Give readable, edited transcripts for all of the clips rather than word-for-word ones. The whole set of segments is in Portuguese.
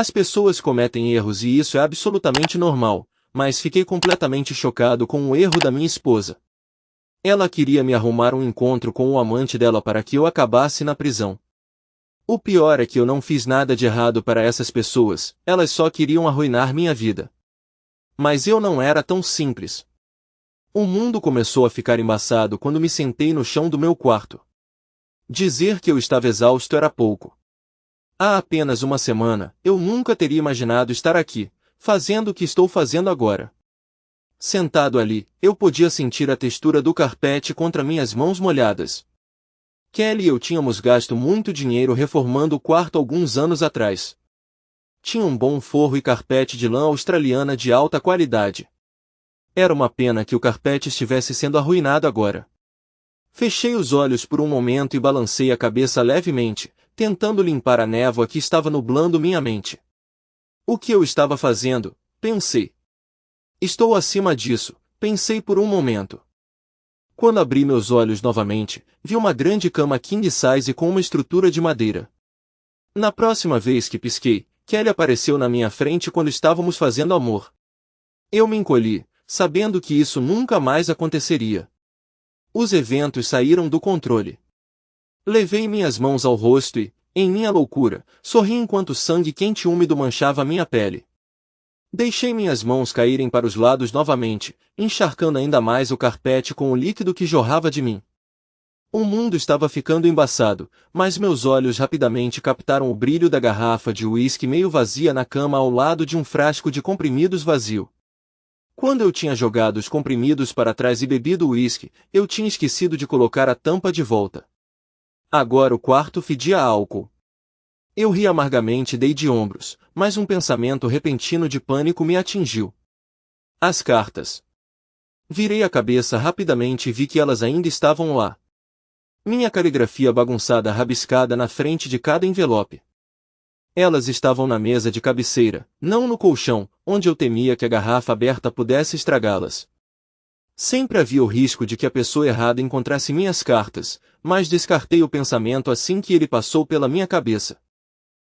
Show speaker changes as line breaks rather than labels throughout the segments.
As pessoas cometem erros e isso é absolutamente normal, mas fiquei completamente chocado com o erro da minha esposa. Ela queria me arrumar um encontro com o amante dela para que eu acabasse na prisão. O pior é que eu não fiz nada de errado para essas pessoas, elas só queriam arruinar minha vida. Mas eu não era tão simples. O mundo começou a ficar embaçado quando me sentei no chão do meu quarto. Dizer que eu estava exausto era pouco. Há apenas uma semana, eu nunca teria imaginado estar aqui, fazendo o que estou fazendo agora. Sentado ali, eu podia sentir a textura do carpete contra minhas mãos molhadas. Kelly e eu tínhamos gasto muito dinheiro reformando o quarto alguns anos atrás. Tinha um bom forro e carpete de lã australiana de alta qualidade. Era uma pena que o carpete estivesse sendo arruinado agora. Fechei os olhos por um momento e balancei a cabeça levemente, tentando limpar a névoa que estava nublando minha mente. O que eu estava fazendo? Pensei. Estou acima disso, pensei por um momento. Quando abri meus olhos novamente, vi uma grande cama king size com uma estrutura de madeira. Na próxima vez que pisquei, Kelly apareceu na minha frente quando estávamos fazendo amor. Eu me encolhi, sabendo que isso nunca mais aconteceria. Os eventos saíram do controle. Levei minhas mãos ao rosto e, em minha loucura, sorri enquanto sangue quente e úmido manchava minha pele. Deixei minhas mãos caírem para os lados novamente, encharcando ainda mais o carpete com o líquido que jorrava de mim. O mundo estava ficando embaçado, mas meus olhos rapidamente captaram o brilho da garrafa de uísque meio vazia na cama ao lado de um frasco de comprimidos vazio. Quando eu tinha jogado os comprimidos para trás e bebido o uísque, eu tinha esquecido de colocar a tampa de volta. Agora o quarto fedia a álcool. Eu ri amargamente e dei de ombros, mas um pensamento repentino de pânico me atingiu. As cartas. Virei a cabeça rapidamente e vi que elas ainda estavam lá. Minha caligrafia bagunçada rabiscada na frente de cada envelope. Elas estavam na mesa de cabeceira, não no colchão, onde eu temia que a garrafa aberta pudesse estragá-las. Sempre havia o risco de que a pessoa errada encontrasse minhas cartas, mas descartei o pensamento assim que ele passou pela minha cabeça.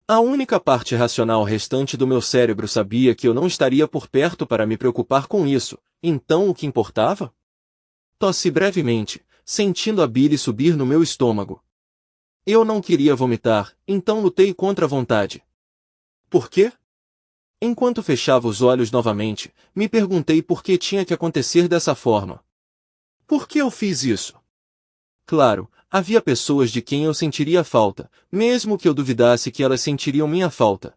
A única parte racional restante do meu cérebro sabia que eu não estaria por perto para me preocupar com isso, então o que importava? Tossi brevemente, sentindo a bile subir no meu estômago. Eu não queria vomitar, então lutei contra a vontade. Por quê? Enquanto fechava os olhos novamente, me perguntei por que tinha que acontecer dessa forma. Por que eu fiz isso? Claro, havia pessoas de quem eu sentiria falta, mesmo que eu duvidasse que elas sentiriam minha falta.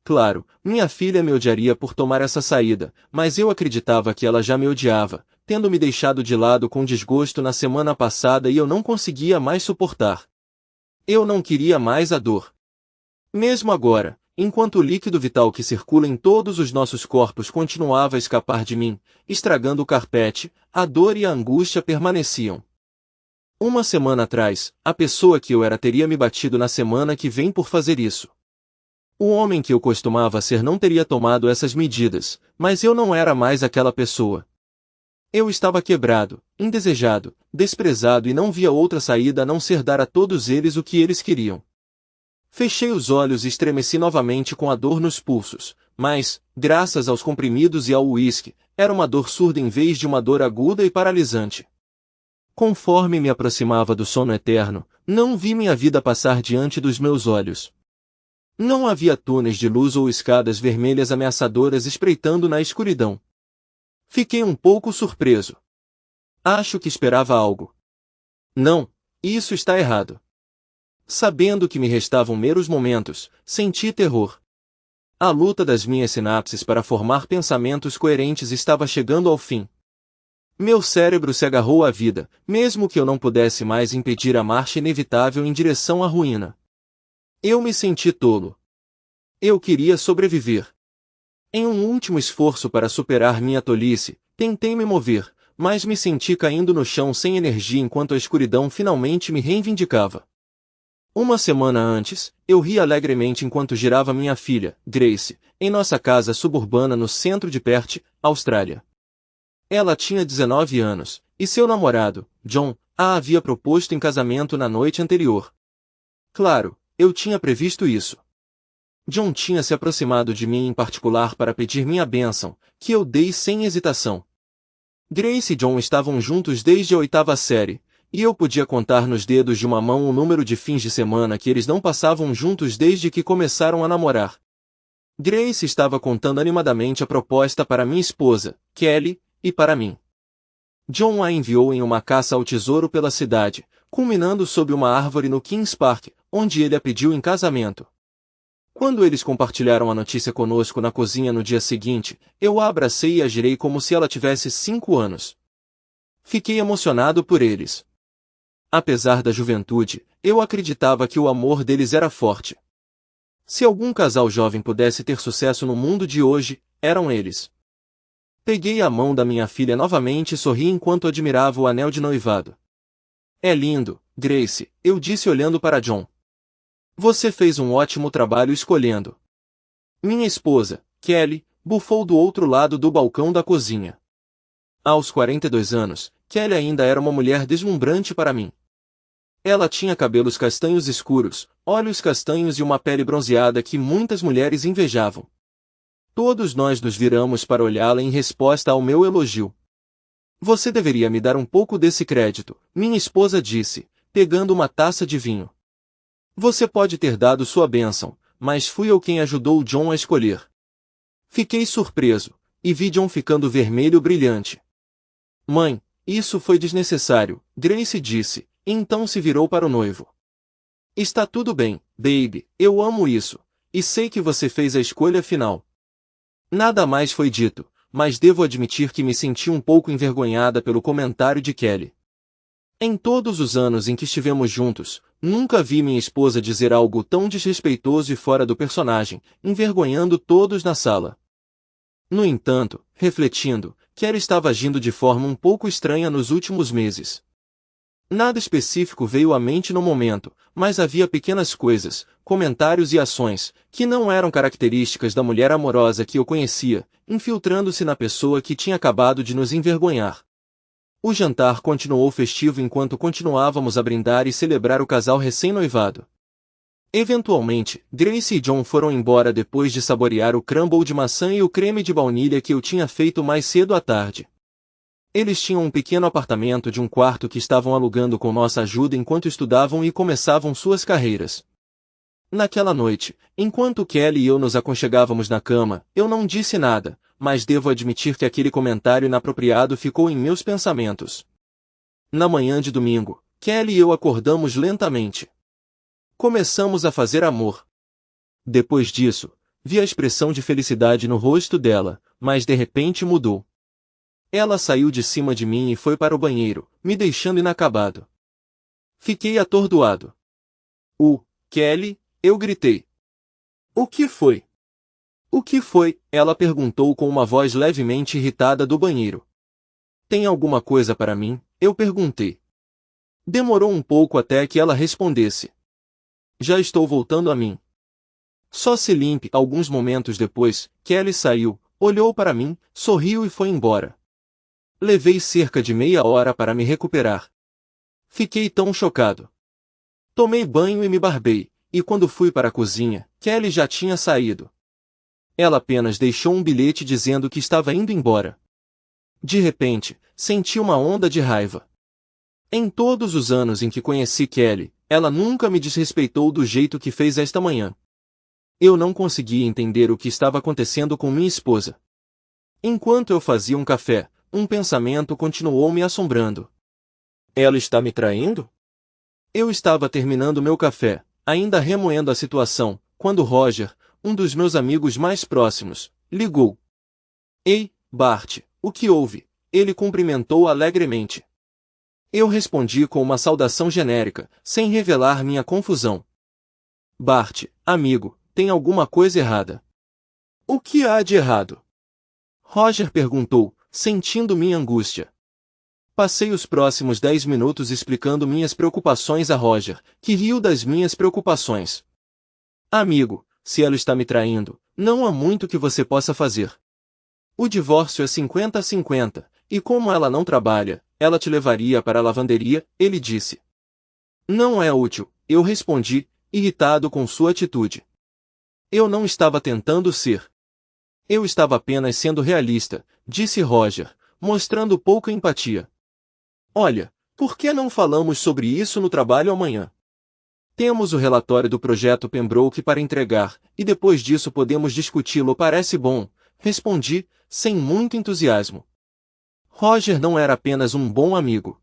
Claro, minha filha me odiaria por tomar essa saída, mas eu acreditava que ela já me odiava, tendo me deixado de lado com desgosto na semana passada e eu não conseguia mais suportar. Eu não queria mais a dor. Mesmo agora, enquanto o líquido vital que circula em todos os nossos corpos continuava a escapar de mim, estragando o carpete, a dor e a angústia permaneciam. Uma semana atrás, a pessoa que eu era teria me batido na semana que vem por fazer isso. O homem que eu costumava ser não teria tomado essas medidas, mas eu não era mais aquela pessoa. Eu estava quebrado, indesejado, desprezado e não via outra saída a não ser dar a todos eles o que eles queriam. Fechei os olhos e estremeci novamente com a dor nos pulsos, mas, graças aos comprimidos e ao uísque, era uma dor surda em vez de uma dor aguda e paralisante. Conforme me aproximava do sono eterno, não vi minha vida passar diante dos meus olhos. Não havia túneis de luz ou escadas vermelhas ameaçadoras espreitando na escuridão. Fiquei um pouco surpreso. Acho que esperava algo. Não, isso está errado. Sabendo que me restavam meros momentos, senti terror. A luta das minhas sinapses para formar pensamentos coerentes estava chegando ao fim. Meu cérebro se agarrou à vida, mesmo que eu não pudesse mais impedir a marcha inevitável em direção à ruína. Eu me senti tolo. Eu queria sobreviver. Em um último esforço para superar minha tolice, tentei me mover, mas me senti caindo no chão sem energia enquanto a escuridão finalmente me reivindicava. Uma semana antes, eu ri alegremente enquanto girava minha filha, Grace, em nossa casa suburbana no centro de Perth, Austrália. Ela tinha 19 anos, e seu namorado, John, a havia proposto em casamento na noite anterior. Claro, eu tinha previsto isso. John tinha se aproximado de mim em particular para pedir minha bênção, que eu dei sem hesitação. Grace e John estavam juntos desde a 8ª série, e eu podia contar nos dedos de uma mão o número de fins de semana que eles não passavam juntos desde que começaram a namorar. Grace estava contando animadamente a proposta para minha esposa, Kelly, e para mim. John a enviou em uma caça ao tesouro pela cidade, culminando sob uma árvore no Kings Park, onde ele a pediu em casamento. Quando eles compartilharam a notícia conosco na cozinha no dia seguinte, eu a abracei e a girei como se ela tivesse 5 anos. Fiquei emocionado por eles. Apesar da juventude, eu acreditava que o amor deles era forte. Se algum casal jovem pudesse ter sucesso no mundo de hoje, eram eles. Peguei a mão da minha filha novamente e sorri enquanto admirava o anel de noivado. É lindo, Grace, eu disse olhando para John. Você fez um ótimo trabalho escolhendo. Minha esposa, Kelly, bufou do outro lado do balcão da cozinha. Aos 42 anos, Kelly ainda era uma mulher deslumbrante para mim. Ela tinha cabelos castanhos escuros, olhos castanhos e uma pele bronzeada que muitas mulheres invejavam. Todos nós nos viramos para olhá-la em resposta ao meu elogio. Você deveria me dar um pouco desse crédito, minha esposa disse, pegando uma taça de vinho. Você pode ter dado sua bênção, mas fui eu quem ajudou John a escolher. Fiquei surpreso, e vi John ficando vermelho brilhante. Mãe, isso foi desnecessário, Grace disse, e então se virou para o noivo. Está tudo bem, baby, eu amo isso, e sei que você fez a escolha final. Nada mais foi dito, mas devo admitir que me senti um pouco envergonhada pelo comentário de Kelly. Em todos os anos em que estivemos juntos, nunca vi minha esposa dizer algo tão desrespeitoso e fora do personagem, envergonhando todos na sala. No entanto, refletindo, Kelly estava agindo de forma um pouco estranha nos últimos meses. Nada específico veio à mente no momento, mas havia pequenas coisas, comentários e ações, que não eram características da mulher amorosa que eu conhecia, infiltrando-se na pessoa que tinha acabado de nos envergonhar. O jantar continuou festivo enquanto continuávamos a brindar e celebrar o casal recém-noivado. Eventualmente, Grace e John foram embora depois de saborear o crumble de maçã e o creme de baunilha que eu tinha feito mais cedo à tarde. Eles tinham um pequeno apartamento de um quarto que estavam alugando com nossa ajuda enquanto estudavam e começavam suas carreiras. Naquela noite, enquanto Kelly e eu nos aconchegávamos na cama, eu não disse nada, mas devo admitir que aquele comentário inapropriado ficou em meus pensamentos. Na manhã de domingo, Kelly e eu acordamos lentamente. Começamos a fazer amor. Depois disso, vi a expressão de felicidade no rosto dela, mas de repente mudou. Ela saiu de cima de mim e foi para o banheiro, me deixando inacabado. Fiquei atordoado. Kelly, eu gritei. O que foi? O que foi? Ela perguntou com uma voz levemente irritada do banheiro. Tem alguma coisa para mim? Eu perguntei. Demorou um pouco até que ela respondesse. Já estou voltando a mim. Só se limpe. Alguns momentos depois, Kelly saiu, olhou para mim, sorriu e foi embora. Levei cerca de meia hora para me recuperar. Fiquei tão chocado. Tomei banho e me barbei, e quando fui para a cozinha, Kelly já tinha saído. Ela apenas deixou um bilhete dizendo que estava indo embora. De repente, senti uma onda de raiva. Em todos os anos em que conheci Kelly, ela nunca me desrespeitou do jeito que fez esta manhã. Eu não conseguia entender o que estava acontecendo com minha esposa. Enquanto eu fazia um café, um pensamento continuou me assombrando. Ela está me traindo? Eu estava terminando meu café, ainda remoendo a situação, quando Roger, um dos meus amigos mais próximos, ligou. Ei, Bart, o que houve? Ele cumprimentou alegremente. Eu respondi com uma saudação genérica, sem revelar minha confusão. Bart, amigo, tem alguma coisa errada. O que há de errado? Roger perguntou, sentindo minha angústia. Passei os próximos 10 minutos explicando minhas preocupações a Roger, que riu das minhas preocupações. Amigo, se ela está me traindo, não há muito que você possa fazer. O divórcio é 50-50, e como ela não trabalha, ela te levaria para a lavanderia, ele disse. Não é útil, eu respondi, irritado com sua atitude. Eu não estava tentando ser. Eu estava apenas sendo realista, disse Roger, mostrando pouca empatia. Olha, por que não falamos sobre isso no trabalho amanhã? Temos o relatório do projeto Pembroke para entregar, e depois disso podemos discuti-lo. Parece bom, respondi, sem muito entusiasmo. Roger não era apenas um bom amigo.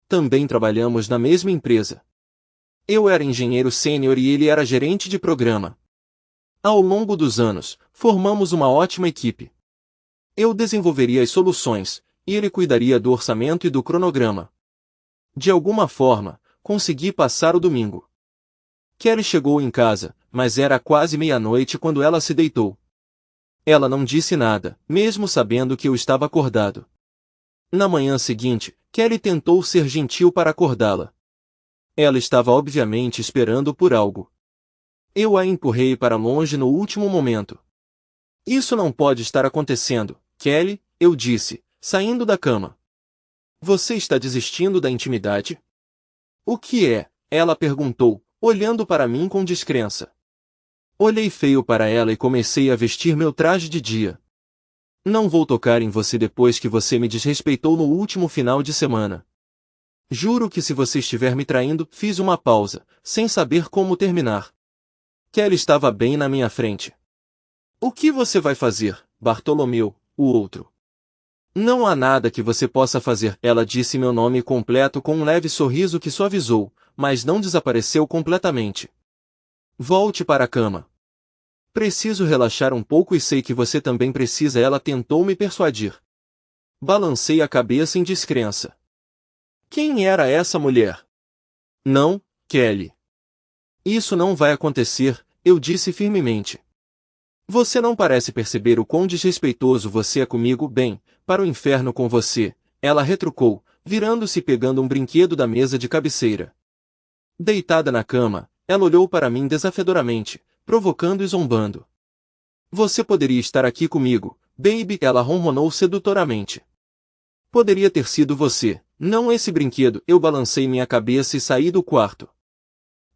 Também trabalhamos na mesma empresa. Eu era engenheiro sênior e ele era gerente de programa. Ao longo dos anos, formamos uma ótima equipe. Eu desenvolveria as soluções, e ele cuidaria do orçamento e do cronograma. De alguma forma, consegui passar o domingo. Kelly chegou em casa, mas era quase meia-noite quando ela se deitou. Ela não disse nada, mesmo sabendo que eu estava acordado. Na manhã seguinte, Kelly tentou ser gentil para acordá-la. Ela estava obviamente esperando por algo. Eu a empurrei para longe no último momento. Isso não pode estar acontecendo, Kelly, eu disse, saindo da cama. Você está desistindo da intimidade? O que é? Ela perguntou, olhando para mim com descrença. Olhei feio para ela e comecei a vestir meu traje de dia. Não vou tocar em você depois que você me desrespeitou no último final de semana. Juro que se você estiver me traindo, fiz uma pausa, sem saber como terminar. Kelly estava bem na minha frente. O que você vai fazer, Bartolomeu, o outro? Não há nada que você possa fazer, ela disse meu nome completo com um leve sorriso que suavizou, mas não desapareceu completamente. Volte para a cama. Preciso relaxar um pouco e sei que você também precisa. Ela tentou me persuadir. Balancei a cabeça em descrença. Quem era essa mulher? Não, Kelly. Isso não vai acontecer, eu disse firmemente. Você não parece perceber o quão desrespeitoso você é comigo. Bem, para o inferno com você, ela retrucou, virando-se e pegando um brinquedo da mesa de cabeceira. Deitada na cama, ela olhou para mim desafiadoramente, provocando e zombando. Você poderia estar aqui comigo, baby, ela ronronou sedutoramente. Poderia ter sido você, não esse brinquedo. Eu balancei minha cabeça e saí do quarto.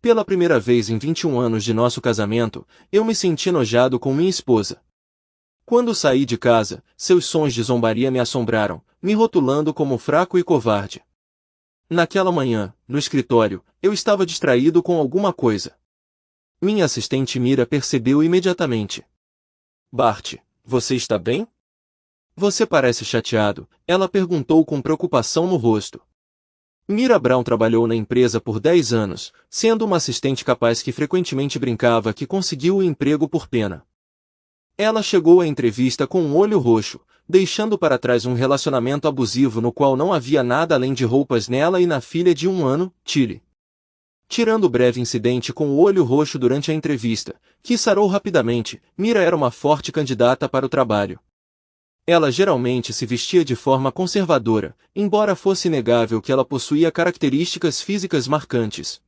Pela primeira vez em 21 anos de nosso casamento, eu me senti enojado com minha esposa. Quando saí de casa, seus sons de zombaria me assombraram, me rotulando como fraco e covarde. Naquela manhã, no escritório, eu estava distraído com alguma coisa. Minha assistente Mira percebeu imediatamente. Bart, você está bem? Você parece chateado, ela perguntou com preocupação no rosto. Mira Brown trabalhou na empresa por 10 anos, sendo uma assistente capaz que frequentemente brincava que conseguiu o emprego por pena. Ela chegou à entrevista com um olho roxo, deixando para trás um relacionamento abusivo no qual não havia nada além de roupas nela e na filha de 1 ano, Tilly. Tirando o breve incidente com o olho roxo durante a entrevista, que sarou rapidamente, Mira era uma forte candidata para o trabalho. Ela geralmente se vestia de forma conservadora, embora fosse inegável que ela possuía características físicas marcantes.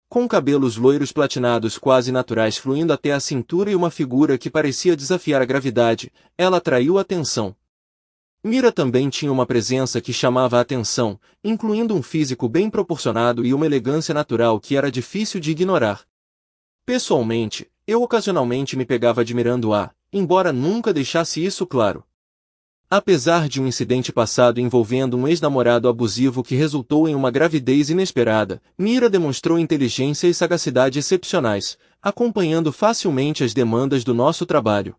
Com cabelos loiros platinados quase naturais fluindo até a cintura e uma figura que parecia desafiar a gravidade, ela atraiu atenção. Mira também tinha uma presença que chamava a atenção, incluindo um físico bem proporcionado e uma elegância natural que era difícil de ignorar. Pessoalmente, eu ocasionalmente me pegava admirando-a, embora nunca deixasse isso claro. Apesar de um incidente passado envolvendo um ex-namorado abusivo que resultou em uma gravidez inesperada, Mira demonstrou inteligência e sagacidade excepcionais, acompanhando facilmente as demandas do nosso trabalho.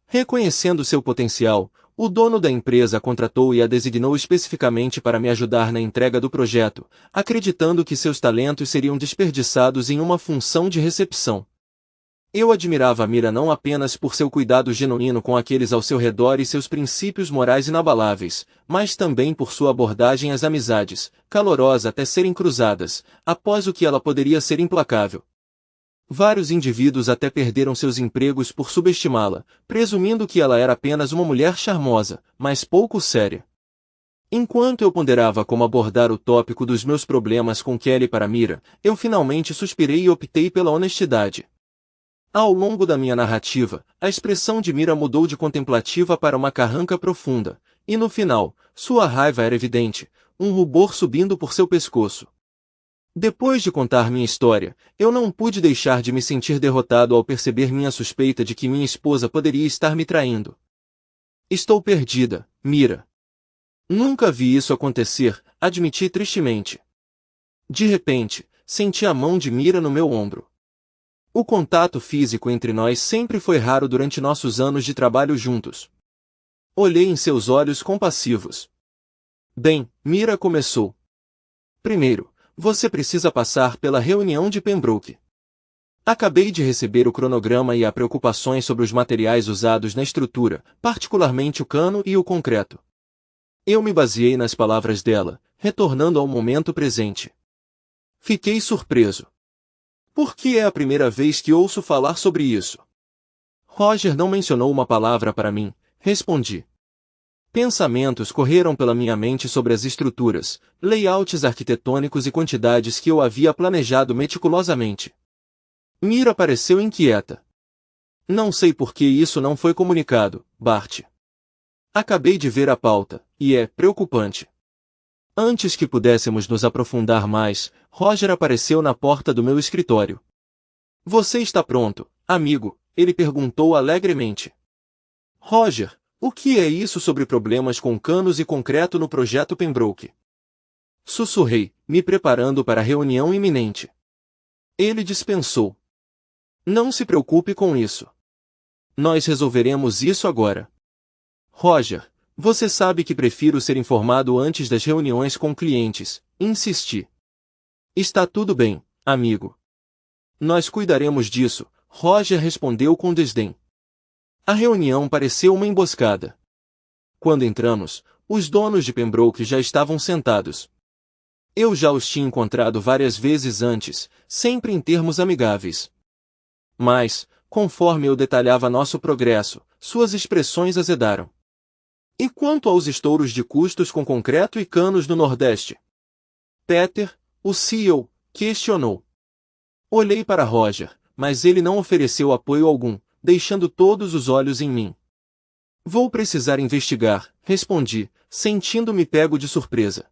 Reconhecendo seu potencial, o dono da empresa a contratou e a designou especificamente para me ajudar na entrega do projeto, acreditando que seus talentos seriam desperdiçados em uma função de recepção. Eu admirava Mira não apenas por seu cuidado genuíno com aqueles ao seu redor e seus princípios morais inabaláveis, mas também por sua abordagem às amizades, calorosa até serem cruzadas, após o que ela poderia ser implacável. Vários indivíduos até perderam seus empregos por subestimá-la, presumindo que ela era apenas uma mulher charmosa, mas pouco séria. Enquanto eu ponderava como abordar o tópico dos meus problemas com Kelly para Mira, eu finalmente suspirei e optei pela honestidade. Ao longo da minha narrativa, a expressão de Mira mudou de contemplativa para uma carranca profunda, e no final, sua raiva era evidente, um rubor subindo por seu pescoço. Depois de contar minha história, eu não pude deixar de me sentir derrotado ao perceber minha suspeita de que minha esposa poderia estar me traindo. Estou perdida, Mira. Nunca vi isso acontecer, admiti tristemente. De repente, senti a mão de Mira no meu ombro. O contato físico entre nós sempre foi raro durante nossos anos de trabalho juntos. Olhei em seus olhos compassivos. Bem, Mira começou. Primeiro, você precisa passar pela reunião de Pembroke. Acabei de receber o cronograma e há preocupações sobre os materiais usados na estrutura, particularmente o cano e o concreto. Eu me baseei nas palavras dela, retornando ao momento presente. Fiquei surpreso. Por que é a primeira vez que ouço falar sobre isso? Roger não mencionou uma palavra para mim, respondi. Pensamentos correram pela minha mente sobre as estruturas, layouts arquitetônicos e quantidades que eu havia planejado meticulosamente. Mira pareceu inquieta. Não sei por que isso não foi comunicado, Bart. Acabei de ver a pauta, e é preocupante. Antes que pudéssemos nos aprofundar mais, Roger apareceu na porta do meu escritório. Você está pronto, amigo? Ele perguntou alegremente. Roger, o que é isso sobre problemas com canos e concreto no projeto Pembroke? Sussurrei, me preparando para a reunião iminente. Ele dispensou. Não se preocupe com isso. Nós resolveremos isso agora. Roger, você sabe que prefiro ser informado antes das reuniões com clientes, insisti. Está tudo bem, amigo. Nós cuidaremos disso, Roger respondeu com desdém. A reunião pareceu uma emboscada. Quando entramos, os donos de Pembroke já estavam sentados. Eu já os tinha encontrado várias vezes antes, sempre em termos amigáveis. Mas, conforme eu detalhava nosso progresso, suas expressões azedaram. E quanto aos estouros de custos com concreto e canos no Nordeste? Peter, o CEO, questionou. Olhei para Roger, mas ele não ofereceu apoio algum, deixando todos os olhos em mim. Vou precisar investigar, respondi, sentindo-me pego de surpresa.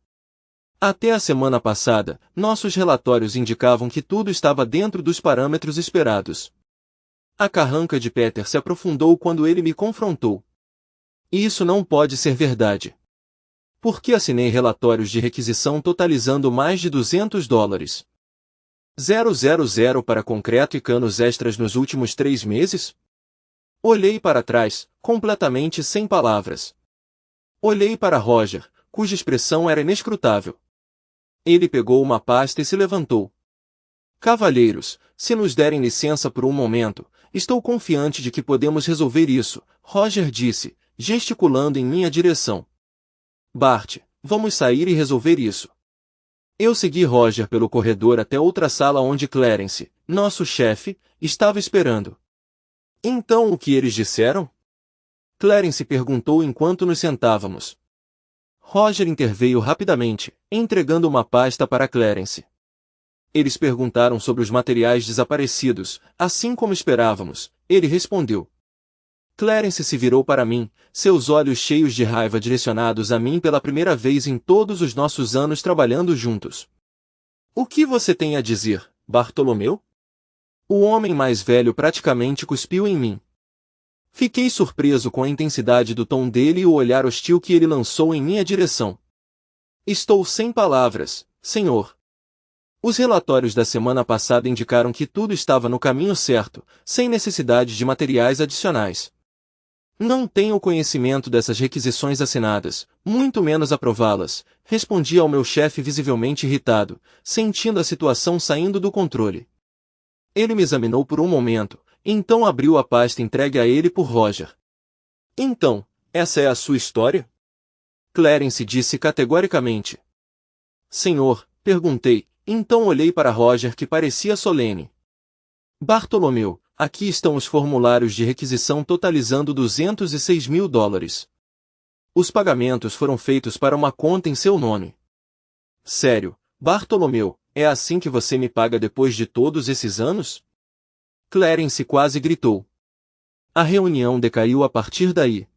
Até a semana passada, nossos relatórios indicavam que tudo estava dentro dos parâmetros esperados. A carranca de Peter se aprofundou quando ele me confrontou. Isso não pode ser verdade. Por que assinei relatórios de requisição totalizando mais de $200? 000 para concreto e canos extras nos últimos 3 meses? Olhei para trás, completamente sem palavras. Olhei para Roger, cuja expressão era inescrutável. Ele pegou uma pasta e se levantou. Cavalheiros, se nos derem licença por um momento, estou confiante de que podemos resolver isso, Roger disse, gesticulando em minha direção. Bart, vamos sair e resolver isso. Eu segui Roger pelo corredor até outra sala onde Clarence, nosso chefe, estava esperando. Então o que eles disseram? Clarence perguntou enquanto nos sentávamos. Roger interveio rapidamente, entregando uma pasta para Clarence. Eles perguntaram sobre os materiais desaparecidos, assim como esperávamos, ele respondeu. Clarence se virou para mim, seus olhos cheios de raiva direcionados a mim pela primeira vez em todos os nossos anos trabalhando juntos. O que você tem a dizer, Bartolomeu? O homem mais velho praticamente cuspiu em mim. Fiquei surpreso com a intensidade do tom dele e o olhar hostil que ele lançou em minha direção. Estou sem palavras, senhor. Os relatórios da semana passada indicaram que tudo estava no caminho certo, sem necessidade de materiais adicionais. Não tenho conhecimento dessas requisições assinadas, muito menos aprová-las, respondi ao meu chefe visivelmente irritado, sentindo a situação saindo do controle. Ele me examinou por um momento, então abriu a pasta entregue a ele por Roger. Então, essa é a sua história? Clarence disse categoricamente. Senhor, perguntei, então olhei para Roger que parecia solene. Bartolomeu, aqui estão os formulários de requisição totalizando $206 mil. Os pagamentos foram feitos para uma conta em seu nome. Sério, Bartolomeu, é assim que você me paga depois de todos esses anos? Clarence quase gritou. A reunião decaiu a partir daí.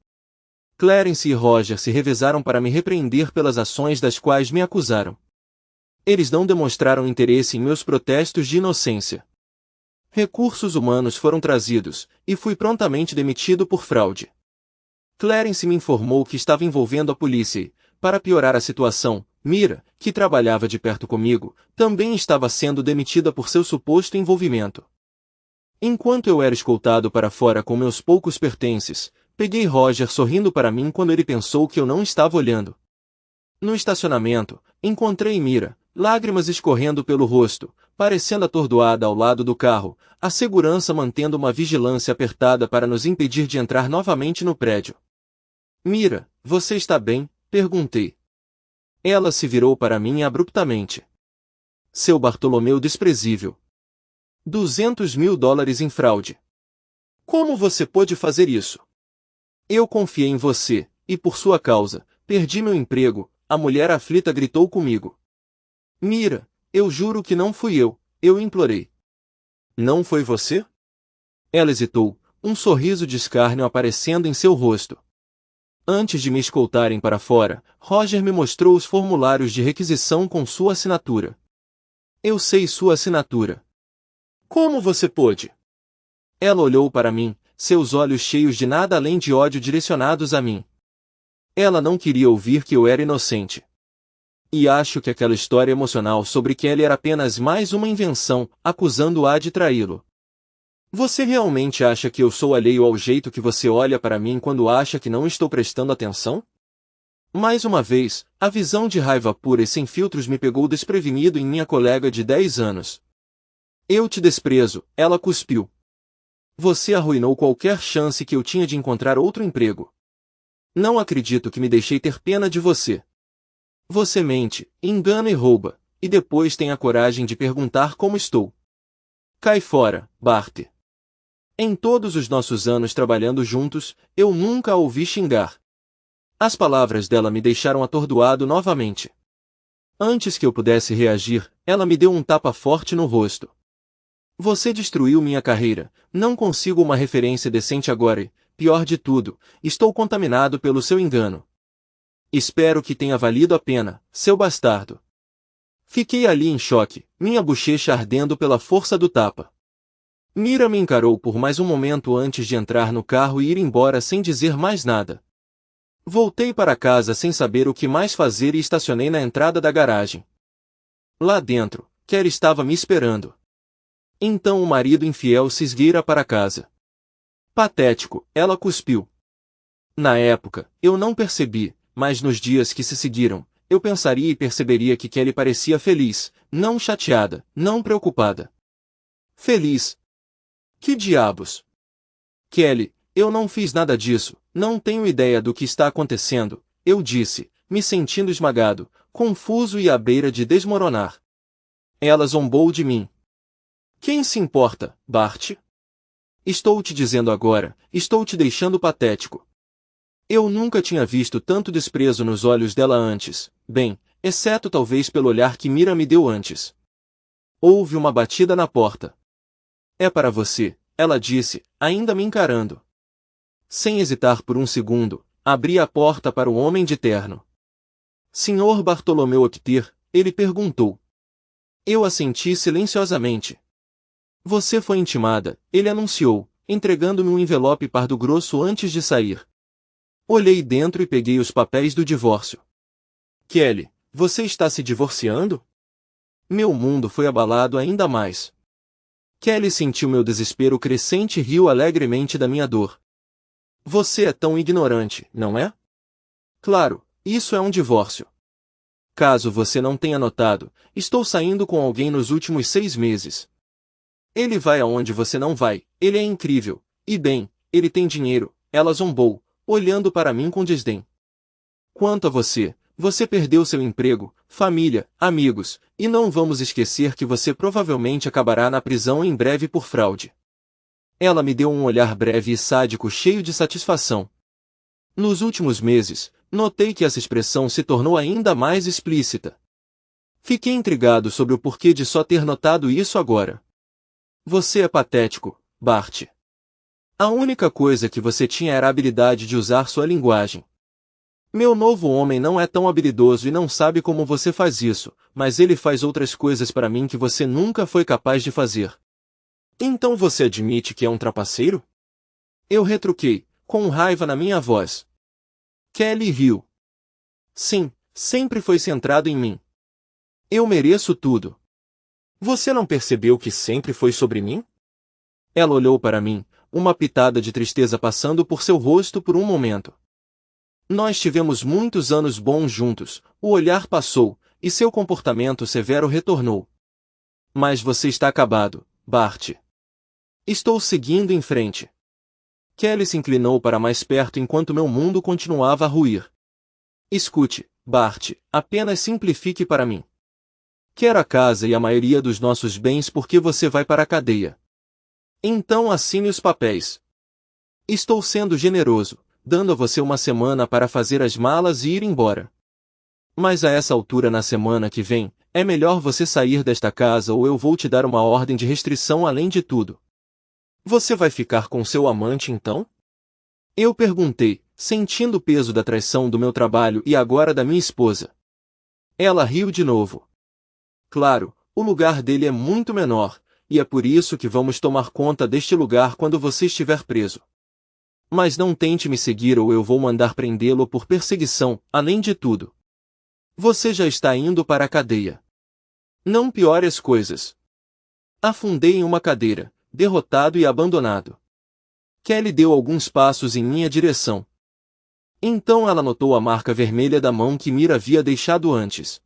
Clarence e Roger se revezaram para me repreender pelas ações das quais me acusaram. Eles não demonstraram interesse em meus protestos de inocência. Recursos humanos foram trazidos, e fui prontamente demitido por fraude. Clarence me informou que estava envolvendo a polícia e, para piorar a situação, Mira, que trabalhava de perto comigo, também estava sendo demitida por seu suposto envolvimento. Enquanto eu era escoltado para fora com meus poucos pertences, peguei Roger sorrindo para mim quando ele pensou que eu não estava olhando. No estacionamento, encontrei Mira, lágrimas escorrendo pelo rosto, parecendo atordoada ao lado do carro, a segurança mantendo uma vigilância apertada para nos impedir de entrar novamente no prédio. Mira, você está bem? Perguntei. Ela se virou para mim abruptamente. Seu Bartolomeu desprezível. $200.000 em fraude. Como você pôde fazer isso? Eu confiei em você, e por sua causa, perdi meu emprego, a mulher aflita gritou comigo. Mira, eu juro que não fui eu implorei. Não foi você? Ela hesitou, um sorriso de escárnio aparecendo em seu rosto. Antes de me escoltarem para fora, Roger me mostrou os formulários de requisição com sua assinatura. Eu sei sua assinatura. Como você pôde? Ela olhou para mim, seus olhos cheios de nada além de ódio direcionados a mim. Ela não queria ouvir que eu era inocente. E acho que aquela história emocional sobre Kelly era apenas mais uma invenção, acusando-a de traí-lo. Você realmente acha que eu sou alheio ao jeito que você olha para mim quando acha que não estou prestando atenção? Mais uma vez, a visão de raiva pura e sem filtros me pegou desprevenido em minha colega de 10 anos. Eu te desprezo, ela cuspiu. Você arruinou qualquer chance que eu tinha de encontrar outro emprego. Não acredito que me deixei ter pena de você. Você mente, engana e rouba, e depois tem a coragem de perguntar como estou. Cai fora, Bart. Em todos os nossos anos trabalhando juntos, eu nunca a ouvi xingar. As palavras dela me deixaram atordoado novamente. Antes que eu pudesse reagir, ela me deu um tapa forte no rosto. Você destruiu minha carreira, não consigo uma referência decente agora e, pior de tudo, estou contaminado pelo seu engano. Espero que tenha valido a pena, seu bastardo. Fiquei ali em choque, minha bochecha ardendo pela força do tapa. Mira me encarou por mais um momento antes de entrar no carro e ir embora sem dizer mais nada. Voltei para casa sem saber o que mais fazer e estacionei na entrada da garagem. Lá dentro, Kelly estava me esperando. Então o marido infiel se esgueira para casa. Patético, ela cuspiu. Na época, eu não percebi, mas nos dias que se seguiram, eu pensaria e perceberia que Kelly parecia feliz, não chateada, não preocupada. Feliz? Que diabos? Kelly, eu não fiz nada disso, não tenho ideia do que está acontecendo, eu disse, me sentindo esmagado, confuso e à beira de desmoronar. Ela zombou de mim. Quem se importa, Bart? Estou te dizendo agora, estou te deixando patético. Eu nunca tinha visto tanto desprezo nos olhos dela antes, bem, exceto talvez pelo olhar que Mira me deu antes. Houve uma batida na porta. É para você, ela disse, ainda me encarando. Sem hesitar por um segundo, abri a porta para o homem de terno. Senhor Bartolomeu Optir, ele perguntou. Eu assenti silenciosamente. Você foi intimada, ele anunciou, entregando-me um envelope pardo grosso antes de sair. Olhei dentro e peguei os papéis do divórcio. Kelly, você está se divorciando? Meu mundo foi abalado ainda mais. Kelly sentiu meu desespero crescente e riu alegremente da minha dor. Você é tão ignorante, não é? Claro, isso é um divórcio. Caso você não tenha notado, estou saindo com alguém nos últimos 6 meses. Ele vai aonde você não vai, ele é incrível, e bem, ele tem dinheiro, ela zombou, olhando para mim com desdém. Quanto a você, você perdeu seu emprego, família, amigos, e não vamos esquecer que você provavelmente acabará na prisão em breve por fraude. Ela me deu um olhar breve e sádico cheio de satisfação. Nos últimos meses, notei que essa expressão se tornou ainda mais explícita. Fiquei intrigado sobre o porquê de só ter notado isso agora. Você é patético, Bart. A única coisa que você tinha era a habilidade de usar sua linguagem. Meu novo homem não é tão habilidoso e não sabe como você faz isso, mas ele faz outras coisas para mim que você nunca foi capaz de fazer. Então você admite que é um trapaceiro? Eu retruquei, com raiva na minha voz. Kelly riu. Sim, sempre foi centrado em mim. Eu mereço tudo. Você não percebeu que sempre foi sobre mim? Ela olhou para mim, uma pitada de tristeza passando por seu rosto por um momento. Nós tivemos muitos anos bons juntos, o olhar passou, e seu comportamento severo retornou. Mas você está acabado, Bart. Estou seguindo em frente. Kelly se inclinou para mais perto enquanto meu mundo continuava a ruir. Escute, Bart, apenas simplifique para mim. Quero a casa e a maioria dos nossos bens porque você vai para a cadeia. Então assine os papéis. Estou sendo generoso, dando a você uma semana para fazer as malas e ir embora. Mas a essa altura na semana que vem, é melhor você sair desta casa ou eu vou te dar uma ordem de restrição além de tudo. Você vai ficar com seu amante então? Eu perguntei, sentindo o peso da traição do meu trabalho e agora da minha esposa. Ela riu de novo. Claro, o lugar dele é muito menor, e é por isso que vamos tomar conta deste lugar quando você estiver preso. Mas não tente me seguir ou eu vou mandar prendê-lo por perseguição, além de tudo. Você já está indo para a cadeia. Não piore as coisas. Afundei em uma cadeira, derrotado e abandonado. Kelly deu alguns passos em minha direção. Então ela notou a marca vermelha da mão que Mira havia deixado antes.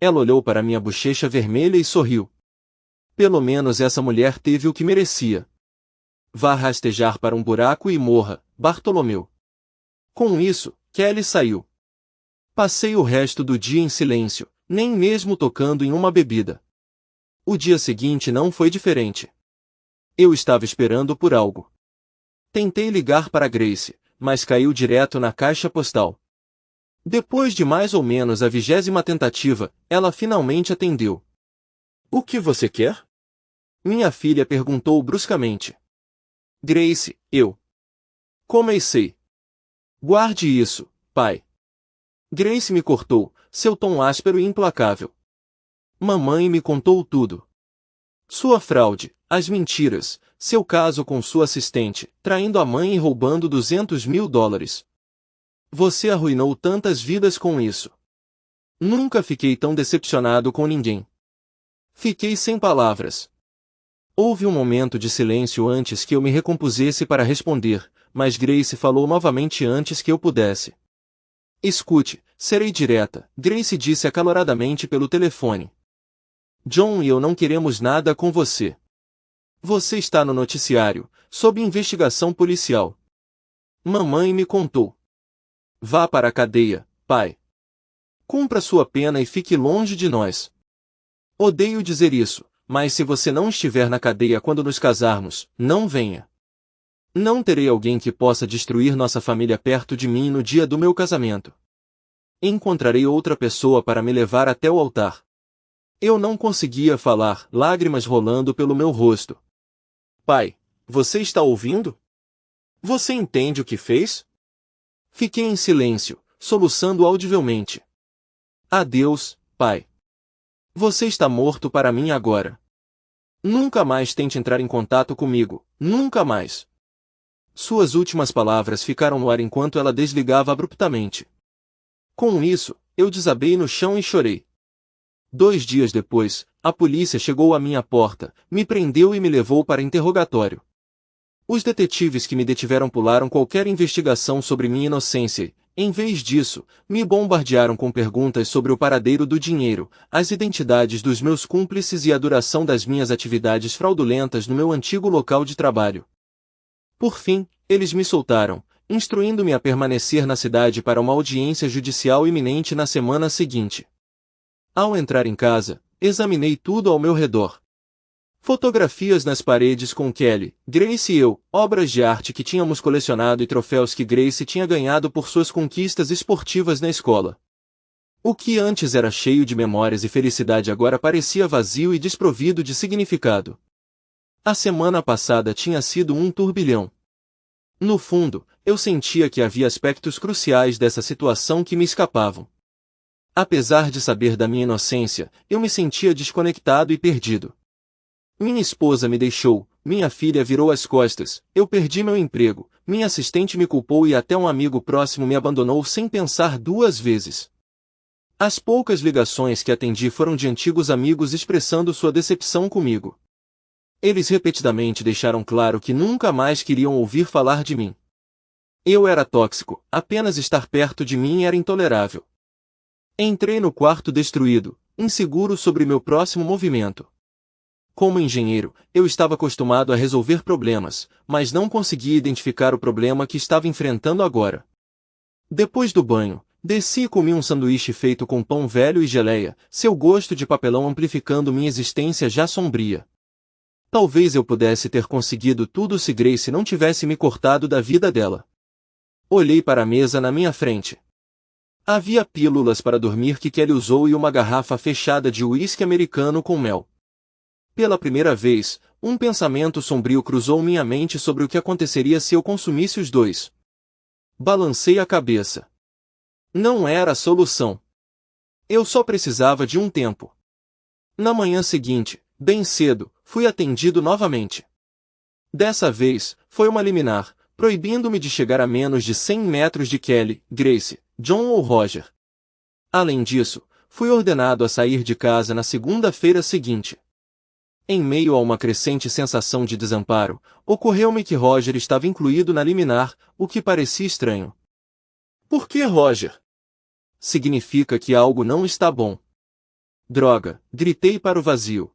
Ela olhou para minha bochecha vermelha e sorriu. Pelo menos essa mulher teve o que merecia. Vá rastejar para um buraco e morra, Bartolomeu. Com isso, Kelly saiu. Passei o resto do dia em silêncio, nem mesmo tocando em uma bebida. O dia seguinte não foi diferente. Eu estava esperando por algo. Tentei ligar para Grace, mas caiu direto na caixa postal. Depois de mais ou menos a 20ª tentativa, ela finalmente atendeu. O que você quer? Minha filha perguntou bruscamente. Grace, eu. Comecei. Guarde isso, pai. Grace me cortou, seu tom áspero e implacável. Mamãe me contou tudo. Sua fraude, as mentiras, seu caso com sua assistente, traindo a mãe e roubando $200.000. Você arruinou tantas vidas com isso. Nunca fiquei tão decepcionado com ninguém. Fiquei sem palavras. Houve um momento de silêncio antes que eu me recompusesse para responder, mas Grace falou novamente antes que eu pudesse. Escute, serei direta, Grace disse acaloradamente pelo telefone. John e eu não queremos nada com você. Você está no noticiário, sob investigação policial. Mamãe me contou. Vá para a cadeia, pai. Cumpra sua pena e fique longe de nós. Odeio dizer isso, mas se você não estiver na cadeia quando nos casarmos, não venha. Não terei alguém que possa destruir nossa família perto de mim no dia do meu casamento. Encontrarei outra pessoa para me levar até o altar. Eu não conseguia falar, lágrimas rolando pelo meu rosto. Pai, você está ouvindo? Você entende o que fez? Fiquei em silêncio, soluçando audivelmente. Adeus, pai. Você está morto para mim agora. Nunca mais tente entrar em contato comigo, nunca mais. Suas últimas palavras ficaram no ar enquanto ela desligava abruptamente. Com isso, eu desabei no chão e chorei. 2 dias depois, a polícia chegou à minha porta, me prendeu e me levou para interrogatório. Os detetives que me detiveram pularam qualquer investigação sobre minha inocência e, em vez disso, me bombardearam com perguntas sobre o paradeiro do dinheiro, as identidades dos meus cúmplices e a duração das minhas atividades fraudulentas no meu antigo local de trabalho. Por fim, eles me soltaram, instruindo-me a permanecer na cidade para uma audiência judicial iminente na semana seguinte. Ao entrar em casa, examinei tudo ao meu redor. Fotografias nas paredes com Kelly, Grace e eu, obras de arte que tínhamos colecionado e troféus que Grace tinha ganhado por suas conquistas esportivas na escola. O que antes era cheio de memórias e felicidade agora parecia vazio e desprovido de significado. A semana passada tinha sido um turbilhão. No fundo, eu sentia que havia aspectos cruciais dessa situação que me escapavam. Apesar de saber da minha inocência, eu me sentia desconectado e perdido. Minha esposa me deixou, minha filha virou as costas, eu perdi meu emprego, minha assistente me culpou e até um amigo próximo me abandonou sem pensar duas vezes. As poucas ligações que atendi foram de antigos amigos expressando sua decepção comigo. Eles repetidamente deixaram claro que nunca mais queriam ouvir falar de mim. Eu era tóxico, apenas estar perto de mim era intolerável. Entrei no quarto destruído, inseguro sobre meu próximo movimento. Como engenheiro, eu estava acostumado a resolver problemas, mas não conseguia identificar o problema que estava enfrentando agora. Depois do banho, desci e comi um sanduíche feito com pão velho e geleia, seu gosto de papelão amplificando minha existência já sombria. Talvez eu pudesse ter conseguido tudo se Grace não tivesse me cortado da vida dela. Olhei para a mesa na minha frente. Havia pílulas para dormir que Kelly usou e uma garrafa fechada de uísque americano com mel. Pela primeira vez, um pensamento sombrio cruzou minha mente sobre o que aconteceria se eu consumisse os dois. Balancei a cabeça. Não era a solução. Eu só precisava de um tempo. Na manhã seguinte, bem cedo, fui atendido novamente. Dessa vez, foi uma liminar, proibindo-me de chegar a menos de 100 metros de Kelly, Grace, John ou Roger. Além disso, fui ordenado a sair de casa na segunda-feira seguinte. Em meio a uma crescente sensação de desamparo, ocorreu-me que Roger estava incluído na liminar, o que parecia estranho. Por que Roger? Significa que algo não está bom. Droga, gritei para o vazio.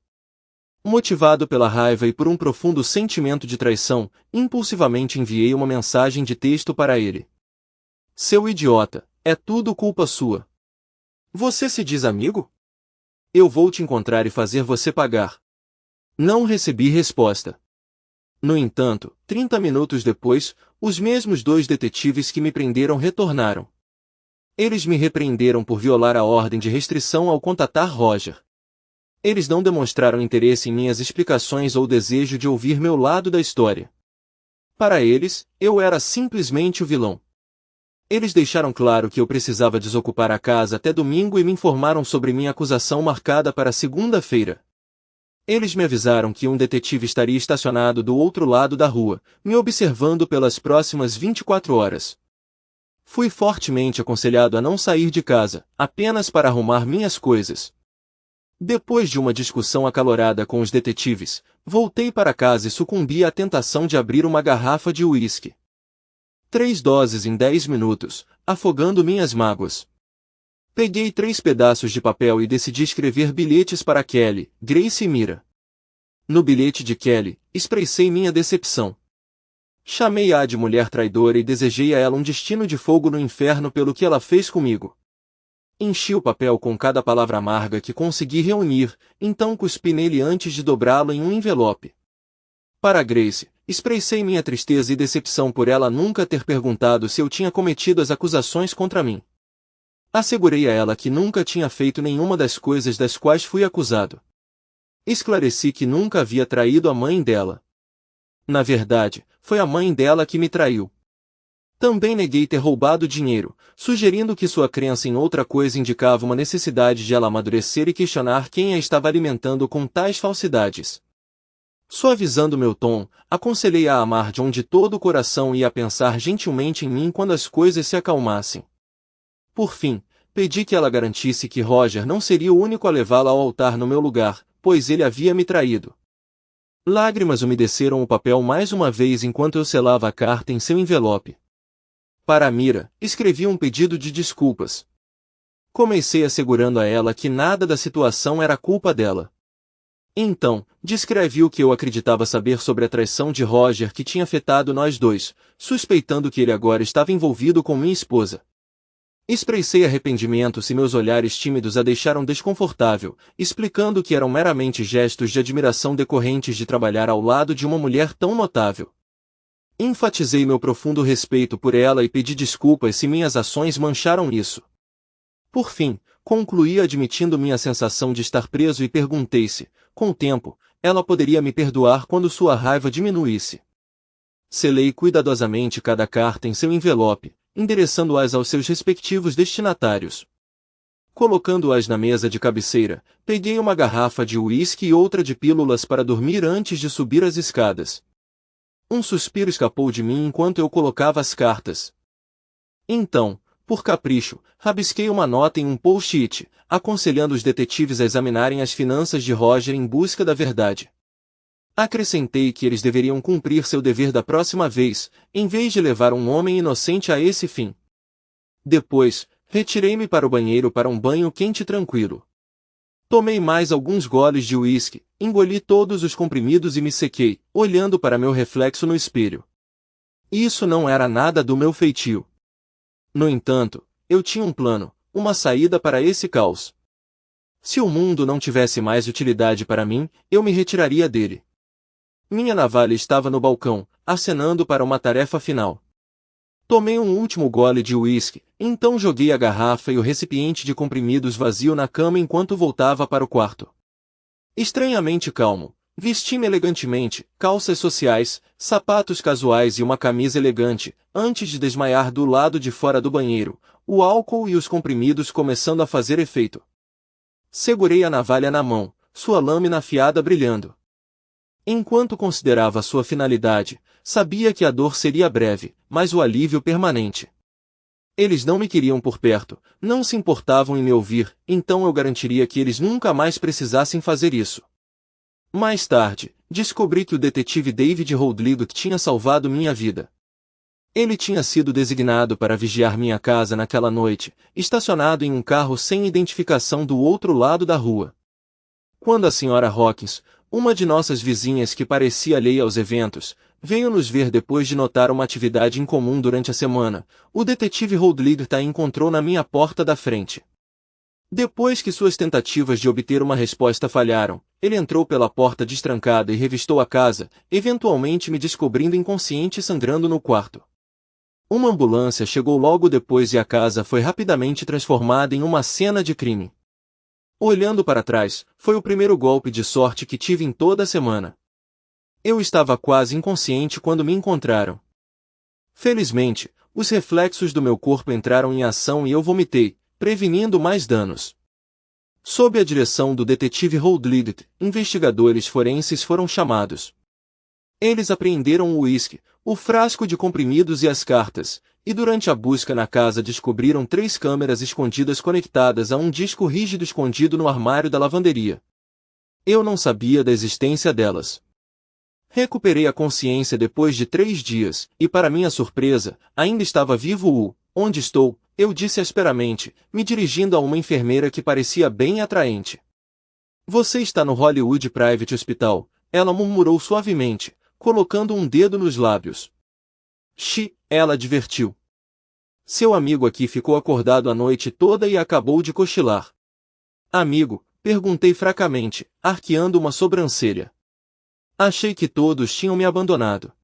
Motivado pela raiva e por um profundo sentimento de traição, impulsivamente enviei uma mensagem de texto para ele. Seu idiota, é tudo culpa sua. Você se diz amigo? Eu vou te encontrar e fazer você pagar. Não recebi resposta. No entanto, 30 minutos depois, os mesmos dois detetives que me prenderam retornaram. Eles me repreenderam por violar a ordem de restrição ao contatar Roger. Eles não demonstraram interesse em minhas explicações ou desejo de ouvir meu lado da história. Para eles, eu era simplesmente o vilão. Eles deixaram claro que eu precisava desocupar a casa até domingo e me informaram sobre minha acusação marcada para segunda-feira. Eles me avisaram que um detetive estaria estacionado do outro lado da rua, me observando pelas próximas 24 horas. Fui fortemente aconselhado a não sair de casa, apenas para arrumar minhas coisas. Depois de uma discussão acalorada com os detetives, voltei para casa e sucumbi à tentação de abrir uma garrafa de uísque. 3 doses em 10 minutos, afogando minhas mágoas. Peguei 3 pedaços de papel e decidi escrever bilhetes para Kelly, Grace e Mira. No bilhete de Kelly, expressei minha decepção. Chamei-a de mulher traidora e desejei a ela um destino de fogo no inferno pelo que ela fez comigo. Enchi o papel com cada palavra amarga que consegui reunir, então cuspi nele antes de dobrá-lo em um envelope. Para Grace, expressei minha tristeza e decepção por ela nunca ter perguntado se eu tinha cometido as acusações contra mim. Assegurei a ela que nunca tinha feito nenhuma das coisas das quais fui acusado. Esclareci que nunca havia traído a mãe dela. Na verdade, foi a mãe dela que me traiu. Também neguei ter roubado dinheiro, sugerindo que sua crença em outra coisa indicava uma necessidade de ela amadurecer e questionar quem a estava alimentando com tais falsidades. Suavizando meu tom, aconselhei-a a amar John de todo o coração e a pensar gentilmente em mim quando as coisas se acalmassem. Por fim, pedi que ela garantisse que Roger não seria o único a levá-la ao altar no meu lugar, pois ele havia me traído. Lágrimas umedeceram o papel mais uma vez enquanto eu selava a carta em seu envelope. Para Mira, escrevi um pedido de desculpas. Comecei assegurando a ela que nada da situação era culpa dela. Então, descrevi o que eu acreditava saber sobre a traição de Roger que tinha afetado nós dois, suspeitando que ele agora estava envolvido com minha esposa. Expressei arrependimento se meus olhares tímidos a deixaram desconfortável, explicando que eram meramente gestos de admiração decorrentes de trabalhar ao lado de uma mulher tão notável. Enfatizei meu profundo respeito por ela e pedi desculpas se minhas ações mancharam isso. Por fim, concluí admitindo minha sensação de estar preso e perguntei se, com o tempo, ela poderia me perdoar quando sua raiva diminuísse. Selei cuidadosamente cada carta em seu envelope, endereçando-as aos seus respectivos destinatários. Colocando-as na mesa de cabeceira, peguei uma garrafa de uísque e outra de pílulas para dormir antes de subir as escadas. Um suspiro escapou de mim enquanto eu colocava as cartas. Então, por capricho, rabisquei uma nota em um post-it, aconselhando os detetives a examinarem as finanças de Roger em busca da verdade. Acrescentei que eles deveriam cumprir seu dever da próxima vez, em vez de levar um homem inocente a esse fim. Depois, retirei-me para o banheiro para um banho quente e tranquilo. Tomei mais alguns goles de uísque, engoli todos os comprimidos e me sequei, olhando para meu reflexo no espelho. Isso não era nada do meu feitio. No entanto, eu tinha um plano, uma saída para esse caos. Se o mundo não tivesse mais utilidade para mim, eu me retiraria dele. Minha navalha estava no balcão, acenando para uma tarefa final. Tomei um último gole de uísque, então joguei a garrafa e o recipiente de comprimidos vazio na cama enquanto voltava para o quarto. Estranhamente calmo, vesti-me elegantemente, calças sociais, sapatos casuais e uma camisa elegante, antes de desmaiar do lado de fora do banheiro, o álcool e os comprimidos começando a fazer efeito. Segurei a navalha na mão, sua lâmina afiada brilhando. Enquanto considerava sua finalidade, sabia que a dor seria breve, mas o alívio permanente. Eles não me queriam por perto, não se importavam em me ouvir, então eu garantiria que eles nunca mais precisassem fazer isso. Mais tarde, descobri que o detetive David Holdligut tinha salvado minha vida. Ele tinha sido designado para vigiar minha casa naquela noite, estacionado em um carro sem identificação do outro lado da rua. Quando a Sra. Hawkins, uma de nossas vizinhas que parecia alheia aos eventos, veio nos ver depois de notar uma atividade incomum durante a semana, o detetive Holdligut a encontrou na minha porta da frente. Depois que suas tentativas de obter uma resposta falharam, ele entrou pela porta destrancada e revistou a casa, eventualmente me descobrindo inconsciente e sangrando no quarto. Uma ambulância chegou logo depois e a casa foi rapidamente transformada em uma cena de crime. Olhando para trás, foi o primeiro golpe de sorte que tive em toda a semana. Eu estava quase inconsciente quando me encontraram. Felizmente, os reflexos do meu corpo entraram em ação e eu vomitei, prevenindo mais danos. Sob a direção do detetive Holdligut, investigadores forenses foram chamados. Eles apreenderam o uísque, o frasco de comprimidos e as cartas, e durante a busca na casa descobriram 3 câmeras escondidas conectadas a um disco rígido escondido no armário da lavanderia. Eu não sabia da existência delas. Recuperei a consciência depois de 3 dias, e para minha surpresa, ainda estava vivo. Onde estou? Eu disse asperamente, me dirigindo a uma enfermeira que parecia bem atraente. Você está no Hollywood Private Hospital, ela murmurou suavemente, colocando um dedo nos lábios. Ela advertiu. Seu amigo aqui ficou acordado a noite toda e acabou de cochilar. Amigo? Perguntei fracamente, arqueando uma sobrancelha. Achei que todos tinham me abandonado.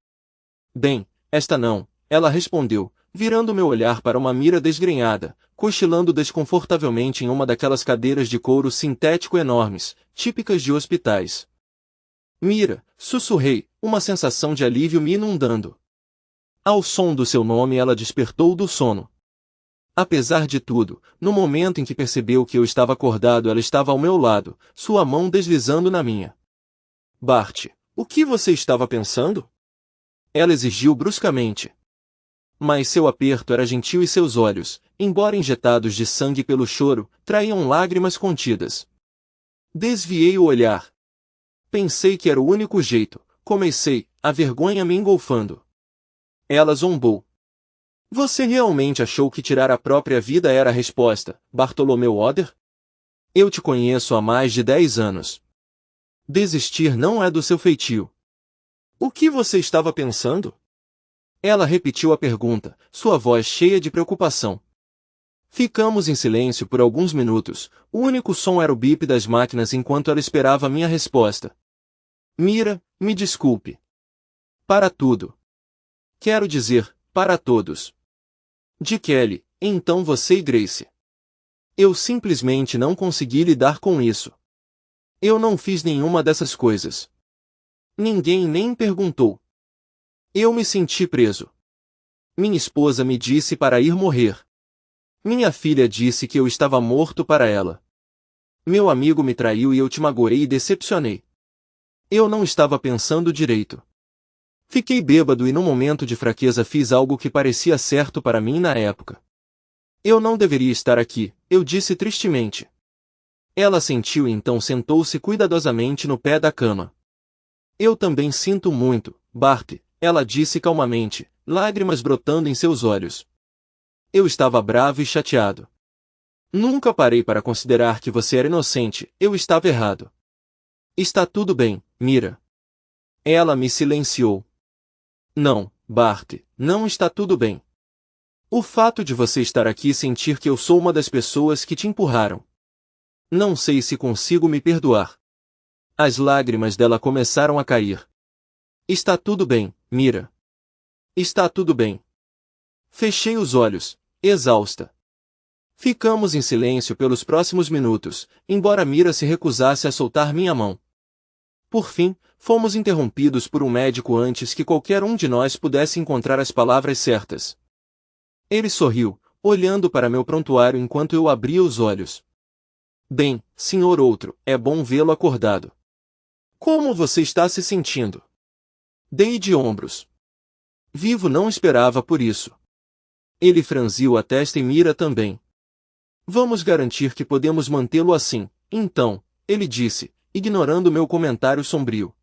Bem, esta não, ela respondeu, virando meu olhar para uma mira desgrenhada, cochilando desconfortavelmente em uma daquelas cadeiras de couro sintético enormes, típicas de hospitais. Mira, sussurrei, uma sensação de alívio me inundando. Ao som do seu nome ela despertou do sono. Apesar de tudo, no momento em que percebeu que eu estava acordado ela estava ao meu lado, sua mão deslizando na minha. Bart, o que você estava pensando? Ela exigiu bruscamente. Mas seu aperto era gentil e seus olhos, embora injetados de sangue pelo choro, traíam lágrimas contidas. Desviei o olhar. Pensei que era o único jeito, comecei, a vergonha me engolfando. Ela zombou. Você realmente achou que tirar a própria vida era a resposta, Bartolomeu Oder? Eu te conheço há mais de 10 anos. Desistir não é do seu feitio. O que você estava pensando? Ela repetiu a pergunta, sua voz cheia de preocupação. Ficamos em silêncio por alguns minutos, o único som era o bip das máquinas enquanto ela esperava minha resposta. Mira, me desculpe. Para tudo. Quero dizer, para todos. De Kelly, então você e Grace. Eu simplesmente não consegui lidar com isso. Eu não fiz nenhuma dessas coisas. Ninguém nem perguntou. Eu me senti preso. Minha esposa me disse para ir morrer. Minha filha disse que eu estava morto para ela. Meu amigo me traiu e eu te magoei e decepcionei. Eu não estava pensando direito. Fiquei bêbado e num momento de fraqueza fiz algo que parecia certo para mim na época. Eu não deveria estar aqui, eu disse tristemente. Ela sentiu e então sentou-se cuidadosamente no pé da cama. Eu também sinto muito, Bart, ela disse calmamente, lágrimas brotando em seus olhos. Eu estava bravo e chateado. Nunca parei para considerar que você era inocente, eu estava errado. Está tudo bem, Mira. Ela me silenciou. Não, Bart, não está tudo bem. O fato de você estar aqui e sentir que eu sou uma das pessoas que te empurraram. Não sei se consigo me perdoar. As lágrimas dela começaram a cair. Está tudo bem, Mira. Está tudo bem. Fechei os olhos, exausta. Ficamos em silêncio pelos próximos minutos, embora Mira se recusasse a soltar minha mão. Por fim, fomos interrompidos por um médico antes que qualquer um de nós pudesse encontrar as palavras certas. Ele sorriu, olhando para meu prontuário enquanto eu abria os olhos. Bem, senhor outro, é bom vê-lo acordado. Como você está se sentindo? Dei de ombros. Vivo não esperava por isso. Ele franziu a testa e Mira também. Vamos garantir que podemos mantê-lo assim, então, ele disse, ignorando meu comentário sombrio.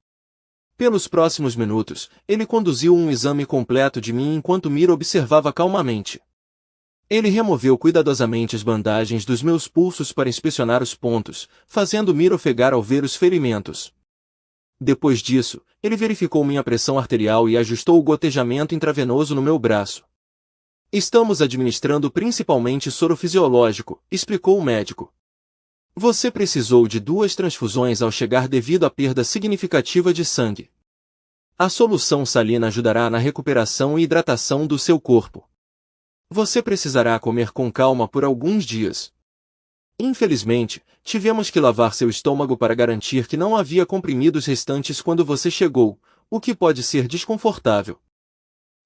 Pelos próximos minutos, ele conduziu um exame completo de mim enquanto Mira observava calmamente. Ele removeu cuidadosamente as bandagens dos meus pulsos para inspecionar os pontos, fazendo Mira ofegar ao ver os ferimentos. Depois disso, ele verificou minha pressão arterial e ajustou o gotejamento intravenoso no meu braço. Estamos administrando principalmente soro fisiológico, explicou o médico. Você precisou de 2 transfusões ao chegar devido à perda significativa de sangue. A solução salina ajudará na recuperação e hidratação do seu corpo. Você precisará comer com calma por alguns dias. Infelizmente, tivemos que lavar seu estômago para garantir que não havia comprimidos restantes quando você chegou, o que pode ser desconfortável.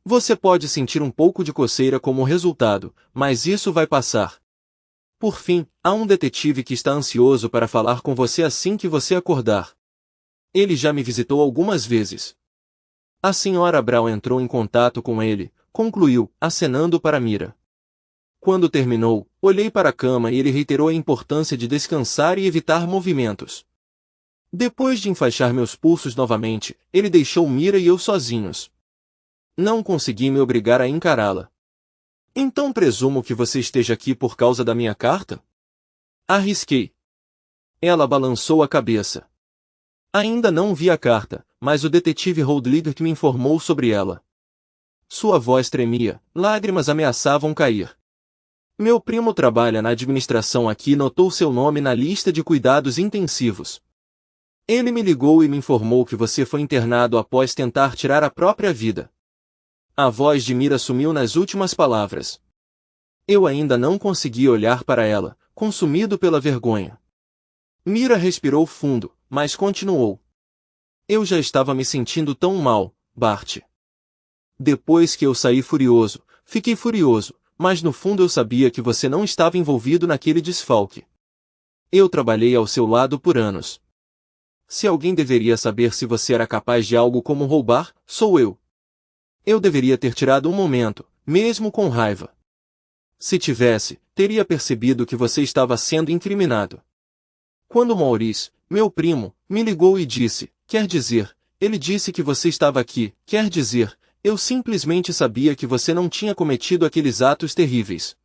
Você pode sentir um pouco de coceira como resultado, mas isso vai passar. Por fim, há um detetive que está ansioso para falar com você assim que você acordar. Ele já me visitou algumas vezes. A senhora Brown entrou em contato com ele, concluiu, acenando para Mira. Quando terminou, olhei para a cama e ele reiterou a importância de descansar e evitar movimentos. Depois de enfaixar meus pulsos novamente, ele deixou Mira e eu sozinhos. Não consegui me obrigar a encará-la. Então presumo que você esteja aqui por causa da minha carta? Arrisquei. Ela balançou a cabeça. Ainda não vi a carta, mas o detetive Holdliger me informou sobre ela. Sua voz tremia, lágrimas ameaçavam cair. Meu primo trabalha na administração aqui e notou seu nome na lista de cuidados intensivos. Ele me ligou e me informou que você foi internado após tentar tirar a própria vida. A voz de Mira sumiu nas últimas palavras. Eu ainda não consegui olhar para ela, consumido pela vergonha. Mira respirou fundo, mas continuou. Eu já estava me sentindo tão mal, Bart. Depois que eu saí furioso, fiquei furioso, mas no fundo eu sabia que você não estava envolvido naquele desfalque. Eu trabalhei ao seu lado por anos. Se alguém deveria saber se você era capaz de algo como roubar, sou eu. Eu deveria ter tirado um momento, mesmo com raiva. Se tivesse, teria percebido que você estava sendo incriminado. Quando Maurice, meu primo, me ligou e disse, quer dizer, ele disse que você estava aqui, quer dizer, eu simplesmente sabia que você não tinha cometido aqueles atos terríveis.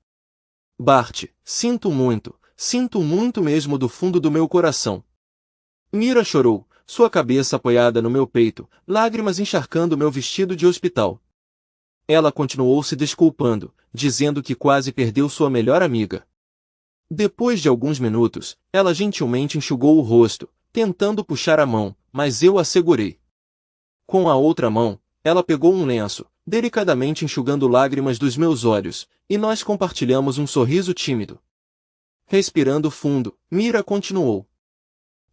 Bart, sinto muito mesmo do fundo do meu coração. Mira chorou, sua cabeça apoiada no meu peito, lágrimas encharcando meu vestido de hospital. Ela continuou se desculpando, dizendo que quase perdeu sua melhor amiga. Depois de alguns minutos, ela gentilmente enxugou o rosto, tentando puxar a mão, mas eu a segurei. Com a outra mão, ela pegou um lenço, delicadamente enxugando lágrimas dos meus olhos, e nós compartilhamos um sorriso tímido. Respirando fundo, Mira continuou.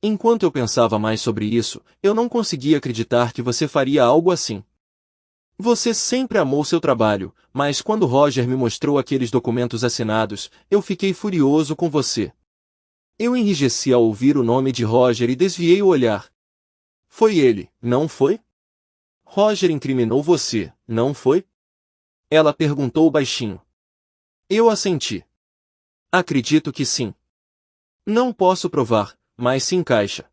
Enquanto eu pensava mais sobre isso, eu não conseguia acreditar que você faria algo assim. Você sempre amou seu trabalho, mas quando Roger me mostrou aqueles documentos assinados, eu fiquei furioso com você. Eu enrijeci ao ouvir o nome de Roger e desviei o olhar. Foi ele, não foi? Roger incriminou você, não foi? Ela perguntou baixinho. Eu assenti. Acredito que sim. Não posso provar, mas se encaixa.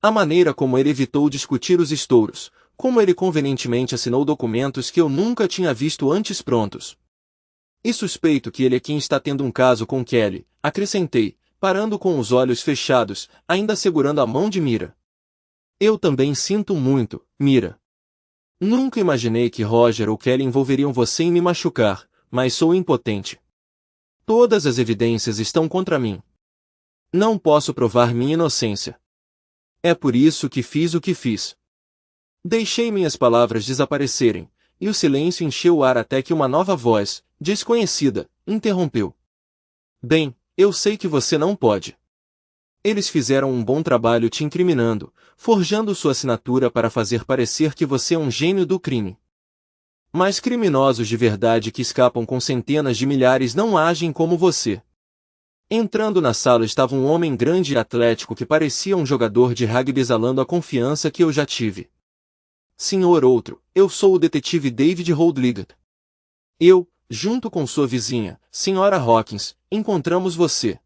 A maneira como ele evitou discutir os estouros, como ele convenientemente assinou documentos que eu nunca tinha visto antes prontos. E suspeito que ele é quem está tendo um caso com Kelly, acrescentei, parando com os olhos fechados, ainda segurando a mão de Mira. Eu também sinto muito, Mira. Nunca imaginei que Roger ou Kelly envolveriam você em me machucar, mas sou impotente. Todas as evidências estão contra mim. Não posso provar minha inocência. É por isso que fiz o que fiz. Deixei minhas palavras desaparecerem, e o silêncio encheu o ar até que uma nova voz, desconhecida, interrompeu. Bem, eu sei que você não pode. Eles fizeram um bom trabalho te incriminando, forjando sua assinatura para fazer parecer que você é um gênio do crime. Mas criminosos de verdade que escapam com centenas de milhares não agem como você. Entrando na sala estava um homem grande e atlético que parecia um jogador de rugby exalando a confiança que eu já tive. Senhor outro, eu sou o detetive David Holdliggett. Eu, junto com sua vizinha, Sra. Hawkins, encontramos você.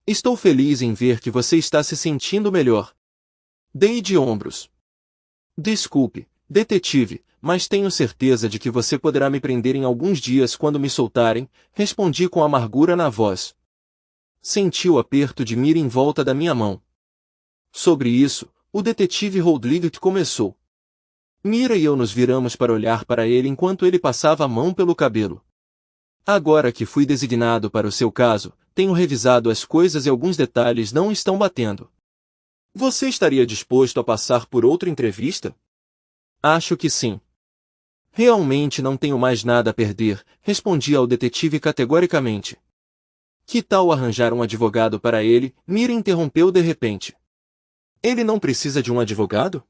Estou feliz em ver que você está se sentindo melhor. Dei de ombros. Desculpe, detetive, mas tenho certeza de que você poderá me prender em alguns dias quando me soltarem, respondi com amargura na voz. Senti o aperto de Mira em volta da minha mão. Sobre isso, o detetive Holdliggett começou. Mira e eu nos viramos para olhar para ele enquanto ele passava a mão pelo cabelo. Agora que fui designado para o seu caso, tenho revisado as coisas e alguns detalhes não estão batendo. Você estaria disposto a passar por outra entrevista? Acho que sim. Realmente não tenho mais nada a perder, respondi ao detetive categoricamente. Que tal arranjar um advogado para ele? Mira interrompeu de repente. Ele não precisa de um advogado?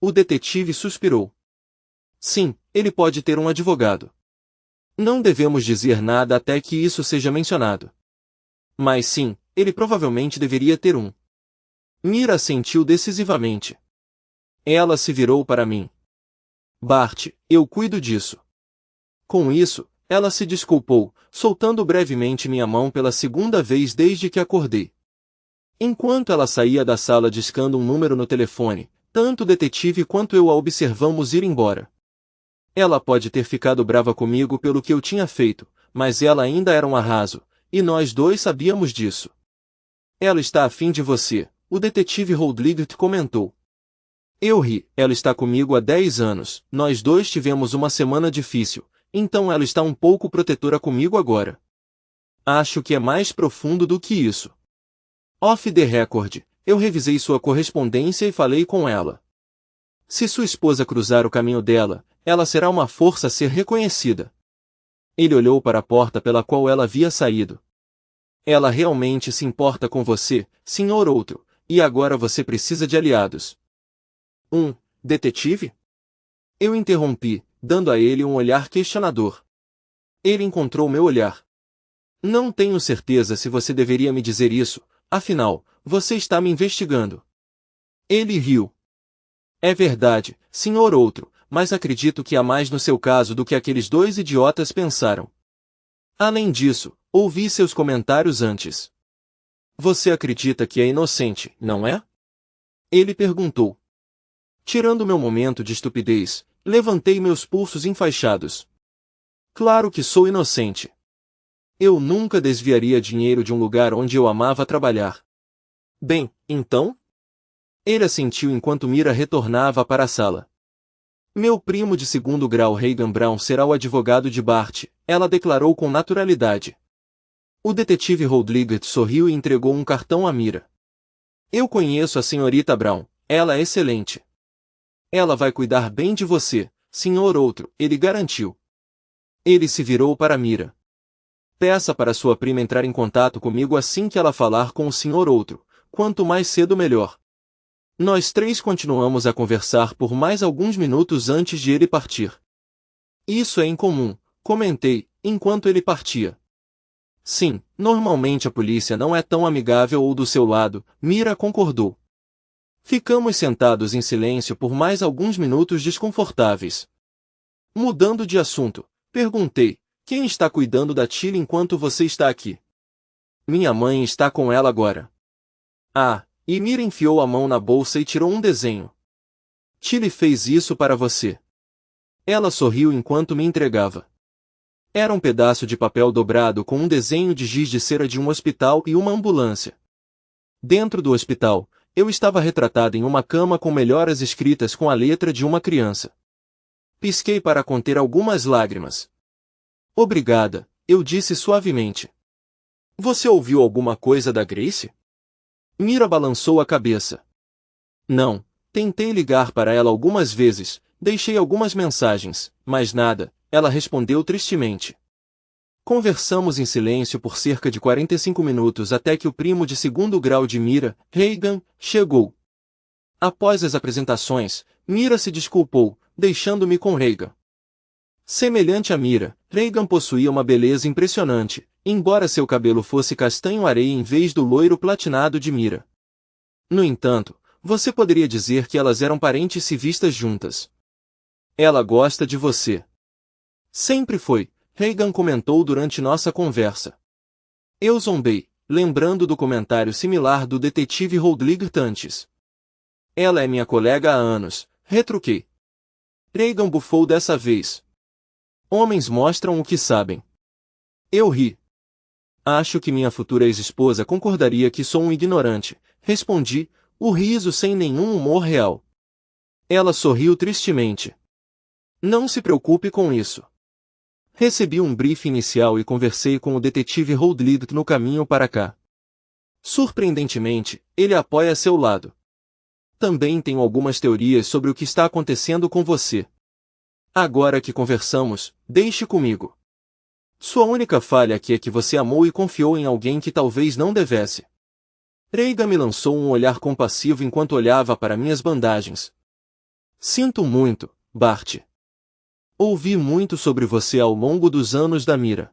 O detetive suspirou. Sim, ele pode ter um advogado. Não devemos dizer nada até que isso seja mencionado. Mas sim, ele provavelmente deveria ter um. Mira assentiu decisivamente. Ela se virou para mim. Bart, eu cuido disso. Com isso, ela se desculpou, soltando brevemente minha mão pela segunda vez desde que acordei. Enquanto ela saía da sala discando um número no telefone, tanto o detetive quanto eu a observamos ir embora. Ela pode ter ficado brava comigo pelo que eu tinha feito, mas ela ainda era um arraso, e nós dois sabíamos disso. Ela está afim de você, o detetive Holdliggett comentou. Eu ri, ela está comigo há 10 anos, nós dois tivemos uma semana difícil, então ela está um pouco protetora comigo agora. Acho que é mais profundo do que isso. Off the record, eu revisei sua correspondência e falei com ela. Se sua esposa cruzar o caminho dela, ela será uma força a ser reconhecida. Ele olhou para a porta pela qual ela havia saído. Ela realmente se importa com você, senhor outro, e agora você precisa de aliados. Detetive? Eu interrompi, dando a ele um olhar questionador. Ele encontrou meu olhar. Não tenho certeza se você deveria me dizer isso, afinal, você está me investigando. Ele riu. É verdade, senhor outro, mas acredito que há mais no seu caso do que aqueles dois idiotas pensaram. Além disso, ouvi seus comentários antes. Você acredita que é inocente, não é? Ele perguntou. Tirando meu momento de estupidez, levantei meus pulsos enfaixados. Claro que sou inocente. Eu nunca desviaria dinheiro de um lugar onde eu amava trabalhar. Bem, então? Ele assentiu enquanto Mira retornava para a sala. Meu primo de segundo grau Reagan Brown será o advogado de Bart, ela declarou com naturalidade. O detetive Holdliggett sorriu e entregou um cartão a Mira. Eu conheço a senhorita Brown, ela é excelente. Ela vai cuidar bem de você, senhor outro, ele garantiu. Ele se virou para Mira. Peça para sua prima entrar em contato comigo assim que ela falar com o senhor outro, quanto mais cedo melhor. Nós três continuamos a conversar por mais alguns minutos antes de ele partir. Isso é incomum, comentei, enquanto ele partia. Sim, normalmente a polícia não é tão amigável ou do seu lado, Mira concordou. Ficamos sentados em silêncio por mais alguns minutos desconfortáveis. Mudando de assunto, perguntei, quem está cuidando da Tilly enquanto você está aqui? Minha mãe está com ela agora. Ah, e Mira enfiou a mão na bolsa e tirou um desenho. Tilly fez isso para você. Ela sorriu enquanto me entregava. Era um pedaço de papel dobrado com um desenho de giz de cera de um hospital e uma ambulância. Dentro do hospital, eu estava retratado em uma cama com melhoras escritas com a letra de uma criança. Pisquei para conter algumas lágrimas. Obrigada, eu disse suavemente. Você ouviu alguma coisa da Grace? Mira balançou a cabeça. Não, tentei ligar para ela algumas vezes, deixei algumas mensagens, mas nada, ela respondeu tristemente. Conversamos em silêncio por cerca de 45 minutos até que o primo de segundo grau de Mira, Reagan, chegou. Após as apresentações, Mira se desculpou, deixando-me com Reagan. Semelhante a Mira, Reagan possuía uma beleza impressionante, embora seu cabelo fosse castanho-areia em vez do loiro platinado de Mira. No entanto, você poderia dizer que elas eram parentes se vistas juntas. Ela gosta de você. Sempre foi, Reagan comentou durante nossa conversa. Eu zombei, lembrando do comentário similar do detetive Rodrigo Tantes. Ela é minha colega há anos, retruquei. Reagan bufou dessa vez. Homens mostram o que sabem. Eu ri. Acho que minha futura ex-esposa concordaria que sou um ignorante, respondi, o riso sem nenhum humor real. Ela sorriu tristemente. Não se preocupe com isso. Recebi um briefing inicial e conversei com o detetive Rodrigo no caminho para cá. Surpreendentemente, ele apoia seu lado. Também tenho algumas teorias sobre o que está acontecendo com você. Agora que conversamos, deixe comigo. Sua única falha aqui é que você amou e confiou em alguém que talvez não devesse. Reagan me lançou um olhar compassivo enquanto olhava para minhas bandagens. Sinto muito, Bart. Ouvi muito sobre você ao longo dos anos da Mira.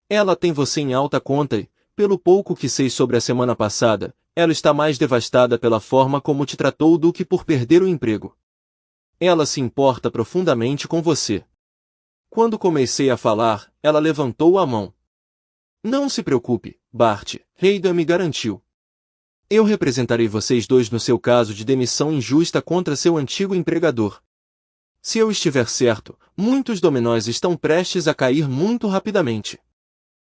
Ela tem você em alta conta e, pelo pouco que sei sobre a semana passada, ela está mais devastada pela forma como te tratou do que por perder o emprego. Ela se importa profundamente com você. Quando comecei a falar, ela levantou a mão. Não se preocupe, Bart, Reagan me garantiu. Eu representarei vocês dois no seu caso de demissão injusta contra seu antigo empregador. Se eu estiver certo, muitos dominós estão prestes a cair muito rapidamente.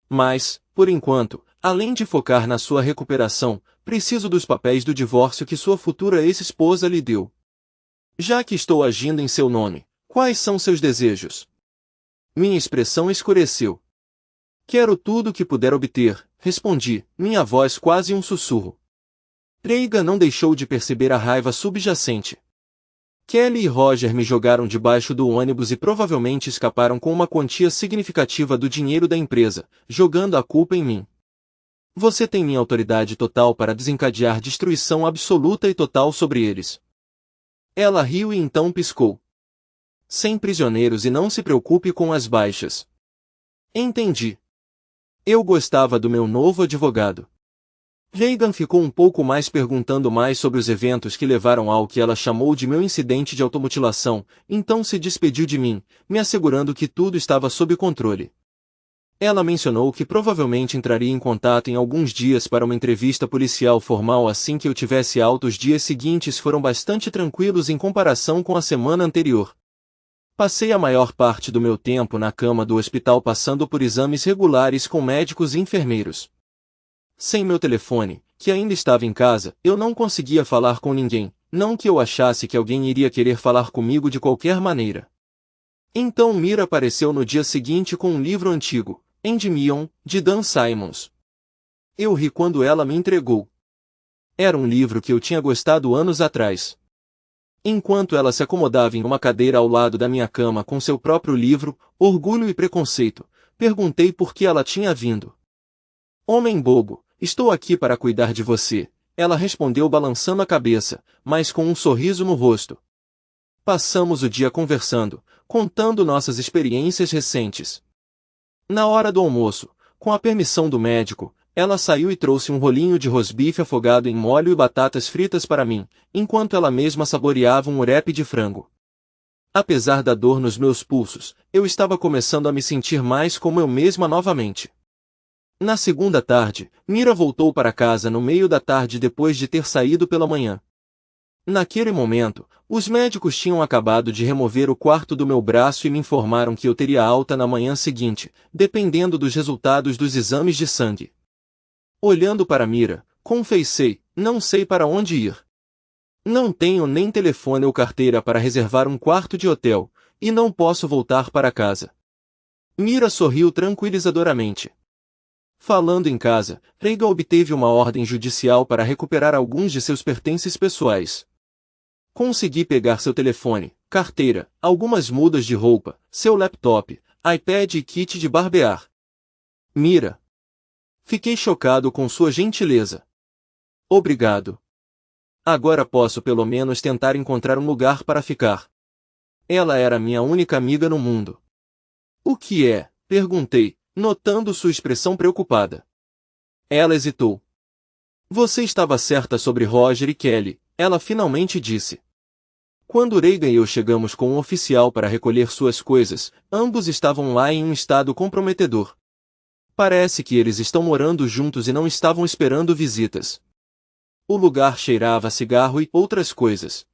Mas, por enquanto, além de focar na sua recuperação, preciso dos papéis do divórcio que sua futura ex-esposa lhe deu. Já que estou agindo em seu nome, quais são seus desejos? Minha expressão escureceu. Quero tudo o que puder obter, respondi, minha voz quase um sussurro. Reagan não deixou de perceber a raiva subjacente. Kelly e Roger me jogaram debaixo do ônibus e provavelmente escaparam com uma quantia significativa do dinheiro da empresa, jogando a culpa em mim. Você tem minha autoridade total para desencadear destruição absoluta e total sobre eles. Ela riu e então piscou. Sem prisioneiros e não se preocupe com as baixas. Entendi. Eu gostava do meu novo advogado. Reagan ficou um pouco mais perguntando mais sobre os eventos que levaram ao que ela chamou de meu incidente de automutilação, então se despediu de mim, me assegurando que tudo estava sob controle. Ela mencionou que provavelmente entraria em contato em alguns dias para uma entrevista policial formal assim que eu tivesse alta. Os dias seguintes foram bastante tranquilos em comparação com a semana anterior. Passei a maior parte do meu tempo na cama do hospital passando por exames regulares com médicos e enfermeiros. Sem meu telefone, que ainda estava em casa, eu não conseguia falar com ninguém, não que eu achasse que alguém iria querer falar comigo de qualquer maneira. Então Mira apareceu no dia seguinte com um livro antigo, Endymion, de Dan Simmons. Eu ri quando ela me entregou. Era um livro que eu tinha gostado anos atrás. Enquanto ela se acomodava em uma cadeira ao lado da minha cama com seu próprio livro, Orgulho e Preconceito, perguntei por que ela tinha vindo. Homem bobo, estou aqui para cuidar de você, ela respondeu balançando a cabeça, mas com um sorriso no rosto. Passamos o dia conversando, contando nossas experiências recentes. Na hora do almoço, com a permissão do médico, ela saiu e trouxe um rolinho de rosbife afogado em molho e batatas fritas para mim, enquanto ela mesma saboreava um wrap de frango. Apesar da dor nos meus pulsos, eu estava começando a me sentir mais como eu mesma novamente. Na segunda tarde, Mira voltou para casa no meio da tarde depois de ter saído pela manhã. Naquele momento, os médicos tinham acabado de remover o quarto do meu braço e me informaram que eu teria alta na manhã seguinte, dependendo dos resultados dos exames de sangue. Olhando para Mira, confessei, não sei para onde ir. Não tenho nem telefone ou carteira para reservar um quarto de hotel, e não posso voltar para casa. Mira sorriu tranquilizadoramente. Falando em casa, Reiga obteve uma ordem judicial para recuperar alguns de seus pertences pessoais. Consegui pegar seu telefone, carteira, algumas mudas de roupa, seu laptop, iPad e kit de barbear. Mira. Fiquei chocado com sua gentileza. Obrigado. Agora posso pelo menos tentar encontrar um lugar para ficar. Ela era minha única amiga no mundo. O que é? Perguntei, notando sua expressão preocupada. Ela hesitou. Você estava certa sobre Roger e Kelly, ela finalmente disse. Quando Reagan e eu chegamos com um oficial para recolher suas coisas, ambos estavam lá em um estado comprometedor. Parece que eles estão morando juntos e não estavam esperando visitas. O lugar cheirava a cigarro e outras coisas.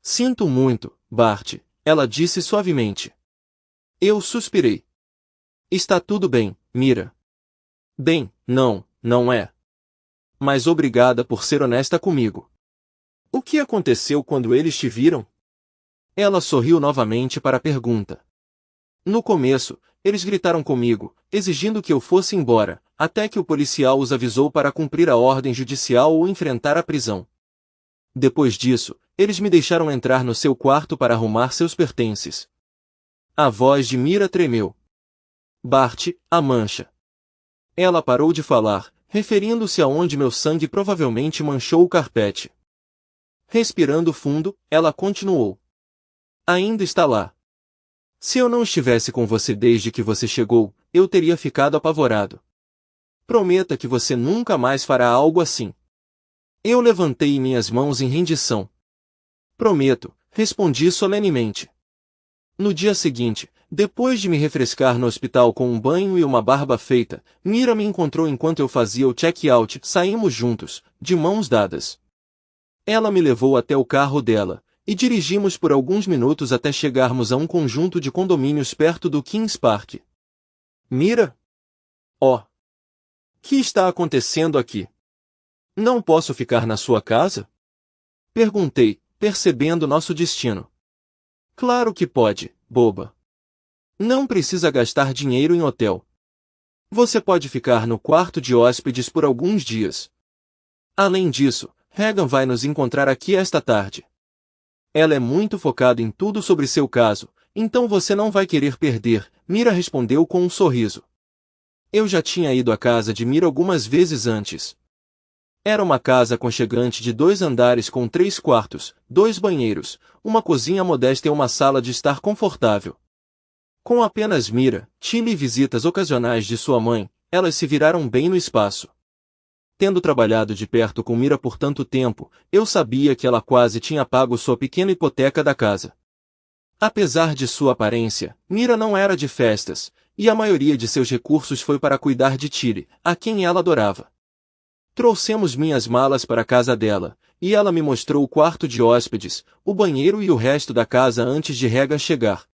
Sinto muito, Bart, ela disse suavemente. Eu suspirei. Está tudo bem, Mira. Bem, não é. Mas obrigada por ser honesta comigo. O que aconteceu quando eles te viram? Ela sorriu novamente para a pergunta. No começo, eles gritaram comigo, exigindo que eu fosse embora, até que o policial os avisou para cumprir a ordem judicial ou enfrentar a prisão. Depois disso, eles me deixaram entrar no seu quarto para arrumar seus pertences. A voz de Mira tremeu. Bart, a mancha. Ela parou de falar, referindo-se a onde meu sangue provavelmente manchou o carpete. Respirando fundo, ela continuou. Ainda está lá. Se eu não estivesse com você desde que você chegou, eu teria ficado apavorado. Prometa que você nunca mais fará algo assim. Eu levantei minhas mãos em rendição. Prometo, respondi solenemente. No dia seguinte, depois de me refrescar no hospital com um banho e uma barba feita, Mira me encontrou enquanto eu fazia o check-out. Saímos juntos, de mãos dadas. Ela me levou até o carro dela, e dirigimos por alguns minutos até chegarmos a um conjunto de condomínios perto do Kings Park. Mira? Oh! Que está acontecendo aqui? Não posso ficar na sua casa? Perguntei, percebendo nosso destino. Claro que pode, boba. Não precisa gastar dinheiro em hotel. Você pode ficar no quarto de hóspedes por alguns dias. Além disso, Reagan vai nos encontrar aqui esta tarde. Ela é muito focada em tudo sobre seu caso, então você não vai querer perder, Mira respondeu com um sorriso. Eu já tinha ido à casa de Mira algumas vezes antes. Era uma casa aconchegante de 2 andares com 3 quartos, 2 banheiros, uma cozinha modesta e uma sala de estar confortável. Com apenas Mira, Tilly e visitas ocasionais de sua mãe, elas se viraram bem no espaço. Tendo trabalhado de perto com Mira por tanto tempo, eu sabia que ela quase tinha pago sua pequena hipoteca da casa. Apesar de sua aparência, Mira não era de festas, e a maioria de seus recursos foi para cuidar de Tilly, a quem ela adorava. Trouxemos minhas malas para a casa dela, e ela me mostrou o quarto de hóspedes, o banheiro e o resto da casa antes de Reagan chegar.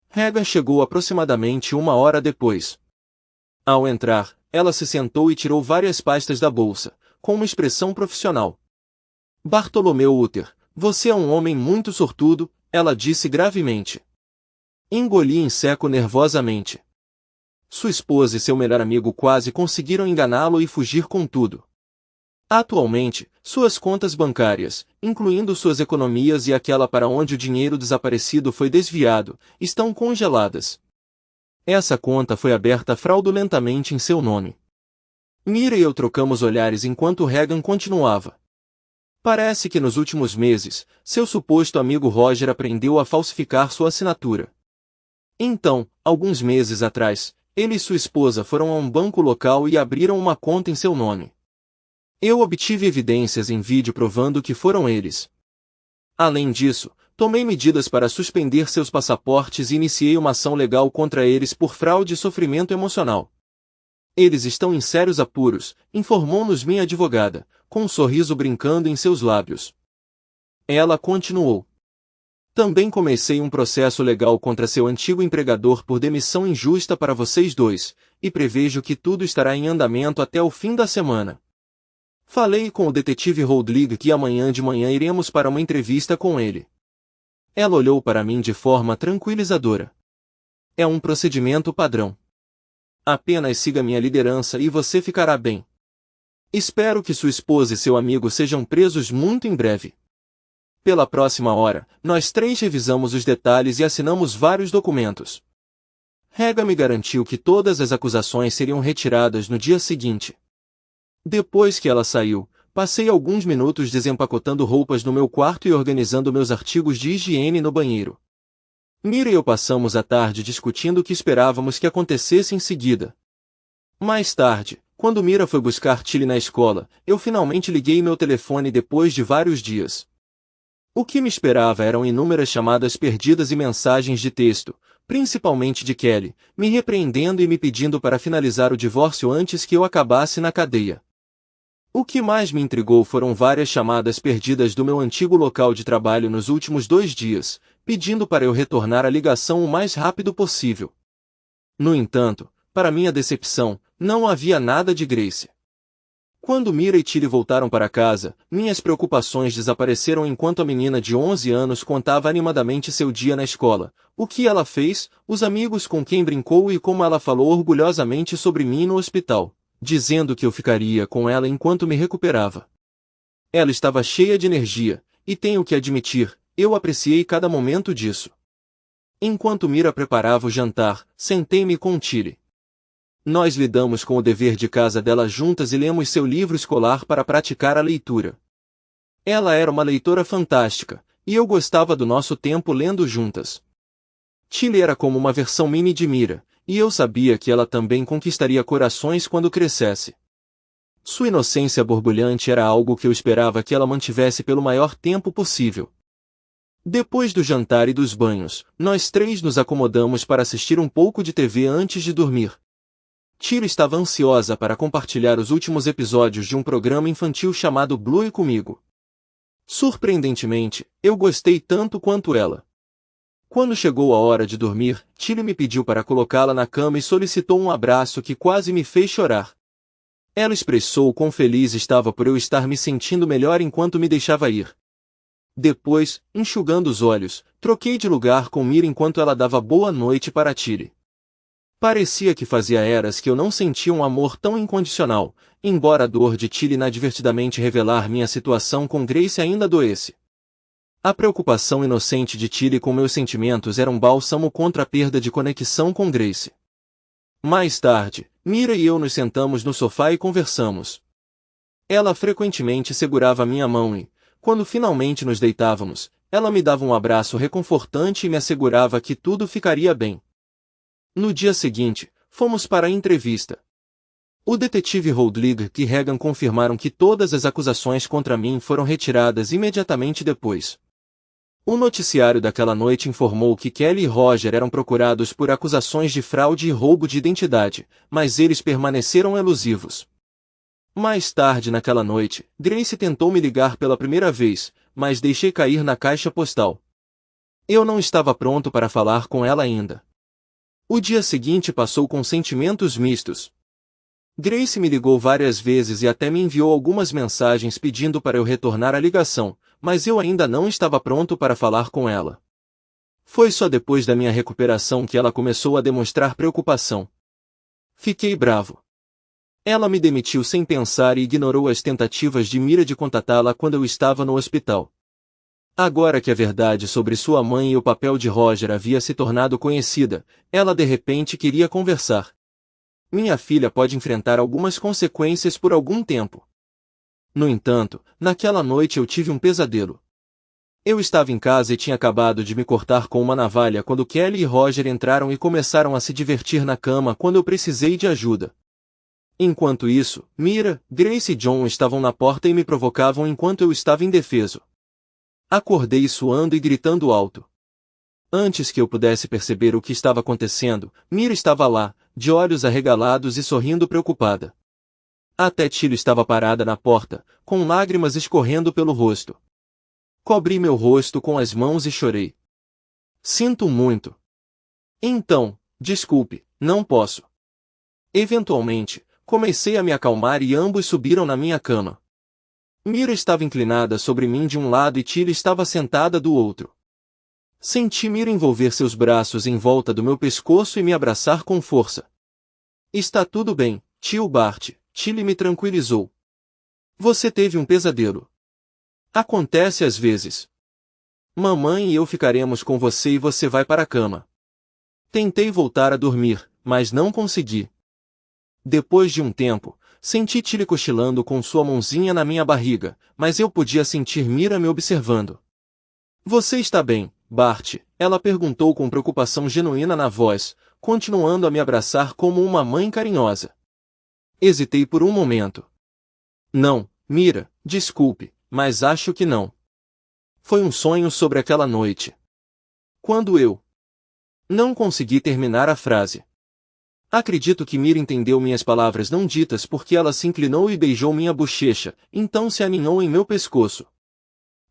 Reagan chegou aproximadamente 1 hora depois. Ao entrar, ela se sentou e tirou várias pastas da bolsa, com uma expressão profissional. Bartolomeu Uter, você é um homem muito sortudo, ela disse gravemente. Engoli em seco nervosamente. Sua esposa e seu melhor amigo quase conseguiram enganá-lo e fugir com tudo. Atualmente, suas contas bancárias, incluindo suas economias e aquela para onde o dinheiro desaparecido foi desviado, estão congeladas. Essa conta foi aberta fraudulentamente em seu nome. Mira e eu trocamos olhares enquanto Regan continuava. Parece que nos últimos meses, seu suposto amigo Roger aprendeu a falsificar sua assinatura. Então, alguns meses atrás, ele e sua esposa foram a um banco local e abriram uma conta em seu nome. Eu obtive evidências em vídeo provando que foram eles. Além disso, tomei medidas para suspender seus passaportes e iniciei uma ação legal contra eles por fraude e sofrimento emocional. Eles estão em sérios apuros, informou-nos minha advogada, com um sorriso brincando em seus lábios. Ela continuou. Também comecei um processo legal contra seu antigo empregador por demissão injusta para vocês dois, e prevejo que tudo estará em andamento até o fim da semana. Falei com o detetive Holdlig que amanhã de manhã iremos para uma entrevista com ele. Ela olhou para mim de forma tranquilizadora. É um procedimento padrão. Apenas siga minha liderança e você ficará bem. Espero que sua esposa e seu amigo sejam presos muito em breve. Pela próxima hora, nós três revisamos os detalhes e assinamos vários documentos. Regan me garantiu que todas as acusações seriam retiradas no dia seguinte. Depois que ela saiu, passei alguns minutos desempacotando roupas no meu quarto e organizando meus artigos de higiene no banheiro. Mira e eu passamos a tarde discutindo o que esperávamos que acontecesse em seguida. Mais tarde, quando Mira foi buscar Tilly na escola, eu finalmente liguei meu telefone depois de vários dias. O que me esperava eram inúmeras chamadas perdidas e mensagens de texto, principalmente de Kelly, me repreendendo e me pedindo para finalizar o divórcio antes que eu acabasse na cadeia. O que mais me intrigou foram várias chamadas perdidas do meu antigo local de trabalho nos últimos 2 dias, pedindo para eu retornar a ligação o mais rápido possível. No entanto, para minha decepção, não havia nada de Grace. Quando Mira e Tilly voltaram para casa, minhas preocupações desapareceram enquanto a menina de 11 anos contava animadamente seu dia na escola, o que ela fez, os amigos com quem brincou e como ela falou orgulhosamente sobre mim no hospital, dizendo que eu ficaria com ela enquanto me recuperava. Ela estava cheia de energia, e tenho que admitir, eu apreciei cada momento disso. Enquanto Mira preparava o jantar, sentei-me com Tilly. Nós lidamos com o dever de casa dela juntas e lemos seu livro escolar para praticar a leitura. Ela era uma leitora fantástica, e eu gostava do nosso tempo lendo juntas. Tilly era como uma versão mini de Mira, e eu sabia que ela também conquistaria corações quando crescesse. Sua inocência borbulhante era algo que eu esperava que ela mantivesse pelo maior tempo possível. Depois do jantar e dos banhos, nós três nos acomodamos para assistir um pouco de TV antes de dormir. Tilly estava ansiosa para compartilhar os últimos episódios de um programa infantil chamado Bluey comigo. Surpreendentemente, eu gostei tanto quanto ela. Quando chegou a hora de dormir, Tilly me pediu para colocá-la na cama e solicitou um abraço que quase me fez chorar. Ela expressou quão feliz estava por eu estar me sentindo melhor enquanto me deixava ir. Depois, enxugando os olhos, troquei de lugar com Mira enquanto ela dava boa noite para Tilly. Parecia que fazia eras que eu não sentia um amor tão incondicional, embora a dor de Tilly inadvertidamente revelar minha situação com Grace ainda doesse. A preocupação inocente de Tilly com meus sentimentos era um bálsamo contra a perda de conexão com Grace. Mais tarde, Mira e eu nos sentamos no sofá e conversamos. Ela frequentemente segurava minha mão e, quando finalmente nos deitávamos, ela me dava um abraço reconfortante e me assegurava que tudo ficaria bem. No dia seguinte, fomos para a entrevista. O detetive Holdlig e Regan confirmaram que todas as acusações contra mim foram retiradas imediatamente depois. O noticiário daquela noite informou que Kelly e Roger eram procurados por acusações de fraude e roubo de identidade, mas eles permaneceram elusivos. Mais tarde naquela noite, Grace tentou me ligar pela primeira vez, mas deixei cair na caixa postal. Eu não estava pronto para falar com ela ainda. O dia seguinte passou com sentimentos mistos. Grace me ligou várias vezes e até me enviou algumas mensagens pedindo para eu retornar a ligação, mas eu ainda não estava pronto para falar com ela. Foi só depois da minha recuperação que ela começou a demonstrar preocupação. Fiquei bravo. Ela me demitiu sem pensar e ignorou as tentativas de Mira de contatá-la quando eu estava no hospital. Agora que a verdade sobre sua mãe e o papel de Roger havia se tornado conhecida, ela de repente queria conversar. Minha filha pode enfrentar algumas consequências por algum tempo. No entanto, naquela noite eu tive um pesadelo. Eu estava em casa e tinha acabado de me cortar com uma navalha quando Kelly e Roger entraram e começaram a se divertir na cama quando eu precisei de ajuda. Enquanto isso, Mira, Grace e John estavam na porta e me provocavam enquanto eu estava indefeso. Acordei suando e gritando alto. Antes que eu pudesse perceber o que estava acontecendo, Mira estava lá, de olhos arregalados e sorrindo preocupada. Até Tilly estava parada na porta, com lágrimas escorrendo pelo rosto. Cobri meu rosto com as mãos e chorei. Sinto muito. Então, desculpe, não posso. Eventualmente, comecei a me acalmar e ambos subiram na minha cama. Mira estava inclinada sobre mim de um lado e Tilly estava sentada do outro. Senti Mira envolver seus braços em volta do meu pescoço e me abraçar com força. Está tudo bem, tio Bart, Tilly me tranquilizou. Você teve um pesadelo. Acontece às vezes. Mamãe e eu ficaremos com você e você vai para a cama. Tentei voltar a dormir, mas não consegui. Depois de um tempo, senti Tilly cochilando com sua mãozinha na minha barriga, mas eu podia sentir Mira me observando. Você está bem, Bart? Ela perguntou com preocupação genuína na voz, continuando a me abraçar como uma mãe carinhosa. Hesitei por um momento. Não, Mira, desculpe, mas acho que não. Foi um sonho sobre aquela noite. Quando eu não consegui terminar a frase. Acredito que Mira entendeu minhas palavras não ditas porque ela se inclinou e beijou minha bochecha, então se aninhou em meu pescoço.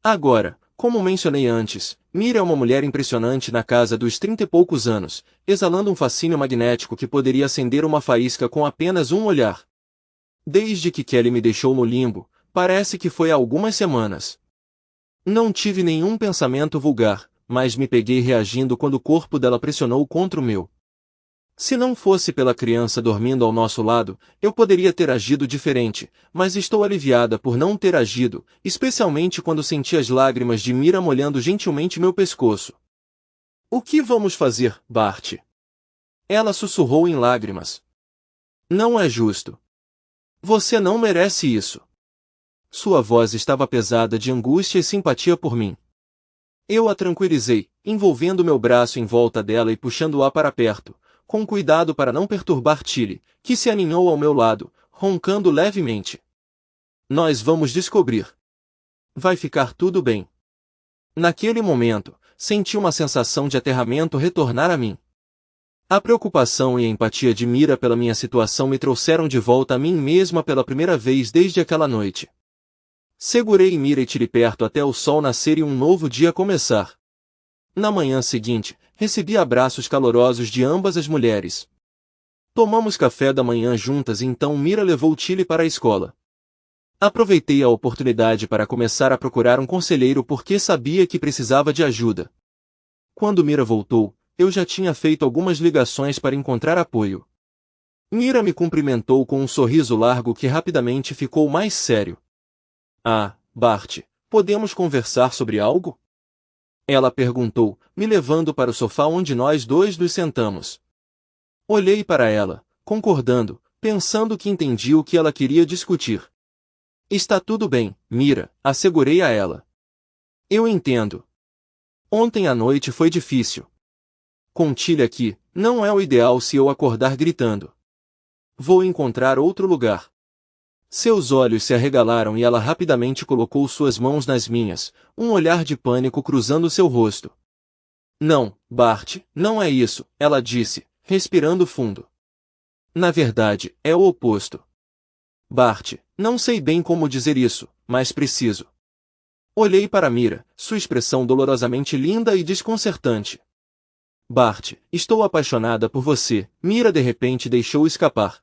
Agora, como mencionei antes, Mira é uma mulher impressionante na casa dos 30 e poucos anos, exalando um fascínio magnético que poderia acender uma faísca com apenas um olhar. Desde que Kelly me deixou no limbo, parece que foi há algumas semanas. Não tive nenhum pensamento vulgar, mas me peguei reagindo quando o corpo dela pressionou contra o meu. Se não fosse pela criança dormindo ao nosso lado, eu poderia ter agido diferente, mas estou aliviada por não ter agido, especialmente quando senti as lágrimas de Mira molhando gentilmente meu pescoço. O que vamos fazer, Bart? Ela sussurrou em lágrimas. Não é justo. Você não merece isso. Sua voz estava pesada de angústia e simpatia por mim. Eu a tranquilizei, envolvendo meu braço em volta dela e puxando-a para perto, com cuidado para não perturbar Tilly, que se aninhou ao meu lado, roncando levemente. Nós vamos descobrir. Vai ficar tudo bem. Naquele momento, senti uma sensação de aterramento retornar a mim. A preocupação e a empatia de Mira pela minha situação me trouxeram de volta a mim mesma pela primeira vez desde aquela noite. Segurei Mira e Tilly perto até o sol nascer e um novo dia começar. Na manhã seguinte, recebi abraços calorosos de ambas as mulheres. Tomamos café da manhã juntas e então Mira levou Tilly para a escola. Aproveitei a oportunidade para começar a procurar um conselheiro porque sabia que precisava de ajuda. Quando Mira voltou, eu já tinha feito algumas ligações para encontrar apoio. Mira me cumprimentou com um sorriso largo que rapidamente ficou mais sério. Ah, Bart, podemos conversar sobre algo? Ela perguntou, me levando para o sofá onde nós dois nos sentamos. Olhei para ela, concordando, pensando que entendi o que ela queria discutir. Está tudo bem, Mira, assegurei a ela. Eu entendo. Ontem à noite foi difícil. Com Tilly aqui, não é o ideal se eu acordar gritando. Vou encontrar outro lugar. Seus olhos se arregalaram e ela rapidamente colocou suas mãos nas minhas, um olhar de pânico cruzando seu rosto. Não, Bart, não é isso, ela disse, respirando fundo. Na verdade, é o oposto. Bart, não sei bem como dizer isso, mas preciso. Olhei para Mira, sua expressão dolorosamente linda e desconcertante. Bart, estou apaixonada por você, Mira de repente deixou escapar.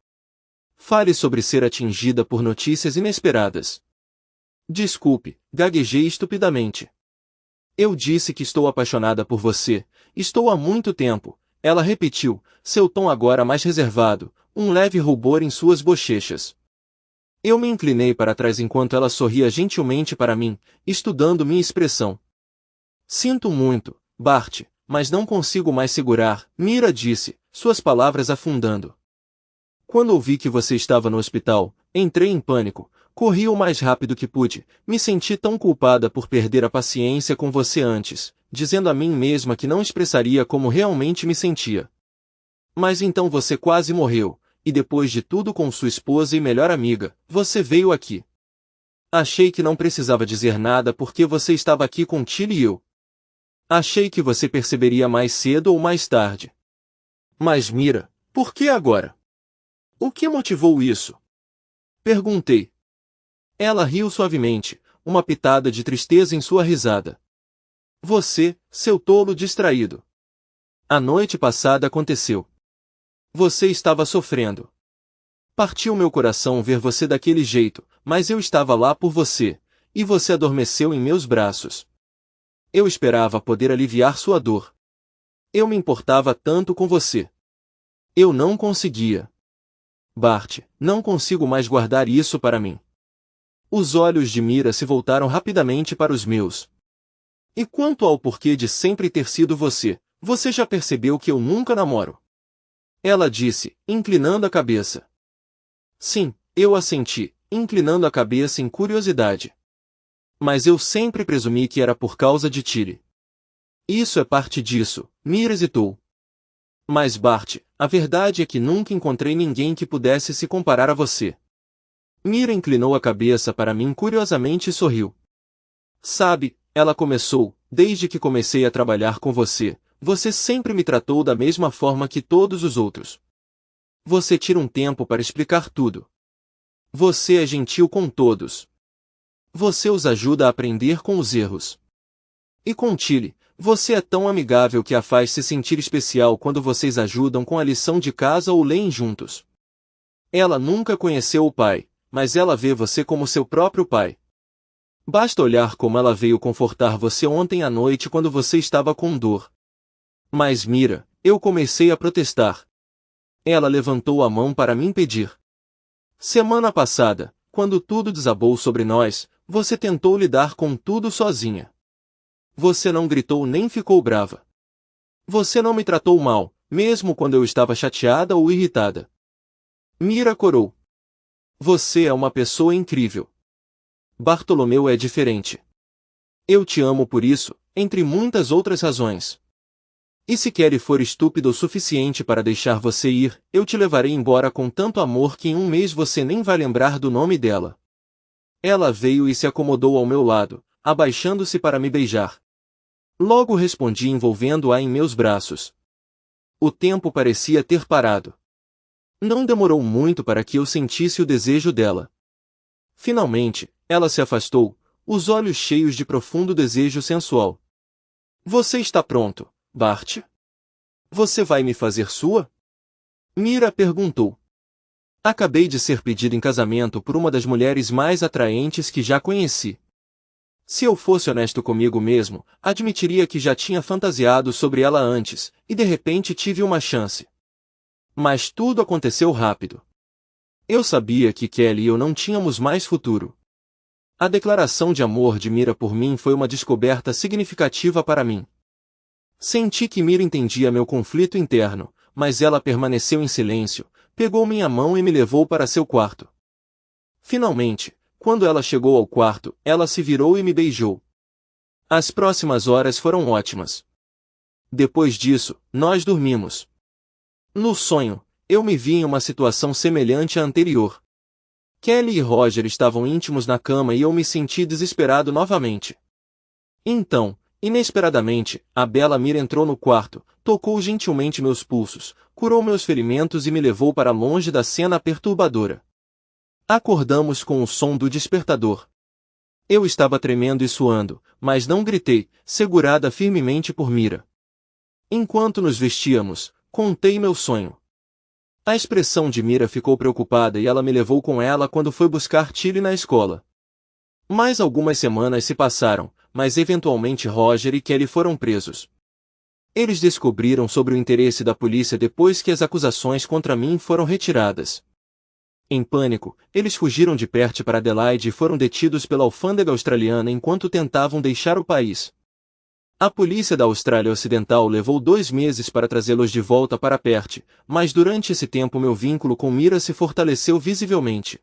Fale sobre ser atingida por notícias inesperadas. Desculpe, gaguejei estupidamente. Eu disse que estou apaixonada por você, estou há muito tempo, ela repetiu, seu tom agora mais reservado, um leve rubor em suas bochechas. Eu me inclinei para trás enquanto ela sorria gentilmente para mim, estudando minha expressão. Sinto muito, Bart, mas não consigo mais segurar, Mira disse, suas palavras afundando. Quando ouvi que você estava no hospital, entrei em pânico, corri o mais rápido que pude, me senti tão culpada por perder a paciência com você antes, dizendo a mim mesma que não expressaria como realmente me sentia. Mas então você quase morreu, e depois de tudo com sua esposa e melhor amiga, você veio aqui. Achei que não precisava dizer nada porque você estava aqui com Tilly e eu. Achei que você perceberia mais cedo ou mais tarde. Mas Mira, por que agora? O que motivou isso? Perguntei. Ela riu suavemente, uma pitada de tristeza em sua risada. Você, seu tolo distraído. A noite passada aconteceu. Você estava sofrendo. Partiu meu coração ver você daquele jeito, mas eu estava lá por você, e você adormeceu em meus braços. Eu esperava poder aliviar sua dor. Eu me importava tanto com você. Eu não conseguia. Bart, não consigo mais guardar isso para mim. Os olhos de Mira se voltaram rapidamente para os meus. E quanto ao porquê de sempre ter sido você, você já percebeu que eu nunca namoro? Ela disse, inclinando a cabeça. Sim, eu assenti, inclinando a cabeça em curiosidade. Mas eu sempre presumi que era por causa de Tilly. Isso é parte disso, Mira hesitou. Mas Bart, a verdade é que nunca encontrei ninguém que pudesse se comparar a você. Mira inclinou a cabeça para mim curiosamente e sorriu. Sabe, ela começou, desde que comecei a trabalhar com você, você sempre me tratou da mesma forma que todos os outros. Você tira um tempo para explicar tudo. Você é gentil com todos. Você os ajuda a aprender com os erros. E com Tilly, você é tão amigável que a faz se sentir especial quando vocês ajudam com a lição de casa ou leem juntos. Ela nunca conheceu o pai, mas ela vê você como seu próprio pai. Basta olhar como ela veio confortar você ontem à noite quando você estava com dor. Mas Mira, eu comecei a protestar. Ela levantou a mão para me impedir. Semana passada, quando tudo desabou sobre nós, você tentou lidar com tudo sozinha. Você não gritou nem ficou brava. Você não me tratou mal, mesmo quando eu estava chateada ou irritada. Mira corou. Você é uma pessoa incrível. Bartolomeu é diferente. Eu te amo por isso, entre muitas outras razões. E se Kelly for estúpido o suficiente para deixar você ir, eu te levarei embora com tanto amor que em um mês você nem vai lembrar do nome dela. Ela veio e se acomodou ao meu lado, abaixando-se para me beijar. Logo respondi envolvendo-a em meus braços. O tempo parecia ter parado. Não demorou muito para que eu sentisse o desejo dela. Finalmente, ela se afastou, os olhos cheios de profundo desejo sensual. Você está pronto, Bart? Você vai me fazer sua? Mira perguntou. Acabei de ser pedido em casamento por uma das mulheres mais atraentes que já conheci. Se eu fosse honesto comigo mesmo, admitiria que já tinha fantasiado sobre ela antes, e de repente tive uma chance. Mas tudo aconteceu rápido. Eu sabia que Kelly e eu não tínhamos mais futuro. A declaração de amor de Mira por mim foi uma descoberta significativa para mim. Senti que Mira entendia meu conflito interno, mas ela permaneceu em silêncio, pegou minha mão e me levou para seu quarto. Finalmente, quando ela chegou ao quarto, ela se virou e me beijou. As próximas horas foram ótimas. Depois disso, nós dormimos. No sonho, eu me vi em uma situação semelhante à anterior. Kelly e Roger estavam íntimos na cama e eu me senti desesperado novamente. Então, inesperadamente, a bela Mira entrou no quarto, tocou gentilmente meus pulsos, curou meus ferimentos e me levou para longe da cena perturbadora. Acordamos com o som do despertador. Eu estava tremendo e suando, mas não gritei, segurada firmemente por Mira. Enquanto nos vestíamos, contei meu sonho. A expressão de Mira ficou preocupada e ela me levou com ela quando foi buscar Tilly na escola. Mais algumas semanas se passaram, mas eventualmente Roger e Kelly foram presos. Eles descobriram sobre o interesse da polícia depois que as acusações contra mim foram retiradas. Em pânico, eles fugiram de Perth para Adelaide e foram detidos pela alfândega australiana enquanto tentavam deixar o país. A polícia da Austrália Ocidental levou 2 meses para trazê-los de volta para Perth, mas durante esse tempo meu vínculo com Mira se fortaleceu visivelmente.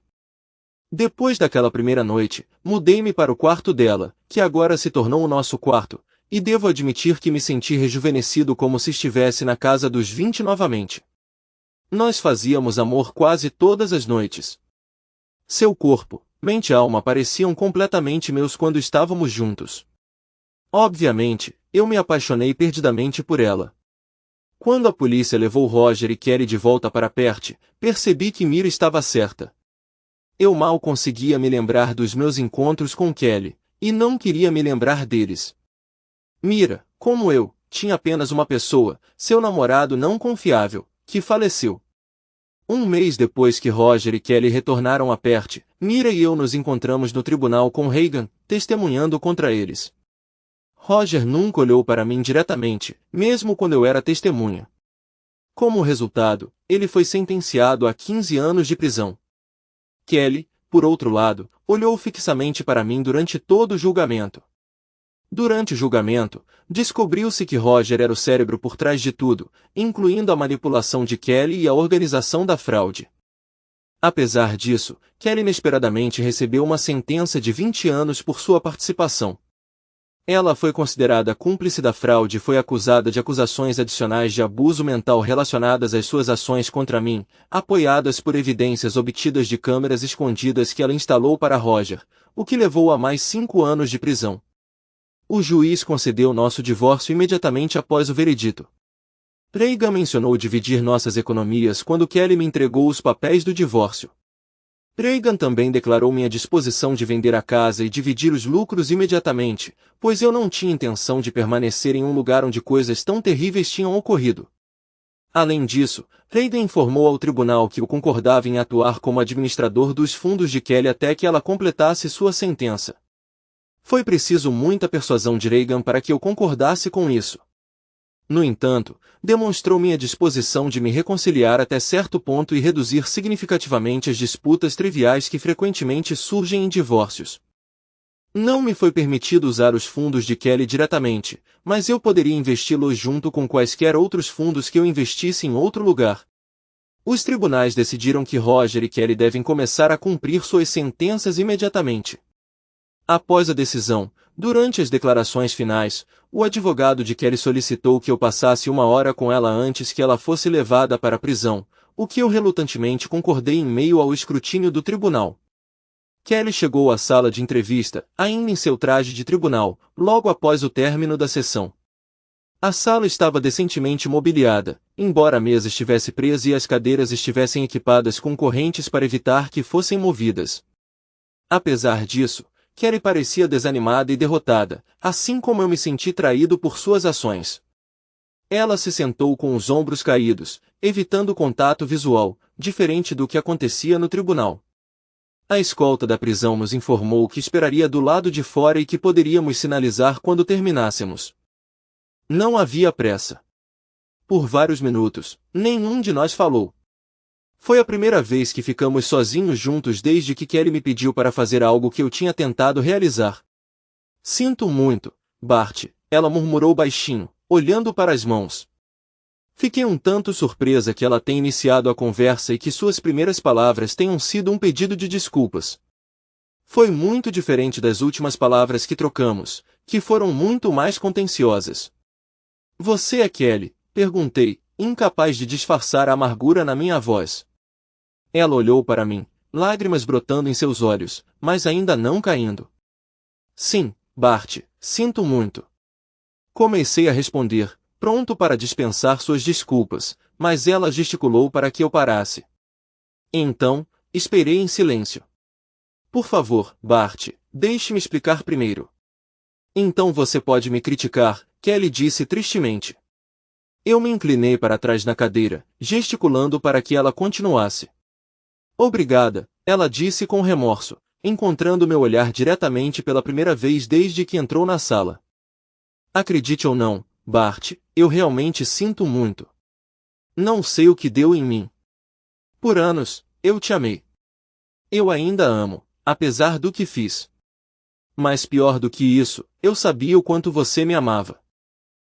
Depois daquela primeira noite, mudei-me para o quarto dela, que agora se tornou o nosso quarto, e devo admitir que me senti rejuvenescido como se estivesse na casa dos 20 novamente. Nós fazíamos amor quase todas as noites. Seu corpo, mente e alma pareciam completamente meus quando estávamos juntos. Obviamente, eu me apaixonei perdidamente por ela. Quando a polícia levou Roger e Kelly de volta para Perth, percebi que Mira estava certa. Eu mal conseguia me lembrar dos meus encontros com Kelly, e não queria me lembrar deles. Mira, como eu, tinha apenas uma pessoa, seu namorado não confiável, que faleceu. Um mês depois que Roger e Kelly retornaram a Perth, Mira e eu nos encontramos no tribunal com Reagan, testemunhando contra eles. Roger nunca olhou para mim diretamente, mesmo quando eu era testemunha. Como resultado, ele foi sentenciado a 15 anos de prisão. Kelly, por outro lado, olhou fixamente para mim durante todo o julgamento. Durante o julgamento, descobriu-se que Roger era o cérebro por trás de tudo, incluindo a manipulação de Kelly e a organização da fraude. Apesar disso, Kelly inesperadamente recebeu uma sentença de 20 anos por sua participação. Ela foi considerada cúmplice da fraude e foi acusada de acusações adicionais de abuso mental relacionadas às suas ações contra mim, apoiadas por evidências obtidas de câmeras escondidas que ela instalou para Roger, o que levou a mais 5 anos de prisão. O juiz concedeu nosso divórcio imediatamente após o veredito. Reagan mencionou dividir nossas economias quando Kelly me entregou os papéis do divórcio. Reagan também declarou minha disposição de vender a casa e dividir os lucros imediatamente, pois eu não tinha intenção de permanecer em um lugar onde coisas tão terríveis tinham ocorrido. Além disso, Reagan informou ao tribunal que eu concordava em atuar como administrador dos fundos de Kelly até que ela completasse sua sentença. Foi preciso muita persuasão de Reagan para que eu concordasse com isso. No entanto, demonstrou minha disposição de me reconciliar até certo ponto e reduzir significativamente as disputas triviais que frequentemente surgem em divórcios. Não me foi permitido usar os fundos de Kelly diretamente, mas eu poderia investi-los junto com quaisquer outros fundos que eu investisse em outro lugar. Os tribunais decidiram que Roger e Kelly devem começar a cumprir suas sentenças imediatamente. Após a decisão, durante as declarações finais, o advogado de Kelly solicitou que eu passasse 1 hora com ela antes que ela fosse levada para a prisão, o que eu relutantemente concordei em meio ao escrutínio do tribunal. Kelly chegou à sala de entrevista, ainda em seu traje de tribunal, logo após o término da sessão. A sala estava decentemente mobiliada, embora a mesa estivesse presa e as cadeiras estivessem equipadas com correntes para evitar que fossem movidas. Apesar disso, Kelly parecia desanimada e derrotada, assim como eu me senti traído por suas ações. Ela se sentou com os ombros caídos, evitando contato visual, diferente do que acontecia no tribunal. A escolta da prisão nos informou que esperaria do lado de fora e que poderíamos sinalizar quando terminássemos. Não havia pressa. Por vários minutos, nenhum de nós falou. Foi a primeira vez que ficamos sozinhos juntos desde que Kelly me pediu para fazer algo que eu tinha tentado realizar. Sinto muito, Bart, ela murmurou baixinho, olhando para as mãos. Fiquei um tanto surpresa que ela tenha iniciado a conversa e que suas primeiras palavras tenham sido um pedido de desculpas. Foi muito diferente das últimas palavras que trocamos, que foram muito mais contenciosas. Você é Kelly? Perguntei, incapaz de disfarçar a amargura na minha voz. Ela olhou para mim, lágrimas brotando em seus olhos, mas ainda não caindo. Sim, Bart, sinto muito. Comecei a responder, pronto para dispensar suas desculpas, mas ela gesticulou para que eu parasse. Então, esperei em silêncio. Por favor, Bart, deixe-me explicar primeiro. Então você pode me criticar, Kelly disse tristemente. Eu me inclinei para trás na cadeira, gesticulando para que ela continuasse. Obrigada, ela disse com remorso, encontrando meu olhar diretamente pela primeira vez desde que entrou na sala. Acredite ou não, Bart, eu realmente sinto muito. Não sei o que deu em mim. Por anos, eu te amei. Eu ainda amo, apesar do que fiz. Mas pior do que isso, eu sabia o quanto você me amava.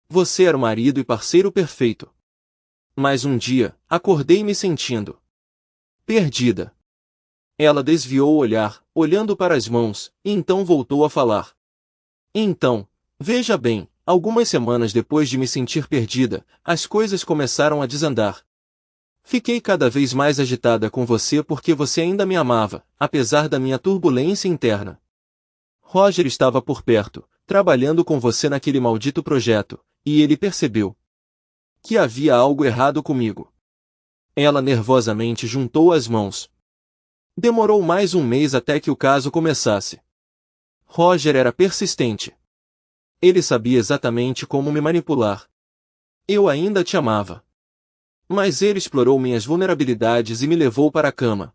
você era o marido e parceiro perfeito. Mas um dia, acordei me sentindo perdida. Ela desviou o olhar, olhando para as mãos, e então voltou a falar. Então, veja bem, algumas semanas depois de me sentir perdida, as coisas começaram a desandar. Fiquei cada vez mais agitada com você porque você ainda me amava, apesar da minha turbulência interna. Roger estava por perto, trabalhando com você naquele maldito projeto, e ele percebeu que havia algo errado comigo. Ela nervosamente juntou as mãos. Demorou mais um mês até que o caso começasse. Roger era persistente. Ele sabia exatamente como me manipular. Eu ainda te amava. Mas ele explorou minhas vulnerabilidades e me levou para a cama.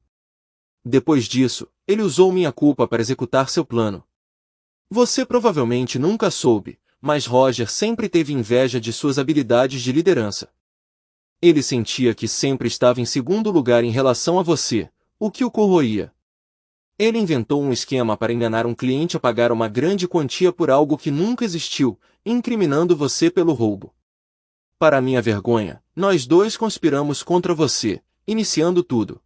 Depois disso, ele usou minha culpa para executar seu plano. Você provavelmente nunca soube, mas Roger sempre teve inveja de suas habilidades de liderança. Ele sentia que sempre estava em segundo lugar em relação a você, o que o corroía. Ele inventou um esquema para enganar um cliente a pagar uma grande quantia por algo que nunca existiu, incriminando você pelo roubo. Para minha vergonha, nós dois conspiramos contra você, iniciando tudo.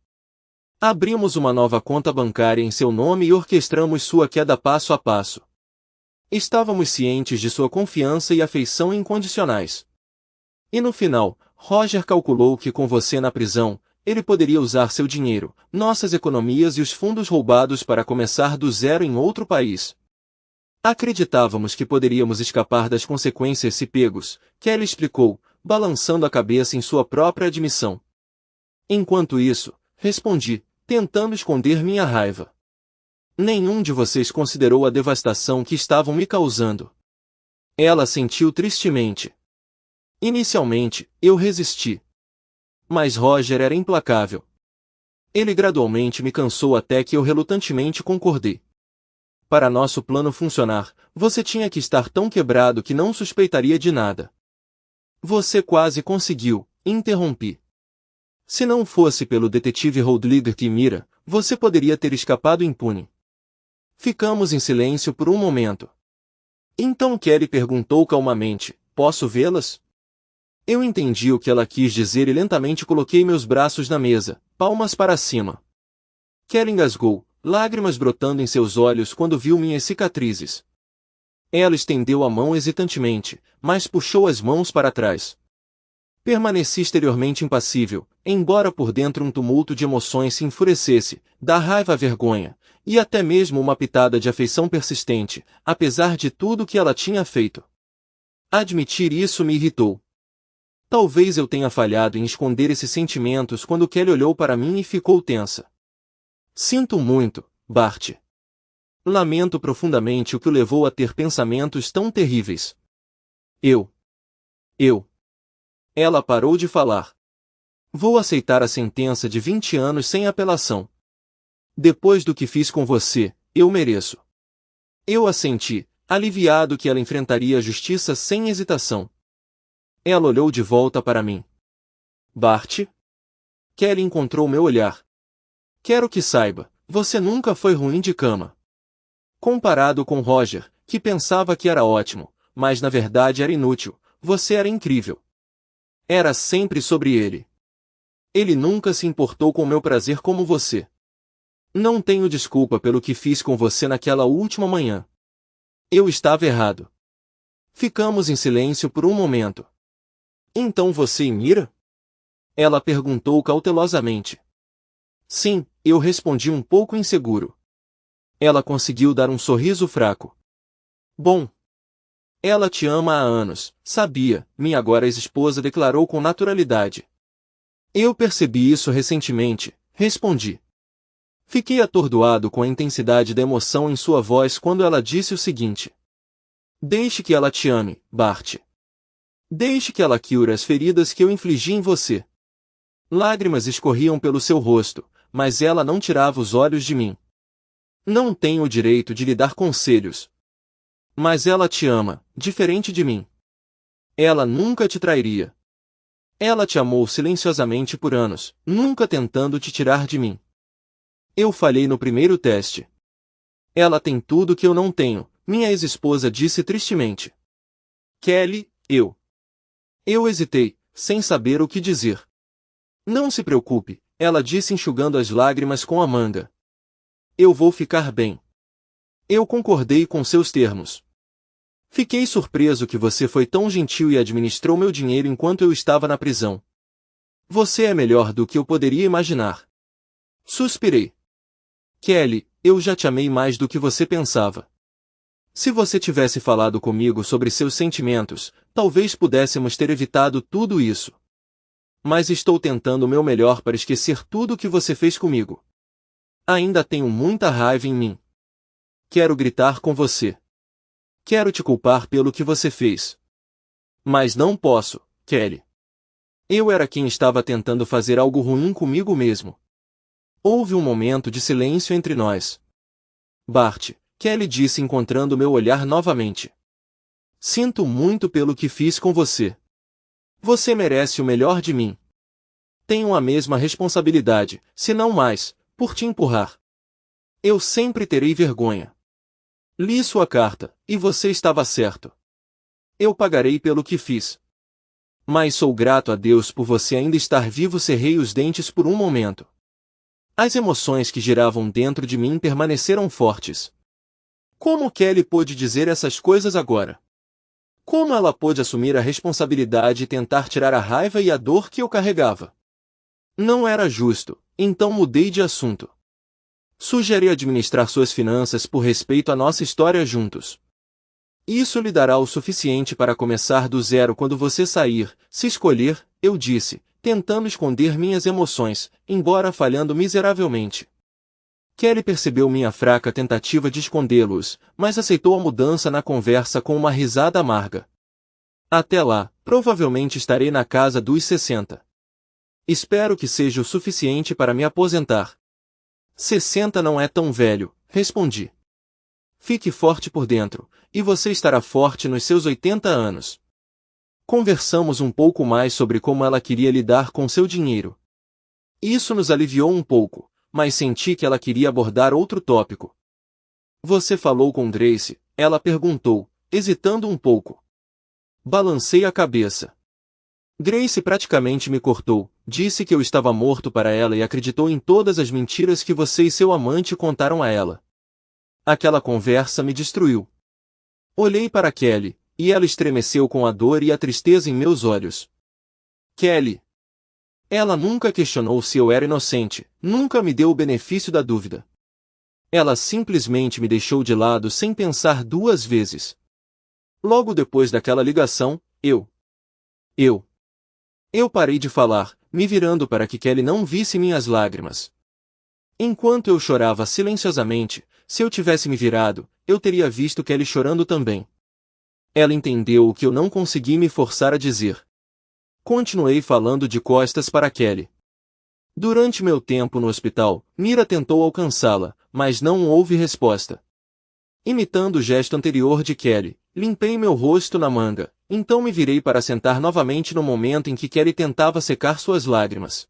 Abrimos uma nova conta bancária em seu nome e orquestramos sua queda passo a passo. Estávamos cientes de sua confiança e afeição incondicionais. E no final, Roger calculou que com você na prisão, ele poderia usar seu dinheiro, nossas economias e os fundos roubados para começar do zero em outro país. Acreditávamos que poderíamos escapar das consequências se pegos, Kelly explicou, balançando a cabeça em sua própria admissão. Enquanto isso, respondi, tentando esconder minha raiva. Nenhum de vocês considerou a devastação que estavam me causando. Ela sentiu tristemente. Inicialmente, eu resisti. Mas Roger era implacável. Ele gradualmente me cansou até que eu relutantemente concordei. Para nosso plano funcionar, você tinha que estar tão quebrado que não suspeitaria de nada. Você quase conseguiu, interrompi. Se não fosse pelo detetive Rodrigo Timira, você poderia ter escapado impune. Ficamos em silêncio por um momento. Então Kelly perguntou calmamente, posso vê-las? Eu entendi o que ela quis dizer e lentamente coloquei meus braços na mesa, palmas para cima. Kelly engasgou, lágrimas brotando em seus olhos quando viu minhas cicatrizes. Ela estendeu a mão hesitantemente, mas puxou as mãos para trás. Permaneci exteriormente impassível, embora por dentro um tumulto de emoções se enfurecesse, da raiva à vergonha, e até mesmo uma pitada de afeição persistente, apesar de tudo que ela tinha feito. Admitir isso me irritou. Talvez eu tenha falhado em esconder esses sentimentos quando Kelly olhou para mim e ficou tensa. Sinto muito, Bart. Lamento profundamente o que o levou a ter pensamentos tão terríveis. Eu. Ela parou de falar. Vou aceitar a sentença de 20 anos sem apelação. Depois do que fiz com você, eu mereço. Eu assenti, aliviado que ela enfrentaria a justiça sem hesitação. Ela olhou de volta para mim. Bart? Kelly encontrou meu olhar. Quero que saiba, você nunca foi ruim de cama. Comparado com Roger, que pensava que era ótimo, mas na verdade era inútil, você era incrível. Era sempre sobre ele. Ele nunca se importou com meu prazer como você. Não tenho desculpa pelo que fiz com você naquela última manhã. Eu estava errado. Ficamos em silêncio por um momento. Então você e Mira? Ela perguntou cautelosamente. Sim, eu respondi um pouco inseguro. Ela conseguiu dar um sorriso fraco. Bom. Ela te ama há anos, sabia, minha agora ex-esposa declarou com naturalidade. Eu percebi isso recentemente, respondi. Fiquei atordoado com a intensidade da emoção em sua voz quando ela disse o seguinte. Deixe que ela te ame, Bart. Deixe que ela cure as feridas que eu infligi em você. Lágrimas escorriam pelo seu rosto, mas ela não tirava os olhos de mim. Não tenho o direito de lhe dar conselhos. Mas ela te ama, diferente de mim. Ela nunca te trairia. Ela te amou silenciosamente por anos, nunca tentando te tirar de mim. Eu falhei no primeiro teste. Ela tem tudo que eu não tenho, minha ex-esposa disse tristemente. Kelly, eu Eu hesitei, sem saber o que dizer. Não se preocupe, ela disse enxugando as lágrimas com a manga. Eu vou ficar bem. Eu concordei com seus termos. Fiquei surpreso que você foi tão gentil e administrou meu dinheiro enquanto eu estava na prisão. Você é melhor do que eu poderia imaginar. Suspirei. Kelly, eu já te amei mais do que você pensava. Se você tivesse falado comigo sobre seus sentimentos, talvez pudéssemos ter evitado tudo isso. Mas estou tentando o meu melhor para esquecer tudo o que você fez comigo. Ainda tenho muita raiva em mim. Quero gritar com você. Quero te culpar pelo que você fez. Mas não posso, Kelly. Eu era quem estava tentando fazer algo ruim comigo mesmo. Houve um momento de silêncio entre nós. Bart, Kelly disse encontrando meu olhar novamente. Sinto muito pelo que fiz com você. Você merece o melhor de mim. Tenho a mesma responsabilidade, se não mais, por te empurrar. Eu sempre terei vergonha. Li sua carta, e você estava certo. Eu pagarei pelo que fiz. Mas sou grato a Deus por você ainda estar vivo. Cerrei os dentes por um momento. As emoções que giravam dentro de mim permaneceram fortes. Como Kelly pôde dizer essas coisas agora? Como ela pôde assumir a responsabilidade e tentar tirar a raiva e a dor que eu carregava? Não era justo, então mudei de assunto. Sugeri administrar suas finanças por respeito à nossa história juntos. Isso lhe dará o suficiente para começar do zero quando você sair, se escolher, eu disse, tentando esconder minhas emoções, embora falhando miseravelmente. Kelly percebeu minha fraca tentativa de escondê-los, mas aceitou a mudança na conversa com uma risada amarga. Até lá, provavelmente estarei na casa dos 60. Espero que seja o suficiente para me aposentar. 60 não é tão velho, respondi. Fique forte por dentro, e você estará forte nos seus 80 anos. Conversamos um pouco mais sobre como ela queria lidar com seu dinheiro. Isso nos aliviou um pouco, mas senti que ela queria abordar outro tópico. Você falou com Grace? Ela perguntou, hesitando um pouco. Balancei a cabeça. Grace praticamente me cortou, disse que eu estava morto para ela e acreditou em todas as mentiras que você e seu amante contaram a ela. Aquela conversa me destruiu. Olhei para Kelly, e ela estremeceu com a dor e a tristeza em meus olhos. Kelly. Ela nunca questionou se eu era inocente, nunca me deu o benefício da dúvida. Ela simplesmente me deixou de lado sem pensar duas vezes. Logo depois daquela ligação, eu parei de falar, me virando para que Kelly não visse minhas lágrimas. Enquanto eu chorava silenciosamente, se eu tivesse me virado, eu teria visto Kelly chorando também. Ela entendeu o que eu não consegui me forçar a dizer. Continuei falando de costas para Kelly. Durante meu tempo no hospital, Mira tentou alcançá-la, mas não houve resposta. Imitando o gesto anterior de Kelly, limpei meu rosto na manga, então me virei para sentar novamente no momento em que Kelly tentava secar suas lágrimas.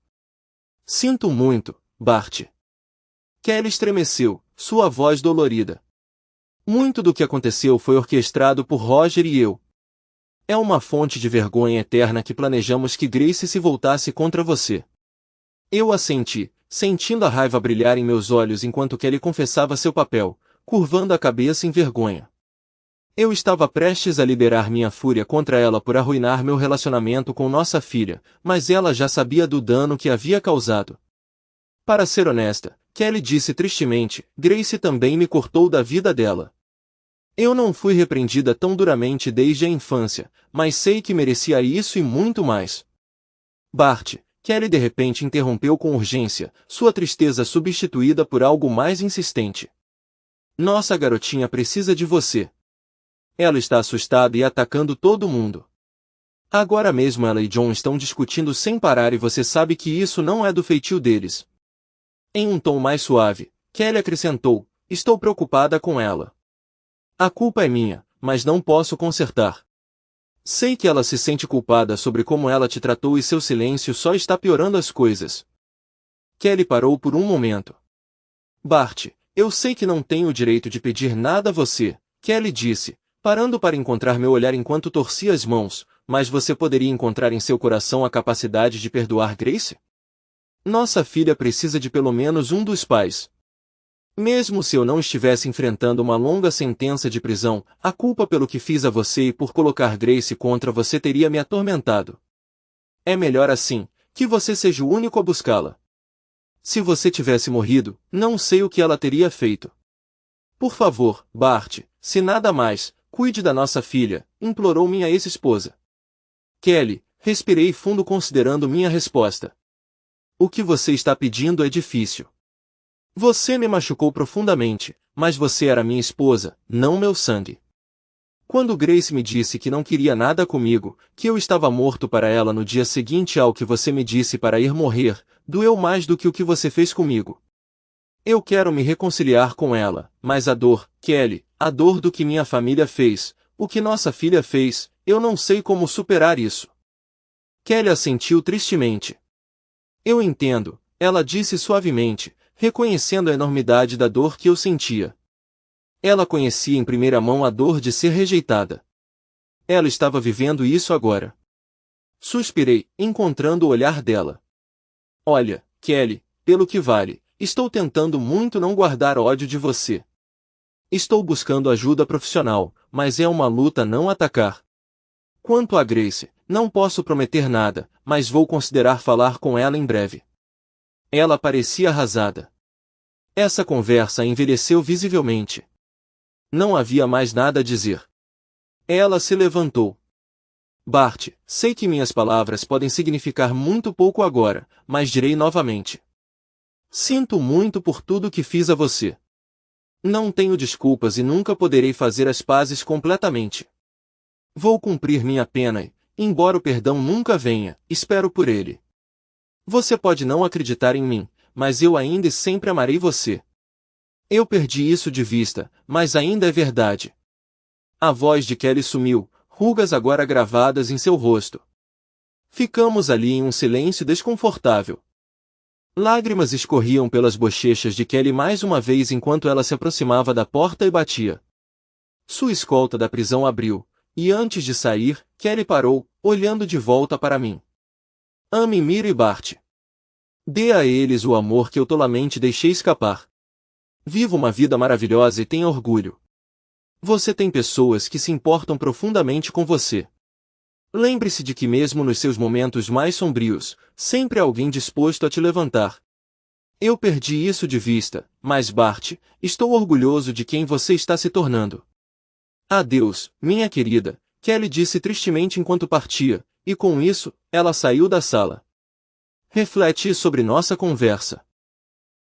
Sinto muito, Bart. Kelly estremeceu, sua voz dolorida. Muito do que aconteceu foi orquestrado por Roger e eu. É uma fonte de vergonha eterna que planejamos que Grace se voltasse contra você. Eu assenti, sentindo a raiva brilhar em meus olhos enquanto Kelly confessava seu papel, curvando a cabeça em vergonha. Eu estava prestes a liberar minha fúria contra ela por arruinar meu relacionamento com nossa filha, mas ela já sabia do dano que havia causado. Para ser honesta, Kelly disse tristemente, Grace também me cortou da vida dela. Eu não fui repreendida tão duramente desde a infância, mas sei que merecia isso e muito mais. Bart, Kelly de repente interrompeu com urgência, sua tristeza substituída por algo mais insistente. Nossa garotinha precisa de você. Ela está assustada e atacando todo mundo. Agora mesmo ela e John estão discutindo sem parar e você sabe que isso não é do feitio deles. Em um tom mais suave, Kelly acrescentou, estou preocupada com ela. A culpa é minha, mas não posso consertar. Sei que ela se sente culpada sobre como ela te tratou e seu silêncio só está piorando as coisas. Kelly parou por um momento. Bart, eu sei que não tenho o direito de pedir nada a você, Kelly disse, parando para encontrar meu olhar enquanto torcia as mãos, mas você poderia encontrar em seu coração a capacidade de perdoar Grace? Nossa filha precisa de pelo menos um dos pais. Mesmo se eu não estivesse enfrentando uma longa sentença de prisão, a culpa pelo que fiz a você e por colocar Grace contra você teria me atormentado. É melhor assim, que você seja o único a buscá-la. Se você tivesse morrido, não sei o que ela teria feito. Por favor, Bart, se nada mais, cuide da nossa filha, implorou minha ex-esposa. Kelly, respirei fundo considerando minha resposta. O que você está pedindo é difícil. Você me machucou profundamente, mas você era minha esposa, não meu sangue. Quando Grace me disse que não queria nada comigo, que eu estava morto para ela no dia seguinte ao que você me disse para ir morrer, doeu mais do que o que você fez comigo. Eu quero me reconciliar com ela, mas a dor, Kelly, a dor do que minha família fez, o que nossa filha fez, eu não sei como superar isso. Kelly assentiu tristemente. Eu entendo, ela disse suavemente, reconhecendo a enormidade da dor que eu sentia. Ela conhecia em primeira mão a dor de ser rejeitada. Ela estava vivendo isso agora. Suspirei, encontrando o olhar dela. Olha, Kelly, pelo que vale, estou tentando muito não guardar ódio de você. Estou buscando ajuda profissional, mas é uma luta não atacar. Quanto a Grace, não posso prometer nada, mas vou considerar falar com ela em breve. Ela parecia arrasada. Essa conversa envelheceu visivelmente. Não havia mais nada a dizer. Ela se levantou. Bart, sei que minhas palavras podem significar muito pouco agora, mas direi novamente. Sinto muito por tudo que fiz a você. Não tenho desculpas e nunca poderei fazer as pazes completamente. Vou cumprir minha pena e, embora o perdão nunca venha, espero por ele. Você pode não acreditar em mim, mas eu ainda e sempre amarei você. Eu perdi isso de vista, mas ainda é verdade. A voz de Kelly sumiu, rugas agora gravadas em seu rosto. Ficamos ali em um silêncio desconfortável. Lágrimas escorriam pelas bochechas de Kelly mais uma vez enquanto ela se aproximava da porta e batia. Sua escolta da prisão abriu, e antes de sair, Kelly parou, olhando de volta para mim. Ame Mira e Bart. Dê a eles o amor que eu tolamente deixei escapar. Viva uma vida maravilhosa e tenha orgulho. Você tem pessoas que se importam profundamente com você. Lembre-se de que mesmo nos seus momentos mais sombrios, sempre há alguém disposto a te levantar. Eu perdi isso de vista, mas Bart, estou orgulhoso de quem você está se tornando. Adeus, minha querida, Kelly disse tristemente enquanto partia, e com isso, ela saiu da sala. Reflete sobre nossa conversa.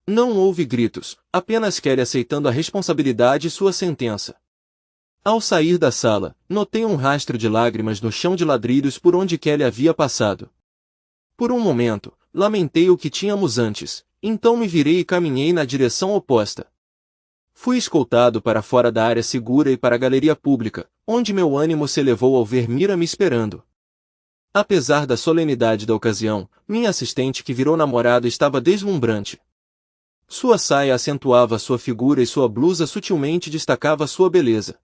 Não houve gritos, apenas Kelly aceitando a responsabilidade e sua sentença. Ao sair da sala, notei um rastro de lágrimas no chão de ladrilhos por onde Kelly havia passado. Por um momento, lamentei o que tínhamos antes, então me virei e caminhei na direção oposta. Fui escoltado para fora da área segura e para a galeria pública, onde meu ânimo se elevou ao ver Mira me esperando. Apesar da solenidade da ocasião, minha assistente que virou namorada estava deslumbrante. Sua saia acentuava sua figura e sua blusa sutilmente destacava sua beleza.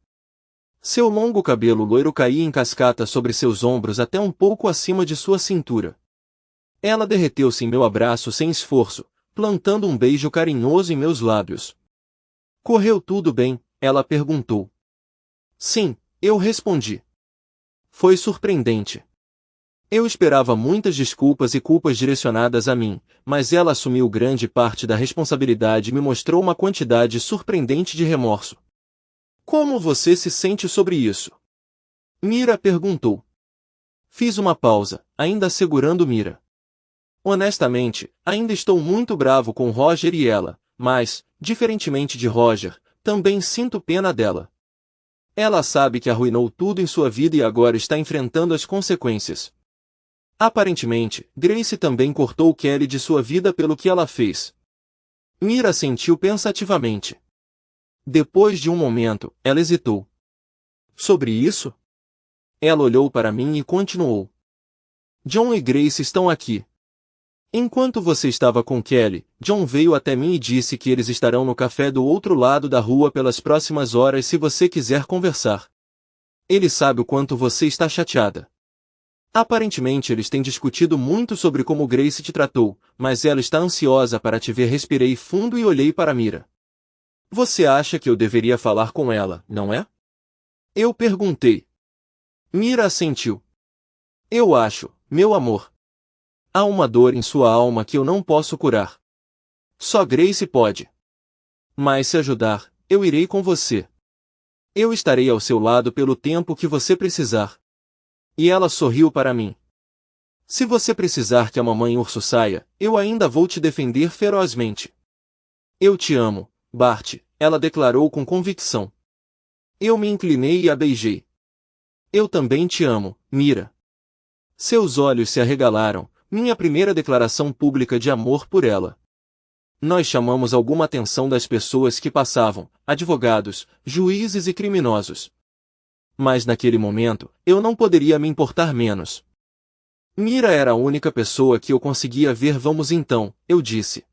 Seu longo cabelo loiro caía em cascata sobre seus ombros até um pouco acima de sua cintura. Ela derreteu-se em meu abraço sem esforço, plantando um beijo carinhoso em meus lábios. Correu tudo bem? Ela perguntou. Sim, eu respondi. Foi surpreendente. Eu esperava muitas desculpas e culpas direcionadas a mim, mas ela assumiu grande parte da responsabilidade e me mostrou uma quantidade surpreendente de remorso. Como você se sente sobre isso? Mira perguntou. Fiz uma pausa, ainda segurando Mira. Honestamente, ainda estou muito bravo com Roger e ela, mas, diferentemente de Roger, também sinto pena dela. Ela sabe que arruinou tudo em sua vida e agora está enfrentando as consequências. Aparentemente, Grace também cortou Kelly de sua vida pelo que ela fez. Mira sentiu pensativamente. Depois de um momento, ela hesitou. Sobre isso? Ela olhou para mim e continuou. John e Grace estão aqui. Enquanto você estava com Kelly, John veio até mim e disse que eles estarão no café do outro lado da rua pelas próximas horas se você quiser conversar. Ele sabe o quanto você está chateada. Aparentemente eles têm discutido muito sobre como Grace te tratou, mas ela está ansiosa para te ver. Respirei fundo e olhei para Mira. Você acha que eu deveria falar com ela, não é? Eu perguntei. Mira assentiu. Eu acho, meu amor. Há uma dor em sua alma que eu não posso curar. Só Grace pode. Mas se ajudar, eu irei com você. Eu estarei ao seu lado pelo tempo que você precisar. E ela sorriu para mim. Se você precisar que a mamãe urso saia, eu ainda vou te defender ferozmente. Eu te amo, Bart, ela declarou com convicção. Eu me inclinei e a beijei. Eu também te amo, Mira. Seus olhos se arregalaram, minha primeira declaração pública de amor por ela. Nós chamamos alguma atenção das pessoas que passavam, advogados, juízes e criminosos. Mas naquele momento, eu não poderia me importar menos. Mira era a única pessoa que eu conseguia ver. Vamos então, eu disse.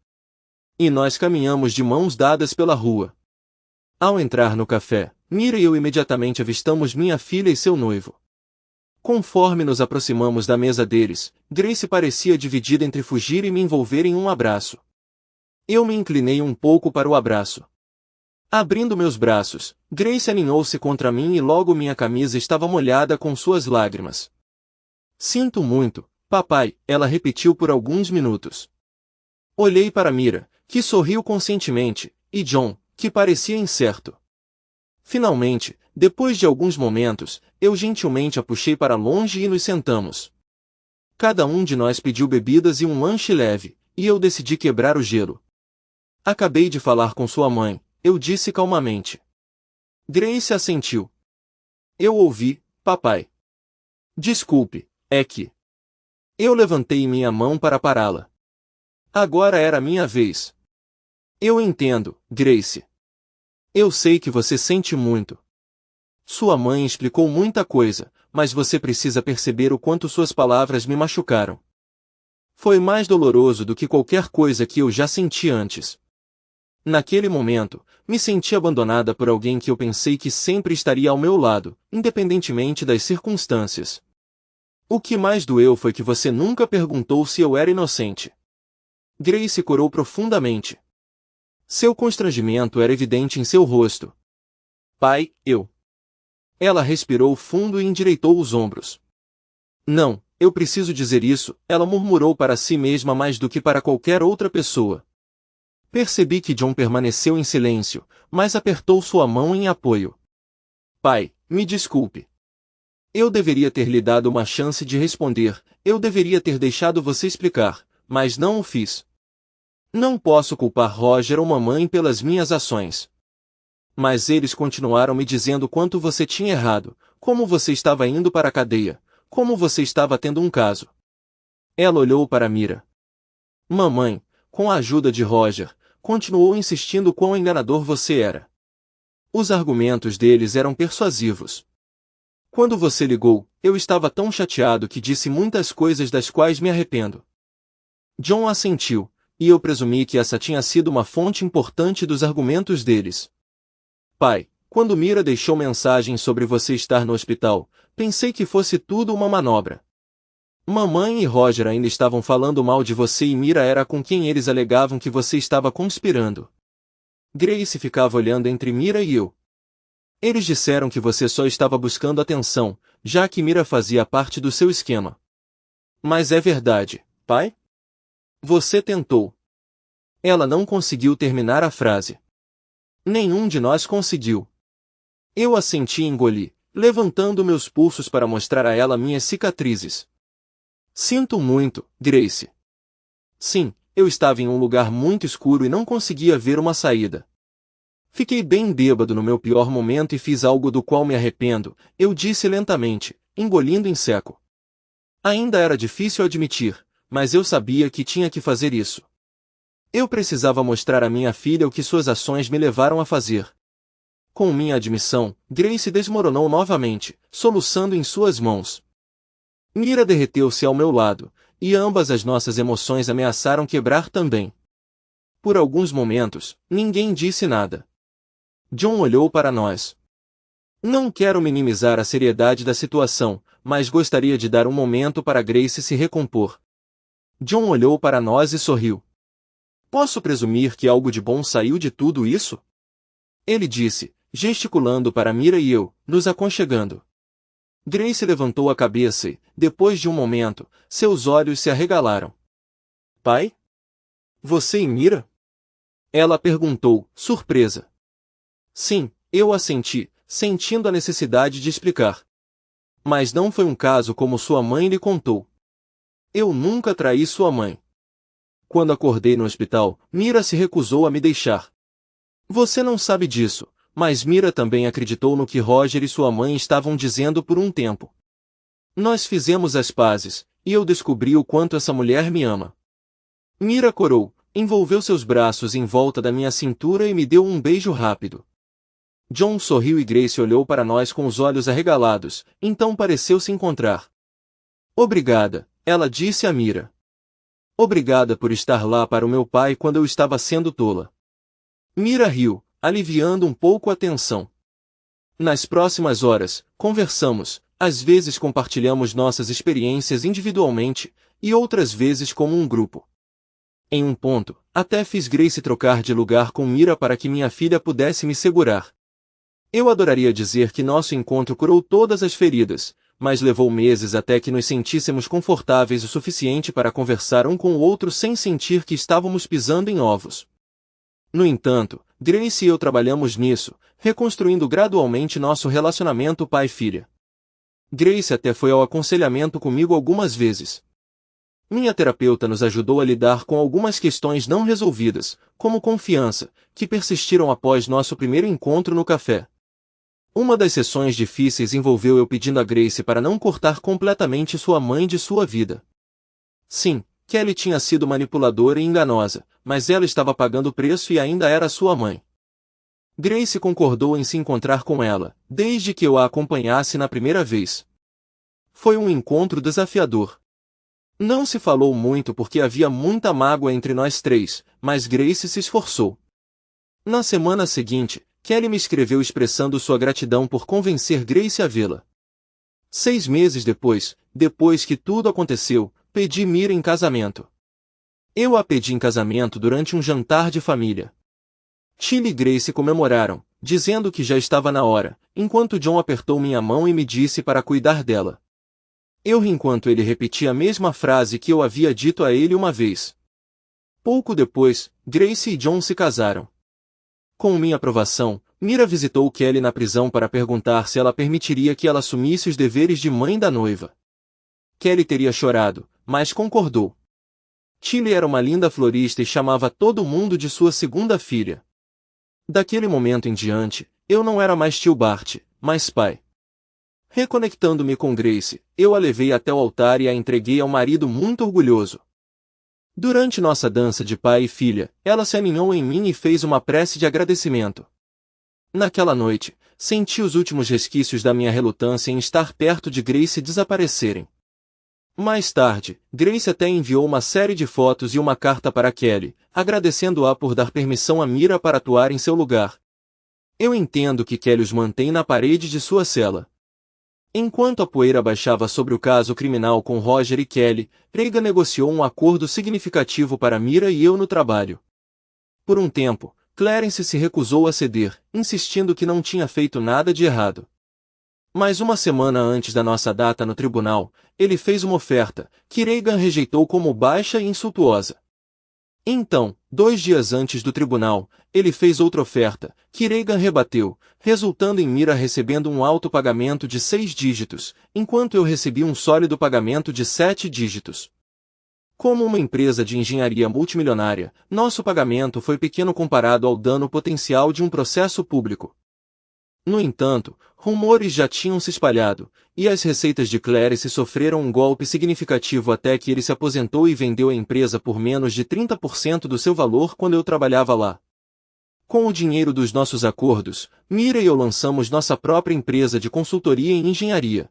E nós caminhamos de mãos dadas pela rua. Ao entrar no café, Mira e eu imediatamente avistamos minha filha e seu noivo. Conforme nos aproximamos da mesa deles, Grace parecia dividida entre fugir e me envolver em um abraço. Eu me inclinei um pouco para o abraço. Abrindo meus braços, Grace aninhou-se contra mim e logo minha camisa estava molhada com suas lágrimas. Sinto muito, papai, ela repetiu por alguns minutos. Olhei para Mira, que sorriu conscientemente, e John, que parecia incerto. Finalmente, depois de alguns momentos, eu gentilmente a puxei para longe e nos sentamos. Cada um de nós pediu bebidas e um lanche leve, e eu decidi quebrar o gelo. Acabei de falar com sua mãe, eu disse calmamente. Grace assentiu. Eu ouvi, papai. Desculpe, é que... Eu levantei minha mão para pará-la. Agora era minha vez. Eu entendo, Grace. Eu sei que você sente muito. Sua mãe explicou muita coisa, mas você precisa perceber o quanto suas palavras me machucaram. Foi mais doloroso do que qualquer coisa que eu já senti antes. Naquele momento, me senti abandonada por alguém que eu pensei que sempre estaria ao meu lado, independentemente das circunstâncias. O que mais doeu foi que você nunca perguntou se eu era inocente. Grace corou profundamente. Seu constrangimento era evidente em seu rosto. Pai, eu... Ela respirou fundo e endireitou os ombros. Não, eu preciso dizer isso, ela murmurou para si mesma mais do que para qualquer outra pessoa. Percebi que John permaneceu em silêncio, mas apertou sua mão em apoio. Pai, me desculpe. Eu deveria ter lhe dado uma chance de responder, eu deveria ter deixado você explicar, mas não o fiz. Não posso culpar Roger ou mamãe pelas minhas ações. Mas eles continuaram me dizendo quanto você tinha errado, como você estava indo para a cadeia, como você estava tendo um caso. Ela olhou para Mira. Mamãe, com a ajuda de Roger, continuou insistindo quão enganador você era. Os argumentos deles eram persuasivos. Quando você ligou, eu estava tão chateado que disse muitas coisas das quais me arrependo. John assentiu, e eu presumi que essa tinha sido uma fonte importante dos argumentos deles. Pai, quando Mira deixou mensagem sobre você estar no hospital, pensei que fosse tudo uma manobra. Mamãe e Roger ainda estavam falando mal de você e Mira era com quem eles alegavam que você estava conspirando. Grace ficava olhando entre Mira e eu. Eles disseram que você só estava buscando atenção, já que Mira fazia parte do seu esquema. Mas é verdade, pai? Você tentou. Ela não conseguiu terminar a frase. Nenhum de nós conseguiu. Eu assenti e engoli, levantando meus pulsos para mostrar a ela minhas cicatrizes. Sinto muito, Grace. Sim, eu estava em um lugar muito escuro e não conseguia ver uma saída. Fiquei bem bêbado no meu pior momento e fiz algo do qual me arrependo, eu disse lentamente, engolindo em seco. Ainda era difícil admitir, mas eu sabia que tinha que fazer isso. Eu precisava mostrar à minha filha o que suas ações me levaram a fazer. Com minha admissão, Grace desmoronou novamente, soluçando em suas mãos. Mira derreteu-se ao meu lado, e ambas as nossas emoções ameaçaram quebrar também. Por alguns momentos, ninguém disse nada. John olhou para nós. Não quero minimizar a seriedade da situação, mas gostaria de dar um momento para Grace se recompor. John olhou para nós e sorriu. Posso presumir que algo de bom saiu de tudo isso? Ele disse, gesticulando para Mira e eu, nos aconchegando. Grace levantou a cabeça e, depois de um momento, seus olhos se arregalaram. Pai? Você e Mira? Ela perguntou, surpresa. Sim, eu assenti, sentindo a necessidade de explicar. Mas não foi um caso como sua mãe lhe contou. Eu nunca traí sua mãe. Quando acordei no hospital, Mira se recusou a me deixar. Você não sabe disso, mas Mira também acreditou no que Roger e sua mãe estavam dizendo por um tempo. Nós fizemos as pazes, e eu descobri o quanto essa mulher me ama. Mira corou, envolveu seus braços em volta da minha cintura e me deu um beijo rápido. John sorriu e Grace olhou para nós com os olhos arregalados, então pareceu se encontrar. Obrigada, ela disse a Mira. Obrigada por estar lá para o meu pai quando eu estava sendo tola. Mira riu, aliviando um pouco a tensão. Nas próximas horas, conversamos, às vezes compartilhamos nossas experiências individualmente, e outras vezes como um grupo. Em um ponto, até fiz Grace trocar de lugar com Mira para que minha filha pudesse me segurar. Eu adoraria dizer que nosso encontro curou todas as feridas, mas levou meses até que nos sentíssemos confortáveis o suficiente para conversar um com o outro sem sentir que estávamos pisando em ovos. No entanto, Grace e eu trabalhamos nisso, reconstruindo gradualmente nosso relacionamento pai-filha. Grace até foi ao aconselhamento comigo algumas vezes. Minha terapeuta nos ajudou a lidar com algumas questões não resolvidas, como confiança, que persistiram após nosso primeiro encontro no café. Uma das sessões difíceis envolveu eu pedindo a Grace para não cortar completamente sua mãe de sua vida. Sim, Kelly tinha sido manipuladora e enganosa, mas ela estava pagando o preço e ainda era sua mãe. Grace concordou em se encontrar com ela, desde que eu a acompanhasse na primeira vez. Foi um encontro desafiador. Não se falou muito porque havia muita mágoa entre nós três, mas Grace se esforçou. Na semana seguinte, Kelly me escreveu expressando sua gratidão por convencer Grace a vê-la. 6 meses depois que tudo aconteceu, pedi Mira em casamento. Eu a pedi em casamento durante um jantar de família. Tilly e Grace comemoraram, dizendo que já estava na hora, enquanto John apertou minha mão e me disse para cuidar dela. Eu ri enquanto ele repetia a mesma frase que eu havia dito a ele uma vez. Pouco depois, Grace e John se casaram. Com minha aprovação, Mira visitou Kelly na prisão para perguntar se ela permitiria que ela assumisse os deveres de mãe da noiva. Kelly teria chorado, mas concordou. Tilly era uma linda florista e chamava todo mundo de sua segunda filha. Daquele momento em diante, eu não era mais tio Bart, mas pai. Reconectando-me com Grace, eu a levei até o altar e a entreguei ao marido muito orgulhoso. Durante nossa dança de pai e filha, ela se aninhou em mim e fez uma prece de agradecimento. Naquela noite, senti os últimos resquícios da minha relutância em estar perto de Grace desaparecerem. Mais tarde, Grace até enviou uma série de fotos e uma carta para Kelly, agradecendo-a por dar permissão a Mira para atuar em seu lugar. Eu entendo que Kelly os mantém na parede de sua cela. Enquanto a poeira baixava sobre o caso criminal com Roger e Kelly, Reagan negociou um acordo significativo para Mira e eu no trabalho. Por um tempo, Clarence se recusou a ceder, insistindo que não tinha feito nada de errado. Mas uma semana antes da nossa data no tribunal, ele fez uma oferta, que Reagan rejeitou como baixa e insultuosa. Então, 2 dias antes do tribunal, ele fez outra oferta, que Reagan rebateu, resultando em Mira recebendo um alto pagamento de 6 dígitos, enquanto eu recebi um sólido pagamento de 7 dígitos. Como uma empresa de engenharia multimilionária, nosso pagamento foi pequeno comparado ao dano potencial de um processo público. No entanto, rumores já tinham se espalhado, e as receitas de Clarence sofreram um golpe significativo até que ele se aposentou e vendeu a empresa por menos de 30% do seu valor quando eu trabalhava lá. Com o dinheiro dos nossos acordos, Mira e eu lançamos nossa própria empresa de consultoria em engenharia.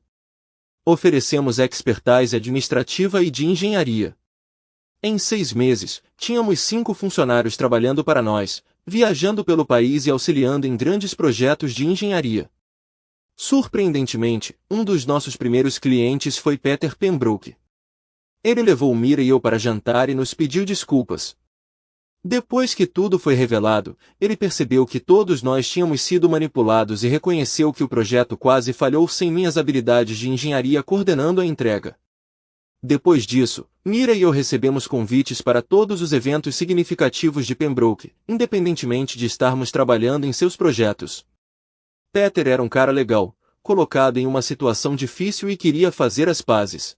Oferecemos expertise administrativa e de engenharia. Em 6 meses, tínhamos 5 funcionários trabalhando para nós, viajando pelo país e auxiliando em grandes projetos de engenharia. Surpreendentemente, um dos nossos primeiros clientes foi Peter Pembroke. Ele levou Mira e eu para jantar e nos pediu desculpas. Depois que tudo foi revelado, ele percebeu que todos nós tínhamos sido manipulados e reconheceu que o projeto quase falhou sem minhas habilidades de engenharia coordenando a entrega. Depois disso, Mira e eu recebemos convites para todos os eventos significativos de Pembroke, independentemente de estarmos trabalhando em seus projetos. Peter era um cara legal, colocado em uma situação difícil e queria fazer as pazes.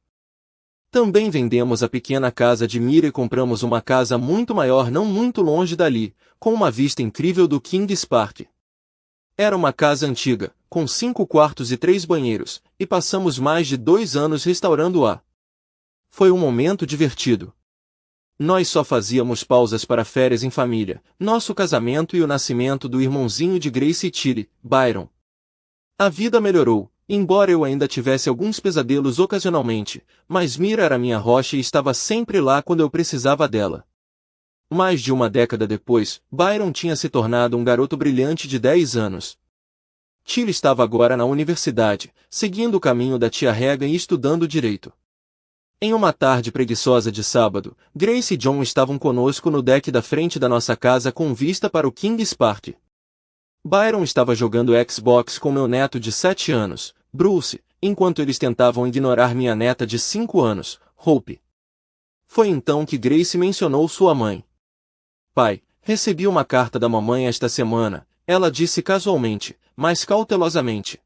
Também vendemos a pequena casa de Mira e compramos uma casa muito maior não muito longe dali, com uma vista incrível do Kings Park. Era uma casa antiga, com 5 quartos e 3 banheiros, e passamos mais de 2 anos restaurando-a. Foi um momento divertido. Nós só fazíamos pausas para férias em família, nosso casamento e o nascimento do irmãozinho de Grace e Tilly, Byron. A vida melhorou, embora eu ainda tivesse alguns pesadelos ocasionalmente, mas Mira era minha rocha e estava sempre lá quando eu precisava dela. Mais de uma década depois, Byron tinha se tornado um garoto brilhante de 10 anos. Tilly estava agora na universidade, seguindo o caminho da tia Regan e estudando direito. Em uma tarde preguiçosa de sábado, Grace e John estavam conosco no deck da frente da nossa casa com vista para o Kings Park. Byron estava jogando Xbox com meu neto de 7 anos, Bruce, enquanto eles tentavam ignorar minha neta de 5 anos, Hope. Foi então que Grace mencionou sua mãe. Pai, recebi uma carta da mamãe esta semana, ela disse casualmente, mas cautelosamente.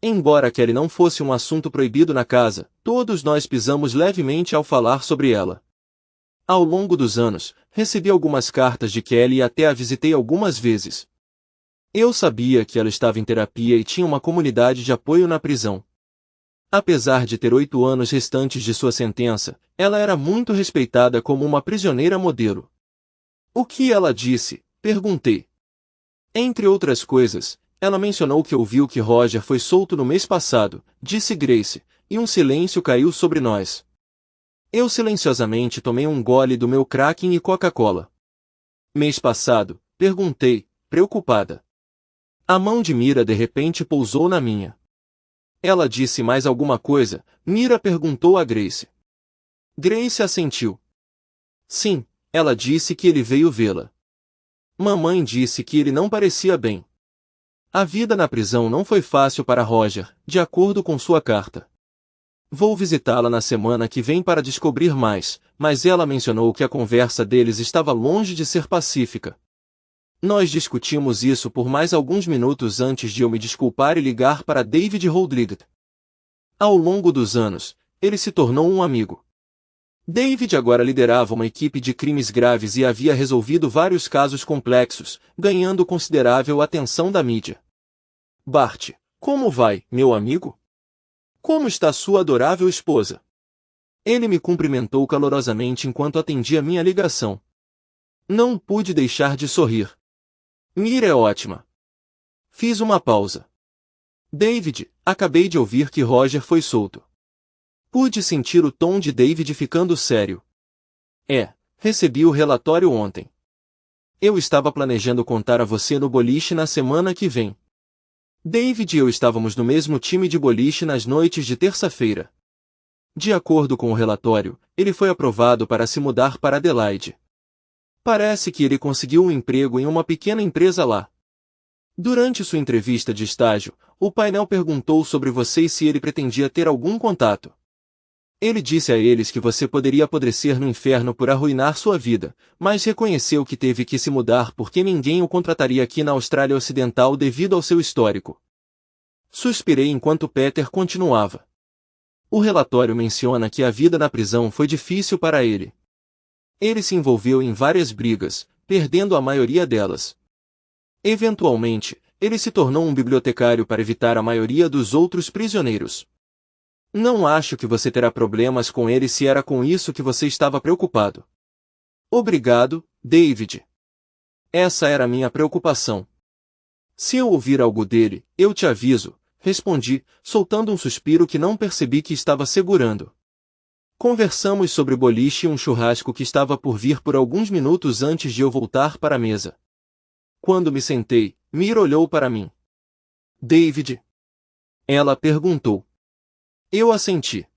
Embora Kelly não fosse um assunto proibido na casa, todos nós pisamos levemente ao falar sobre ela. Ao longo dos anos, recebi algumas cartas de Kelly e até a visitei algumas vezes. Eu sabia que ela estava em terapia e tinha uma comunidade de apoio na prisão. Apesar de ter 8 anos restantes de sua sentença, ela era muito respeitada como uma prisioneira modelo. O que ela disse? Perguntei. Entre outras coisas, ela mencionou que ouviu que Roger foi solto no mês passado, disse Grace, e um silêncio caiu sobre nós. Eu silenciosamente tomei um gole do meu Kraken e Coca-Cola. Mês passado? Perguntei, preocupada. A mão de Mira de repente pousou na minha. Ela disse mais alguma coisa? Mira perguntou a Grace. Grace assentiu. Sim, ela disse que ele veio vê-la. Mamãe disse que ele não parecia bem. A vida na prisão não foi fácil para Roger, de acordo com sua carta. Vou visitá-la na semana que vem para descobrir mais, mas ela mencionou que a conversa deles estava longe de ser pacífica. Nós discutimos isso por mais alguns minutos antes de eu me desculpar e ligar para David Rodrigues. Ao longo dos anos, ele se tornou um amigo. David agora liderava uma equipe de crimes graves e havia resolvido vários casos complexos, ganhando considerável atenção da mídia. Bart, como vai, meu amigo? Como está sua adorável esposa? Ele me cumprimentou calorosamente enquanto atendia minha ligação. Não pude deixar de sorrir. Mira é ótima. Fiz uma pausa. David, acabei de ouvir que Roger foi solto. Pude sentir o tom de David ficando sério. Recebi o relatório ontem. Eu estava planejando contar a você no boliche na semana que vem. David e eu estávamos no mesmo time de boliche nas noites de terça-feira. De acordo com o relatório, ele foi aprovado para se mudar para Adelaide. Parece que ele conseguiu um emprego em uma pequena empresa lá. Durante sua entrevista de estágio, o painel perguntou sobre você e se ele pretendia ter algum contato. Ele disse a eles que você poderia apodrecer no inferno por arruinar sua vida, mas reconheceu que teve que se mudar porque ninguém o contrataria aqui na Austrália Ocidental devido ao seu histórico. Suspirei enquanto Peter continuava. O relatório menciona que a vida na prisão foi difícil para ele. Ele se envolveu em várias brigas, perdendo a maioria delas. Eventualmente, ele se tornou um bibliotecário para evitar a maioria dos outros prisioneiros. Não acho que você terá problemas com ele se era com isso que você estava preocupado. Obrigado, David. Essa era a minha preocupação. Se eu ouvir algo dele, eu te aviso, respondi, soltando um suspiro que não percebi que estava segurando. Conversamos sobre o boliche e um churrasco que estava por vir por alguns minutos antes de eu voltar para a mesa. Quando me sentei, Mira olhou para mim. David. Ela perguntou. Eu assenti.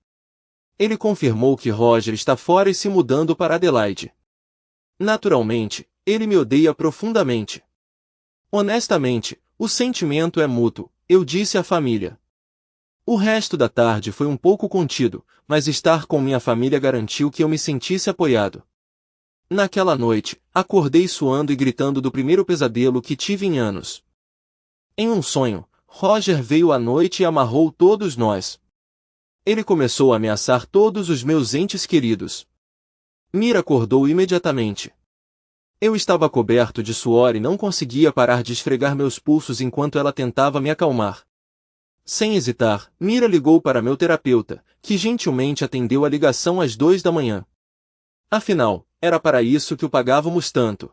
Ele confirmou que Roger está fora e se mudando para Adelaide. Naturalmente, ele me odeia profundamente. Honestamente, o sentimento é mútuo, eu disse à família. O resto da tarde foi um pouco contido, mas estar com minha família garantiu que eu me sentisse apoiado. Naquela noite, acordei suando e gritando do primeiro pesadelo que tive em anos. Em um sonho, Roger veio à noite e amarrou todos nós. Ele começou a ameaçar todos os meus entes queridos. Mira acordou imediatamente. Eu estava coberto de suor e não conseguia parar de esfregar meus pulsos enquanto ela tentava me acalmar. Sem hesitar, Mira ligou para meu terapeuta, que gentilmente atendeu a ligação às 2 da manhã. Afinal, era para isso que o pagávamos tanto.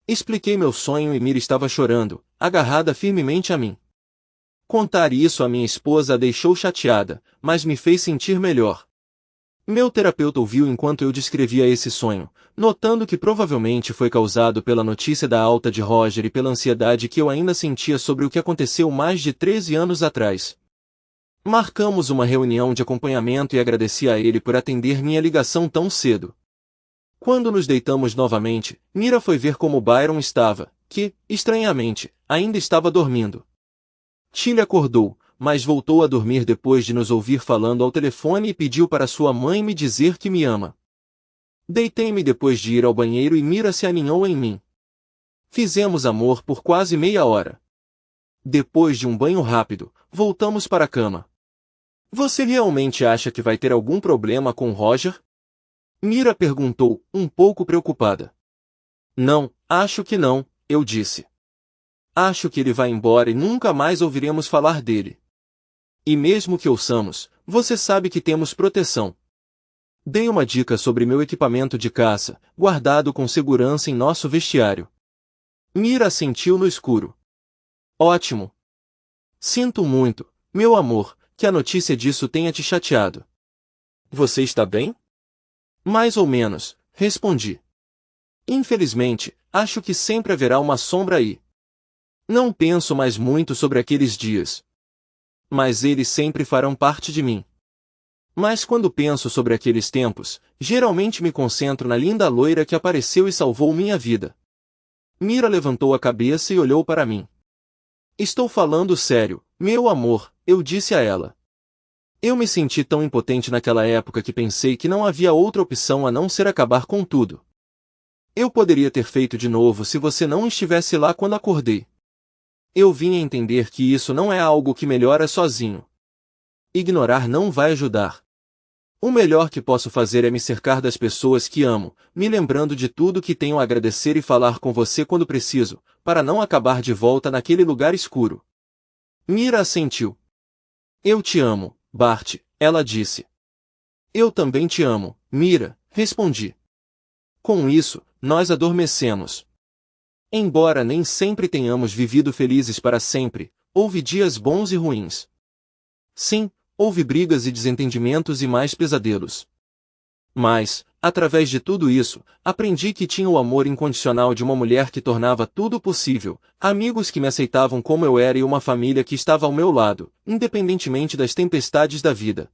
Expliquei meu sonho e Mira estava chorando, agarrada firmemente a mim. Contar isso à minha esposa a deixou chateada, mas me fez sentir melhor. Meu terapeuta ouviu enquanto eu descrevia esse sonho, notando que provavelmente foi causado pela notícia da alta de Roger e pela ansiedade que eu ainda sentia sobre o que aconteceu mais de 13 anos atrás. Marcamos uma reunião de acompanhamento e agradeci a ele por atender minha ligação tão cedo. Quando nos deitamos novamente, Mira foi ver como Byron estava, que, estranhamente, ainda estava dormindo. Tilly acordou, mas voltou a dormir depois de nos ouvir falando ao telefone e pediu para sua mãe me dizer que me ama. Deitei-me depois de ir ao banheiro e Mira se aninhou em mim. Fizemos amor por quase meia hora. Depois de um banho rápido, voltamos para a cama. Você realmente acha que vai ter algum problema com Roger? Mira perguntou, um pouco preocupada. Não, acho que não, eu disse. Acho que ele vai embora e nunca mais ouviremos falar dele. E mesmo que ouçamos, você sabe que temos proteção. Dei uma dica sobre meu equipamento de caça, guardado com segurança em nosso vestiário. Mira assentiu no escuro. Ótimo. Sinto muito, meu amor, que a notícia disso tenha te chateado. Você está bem? Mais ou menos, respondi. Infelizmente, acho que sempre haverá uma sombra aí. Não penso mais muito sobre aqueles dias. Mas eles sempre farão parte de mim. Mas quando penso sobre aqueles tempos, geralmente me concentro na linda loira que apareceu e salvou minha vida. Mira levantou a cabeça e olhou para mim. Estou falando sério, meu amor, eu disse a ela. Eu me senti tão impotente naquela época que pensei que não havia outra opção a não ser acabar com tudo. Eu poderia ter feito de novo se você não estivesse lá quando acordei. Eu vim a entender que isso não é algo que melhora sozinho. Ignorar não vai ajudar. O melhor que posso fazer é me cercar das pessoas que amo, me lembrando de tudo que tenho a agradecer e falar com você quando preciso, para não acabar de volta naquele lugar escuro. Mira assentiu. Eu te amo, Bart, ela disse. Eu também te amo, Mira, respondi. Com isso, nós adormecemos. Embora nem sempre tenhamos vivido felizes para sempre, houve dias bons e ruins. Sim, houve brigas e desentendimentos e mais pesadelos. Mas, através de tudo isso, aprendi que tinha o amor incondicional de uma mulher que tornava tudo possível, amigos que me aceitavam como eu era e uma família que estava ao meu lado, independentemente das tempestades da vida.